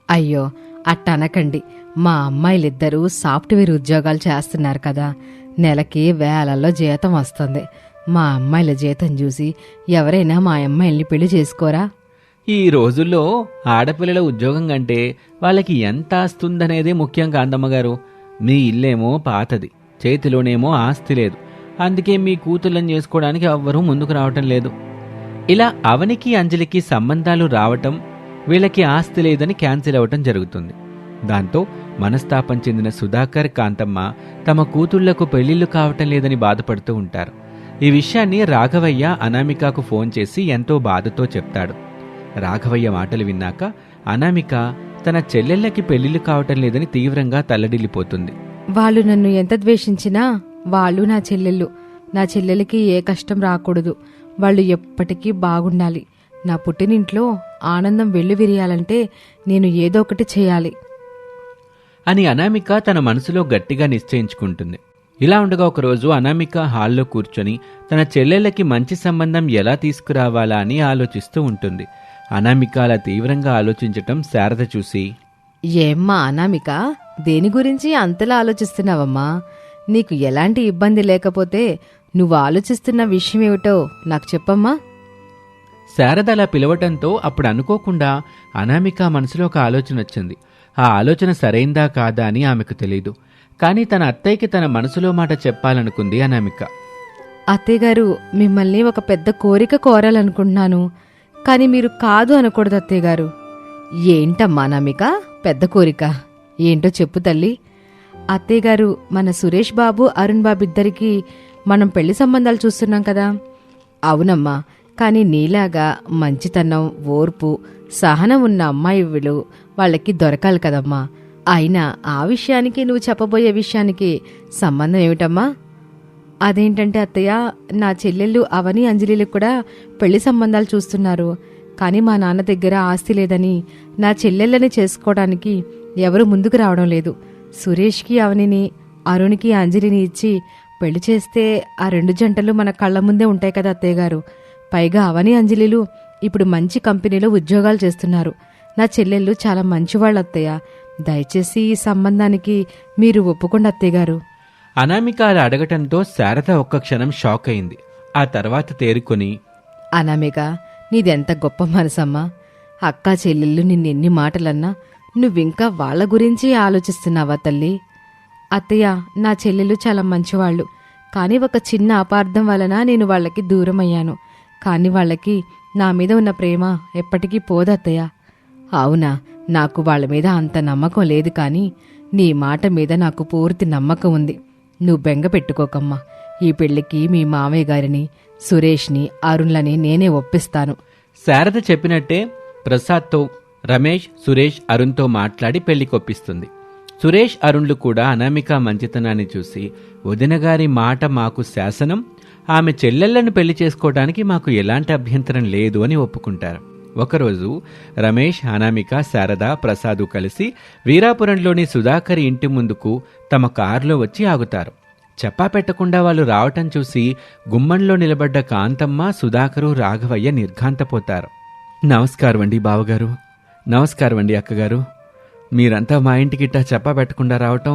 అయ్యో, అట్టనకండి. మా అమ్మాయిలిద్దరూ సాఫ్ట్వేర్ ఉద్యోగాలు చేస్తున్నారు కదా. నెలకి వేలల్లో జీతం వస్తుంది. మా అమ్మాయిల జీతం చూసి ఎవరైనా మా అమ్మాయిల్ని పెళ్లి చేసుకోరా? ఈ రోజుల్లో ఆడపిల్లల ఉద్యోగం కంటే వాళ్ళకి ఎంత ఆస్తుందనేదే ముఖ్యం కాంతమ్మగారు. మీ ఇల్లేమో పాతది, చేతిలోనేమో ఆస్తి లేదు. అందుకే మీ కూతుళ్ళని చేసుకోవడానికి ఎవ్వరూ ముందుకు రావటం లేదు. ఇలా అవనికి అంజలికి సంబంధాలు రావటం, వీళ్ళకి ఆస్తి లేదని క్యాన్సిల్ అవ్వటం జరుగుతుంది. దాంతో మనస్తాపం చెందిన సుధాకర్, కాంతమ్మ తమ కూతుళ్లకు పెళ్లిళ్లు కావటం లేదని బాధపడుతూ ఉంటారు. ఈ విషయాన్ని రాఘవయ్య అనామికకు ఫోన్ చేసి ఎంతో బాధతో చెప్తాడు. రాఘవయ్య మాటలు విన్నాక అనామిక తన చెల్లెళ్ళకి పెళ్లిళ్లు కావటం లేదని తీవ్రంగా తల్లడిల్లిపోతుంది. వాళ్ళు నన్ను ఎంత ద్వేషించినా వాళ్ళు నా చెల్లెళ్ళు. నా చెల్లెలకి ఏ కష్టం రాకూడదు. వాళ్ళు ఎప్పటికీ బాగుండాలి. నా పుట్టినింట్లో ఆనందం వెల్లువిరియాలంటే నేను ఏదో ఒకటి చేయాలి అని అనామిక తన మనసులో గట్టిగా నిశ్చయించుకుంటుంది. ఇలా ఉండగా ఒకరోజు అనామిక హాల్లో కూర్చొని తన చెల్లెళ్ళకి మంచి సంబంధం ఎలా తీసుకురావాలా అని ఆలోచిస్తూ ఉంటుంది. అనామిక అలా తీవ్రంగా ఆలోచించటం శారద చూసి, ఏమ్మా అనామిక, దేని గురించి అంతలా ఆలోచిస్తున్నావమ్మా? నీకు ఎలాంటి ఇబ్బంది లేకపోతే నువ్వు ఆలోచిస్తున్న విషయం ఏమిటో నాకు చెప్పమ్మా. శారద అలా పిలవటంతో అప్పుడు అనుకోకుండా అనామిక మనసులో ఒక ఆలోచన వచ్చింది. ఆ ఆలోచన సరైందా కాదా అని ఆమెకు తెలీదు. కానీ తన అత్తయ్యకి తన మనసులో మాట చెప్పాలనుకుంది అనామిక. అత్తయ్యగారు, మిమ్మల్ని ఒక పెద్ద కోరిక కోరాలనుకుంటున్నాను, కానీ మీరు కాదు అనకూడదు అత్తయ్యగారు. ఏంటమ్మా అనామిక, పెద్ద కోరిక ఏంటో చెప్పు తల్లి. అత్తయ్యగారు, మన సురేష్ బాబు అరుణ్ బాబు ఇద్దరికి మనం పెళ్లి సంబంధాలు చూస్తున్నాం కదా. అవునమ్మా, కానీ నీలాగా మంచితనం, ఓర్పు, సహనం ఉన్న అమ్మాయిలు వాళ్ళకి దొరకాలి కదమ్మా. అయినా ఆ విషయానికి నువ్వు చెప్పబోయే విషయానికి సంబంధం ఏమిటమ్మా? అదేంటంటే అత్తయ్య, నా చెల్లెళ్ళు అవని అంజలిలకు కూడా పెళ్లి సంబంధాలు చూస్తున్నారు. కానీ మా నాన్న దగ్గర ఆస్తి లేదని నా చెల్లెళ్ళని చేసుకోవడానికి ఎవరు ముందుకు రావడం లేదు. సురేష్కి అవనిని, అరుణ్కి అంజలిని ఇచ్చి పెళ్లి చేస్తే ఆ రెండు జంటలు మన కళ్ళ ముందే ఉంటాయి కదా అత్తయ్యగారు. పైగా అవని అంజలిలు ఇప్పుడు మంచి కంపెనీలో ఉద్యోగాలు చేస్తున్నారు. నా చెల్లెళ్ళు చాలా మంచివాళ్ళు అత్తయ్య. దయచేసి ఈ సంబంధానికి మీరు ఒప్పుకోండి అత్తయ్యగారు. అనామిక అలా అడగటంతో శారద ఒక్క క్షణం షాక్ అయింది. ఆ తర్వాత తేరుకొని, అనామిక, నీదెంత గొప్ప మనసమ్మా. అక్కా చెల్లెళ్ళు నిన్నెన్ని మాటలన్నా నువ్వింకా వాళ్ల గురించి ఆలోచిస్తున్నావా తల్లి? అత్తయ్య, నా చెల్లెళ్ళు చాలా మంచివాళ్లు. కానీ ఒక చిన్న అపార్థం వలన నేను వాళ్ళకి దూరమయ్యాను. కానీ వాళ్ళకి నా మీద ఉన్న ప్రేమ ఎప్పటికీ పోదత్తయ్య. అవునా, నాకు వాళ్ళ మీద అంత నమ్మకం లేదు, కానీ నీ మాట మీద నాకు పూర్తి నమ్మకం ఉంది. నువ్వు బెంగ పెట్టుకోకమ్మా. ఈ పెళ్లికి మీ మామయ్య గారిని, సురేష్ని, అరుణ్లని నేనే ఒప్పిస్తాను. శారద చెప్పినట్టే ప్రసాద్తో రమేష్, సురేష్, అరుణ్తో మాట్లాడి పెళ్లికొప్పిస్తుంది. సురేష్, అరుణ్లు కూడా అనామిక మంచితనాన్ని చూసి, వదినగారి మాట మాకు శాసనం, ఆమె చెల్లెళ్లను పెళ్లి చేసుకోవడానికి మాకు ఎలాంటి అభ్యంతరం లేదు అని ఒప్పుకుంటారు. ఒకరోజు రమేష్, అనామిక, శారద, ప్రసాదు కలిసి వీరాపురంలోని సుధాకర్ ఇంటి ముందుకు తమ కారులో వచ్చి ఆగుతారు. చెప్పా పెట్టకుండా వాళ్ళు రావటం చూసి గుమ్మంలో నిలబడ్డ కాంతమ్మ, సుధాకరు, రాఘవయ్య నిర్ఘాంతపోతారు. నమస్కారం అండి బావగారు. నమస్కారం అండి అక్కగారు. మీరంతా మా ఇంటికిట్టా చెప్పా పెట్టకుండా రావటం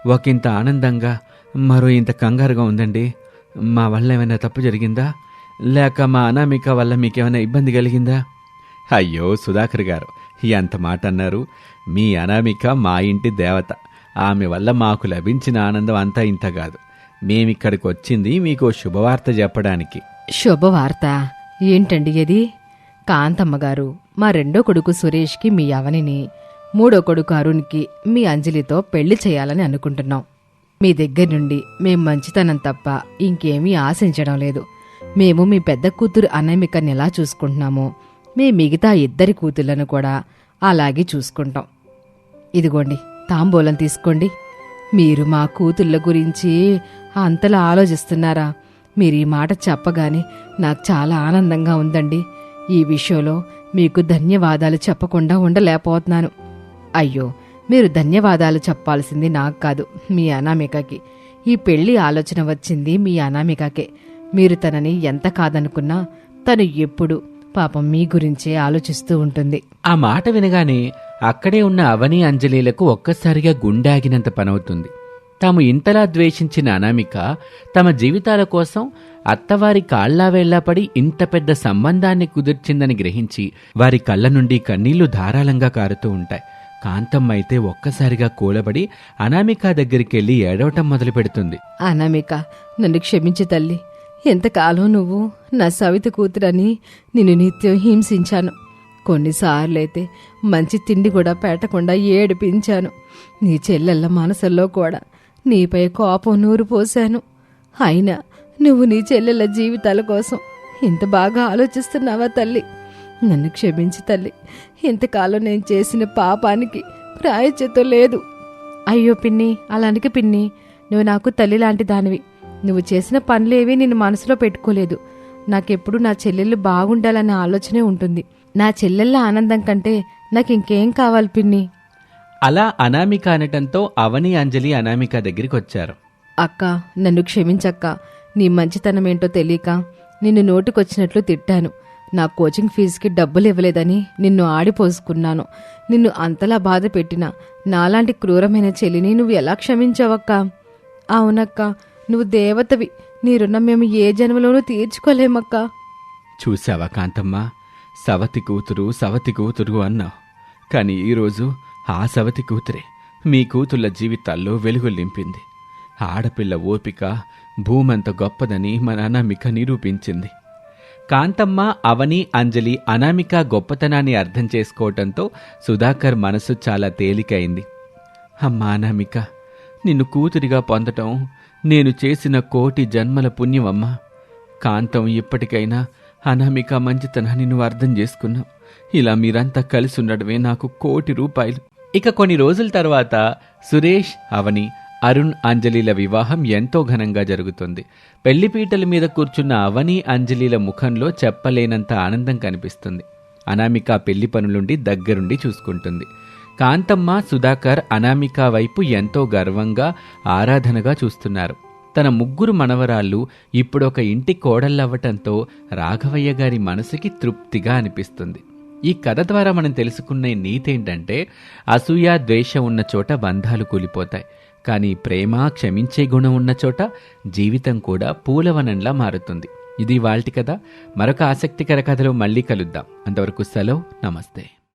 ఒకంత ఆనందంగా, మరో ఇంత కంగారుగా ఉందండి. మా వల్ల ఏమైనా తప్పు జరిగిందా, లేక మా అనామిక వల్ల మీకేమైనా ఇబ్బంది కలిగిందా? అయ్యో సుధాకర్ గారు, ఎంత మాట అన్నారు. మీ అనామిక మా ఇంటి దేవత. ఆమె వల్ల మాకు లభించిన ఆనందం అంతా ఇంత కాదు. మేమిక్కడికి వచ్చింది మీకు శుభవార్త చెప్పడానికి. శుభవార్త ఏంటండి ఇది? కాంతమ్మగారు, మా రెండో కొడుకు సురేష్కి మీ అవనిని, మూడో కొడుకు అరుణ్కి మీ అంజలితో పెళ్లి చేయాలని అనుకుంటున్నాం. మీ దగ్గర నుండి మేం మంచితనం తప్ప ఇంకేమీ ఆశించడం లేదు. మేము మీ పెద్ద కూతురు అనామికని ఎలా చూసుకుంటున్నామో మీ మిగతా ఇద్దరి కూతుళ్లను కూడా అలాగే చూసుకుంటాం. ఇదిగోండి తాంబూలం తీసుకోండి. మీరు మా కూతుళ్ళ గురించి అంతలా ఆలోచిస్తున్నారా? మీరు ఈ మాట చెప్పగానే నాకు చాలా ఆనందంగా ఉందండి. ఈ విషయంలో మీకు ధన్యవాదాలు చెప్పకుండా ఉండలేకపోతున్నాను. అయ్యో, మీరు ధన్యవాదాలు చెప్పాల్సింది నాకు కాదు, మీ అనామికకి. ఈ పెళ్లి ఆలోచన వచ్చింది మీ అనామికకే. మీరు తనని ఎంత కాదనుకున్నా తను ఎప్పుడు పాపం మీ గురించే ఆలోచిస్తూ ఉంటుంది. ఆ మాట వినగానే అక్కడే ఉన్న అవని, అంజలిలకు ఒక్కసారిగా గుండాగినంత పనవుతుంది. తాము ఇంతలా ద్వేషించిన అనామిక తమ జీవితాల కోసం అత్తవారి కాళ్లా వేళ్లాపడి ఇంత పెద్ద సంబంధాన్ని కుదిర్చిందని గ్రహించి వారి కళ్ళ నుండి కన్నీళ్లు ధారాళంగా కారుతూ ఉంటాయి. కాంతమ్మ అయితే ఒక్కసారిగా కూలబడి అనామిక దగ్గరికెళ్లి ఏడవటం మొదలు పెడుతుంది. అనామిక, నన్ను క్షమించు తల్లి. ఎంతకాలం నువ్వు నా సవిత కూతురని నిన్ను నిత్యం హింసించాను. కొన్నిసార్లైతే మంచి తిండి కూడా పెట్టకుండా ఏడిపించాను. నీ చెల్లెళ్ళ మనసుల్లో కూడా నీపై కోపం నూరు పోశాను. అయినా నువ్వు నీ చెల్లెళ్ళ జీవితాల కోసం ఇంత బాగా ఆలోచిస్తున్నావా తల్లి? నన్ను క్షమించి తల్లి. ఇంతకాలం నేను చేసిన పాపానికి ప్రాయశ్చిత్తం లేదు. అయ్యో పిన్ని, అలాంటికి పిన్ని, నువ్వు నాకు తల్లి లాంటి దానివి. నువ్వు చేసిన పనులేవి నేను మనసులో పెట్టుకోలేదు. నాకెప్పుడు నా చెల్లెళ్ళు బాగుండాలనే ఆలోచనే ఉంటుంది. నా చెల్లెళ్ళ ఆనందం కంటే నాకింకేం కావాలి పిన్ని? అలా అనామిక అనటంతో అవని, అంజలి అనామిక దగ్గరికి వచ్చారు. అక్క, నన్ను క్షమించక్క. నీ మంచితనమేంటో తెలియక నిన్ను నోటికొచ్చినట్లు తిట్టాను. నా కోచింగ్ ఫీజుకి డబ్బులు ఇవ్వలేదని నిన్ను ఆడిపోసుకున్నాను. నిన్ను అంతలా బాధ పెట్టినా నాలాంటి క్రూరమైన చెల్లిని నువ్వు ఎలా క్షమించావక్క? అవునక్క, నువ్వు దేవతవి. నీ రుణం మేము ఏ జన్మలోనూ తీర్చుకోలేమక్కా. చూశావా కాంతమ్మ, సవతి కూతురు సవతి కూతురు అన్నావు. కానీ ఈరోజు ఆ సవతి కూతురే మీ కూతుళ్ళ జీవితాల్లో వెలుగులు నింపింది. ఆడపిల్ల ఓపిక భూమంత గొప్పదని మన అనామిక నిరూపించింది. కాంతమ్మ, అవని, అంజలి అనామిక గొప్పతనాన్ని అర్థం చేసుకోవటంతో సుధాకర్ మనసు చాలా తేలికైంది. అమ్మా అనామిక, నిన్ను కూతురిగా పొందటం నేను చేసిన 1,000,000 జన్మల పుణ్యమమ్మా. కాంతం, ఇప్పటికైనా అనామిక మంచితనాన్ని నువ్వు అర్థం చేసుకున్నావు. ఇలా మీరంతా కలిసి ఉండడమే నాకు 1,000,000 రూపాయలు. ఇక కొన్ని రోజుల తర్వాత సురేష్, అవని, అరుణ్, అంజలిల వివాహం ఎంతో ఘనంగా జరుగుతుంది. పెళ్లిపీటల మీద కూర్చున్న అవని, అంజలిల ముఖంలో చెప్పలేనంత ఆనందం కనిపిస్తుంది. అనామిక పెళ్లి పనులుండి దగ్గరుండి చూసుకుంటుంది. కాంతమ్మ, సుధాకర్ అనామిక వైపు ఎంతో గర్వంగా, ఆరాధనగా చూస్తున్నారు. తన 3 మనవరాళ్ళు ఇప్పుడొక ఇంటి కోడళ్ళవ్వటంతో రాఘవయ్య గారి మనసుకి తృప్తిగా అనిపిస్తుంది. ఈ కథ ద్వారా మనం తెలుసుకునే నీతేంటంటే, అసూయ, ద్వేషం ఉన్న చోట బంధాలు కూలిపోతాయి. కానీ ప్రేమ, క్షమించే గుణం ఉన్న చోట జీవితం కూడా పూలవనంలా మారుతుంది. ఇది ఇవాల్టి కథ. మరొక ఆసక్తికర కథలో మళ్ళీ కలుద్దాం. అంతవరకు సెలవు. నమస్తే.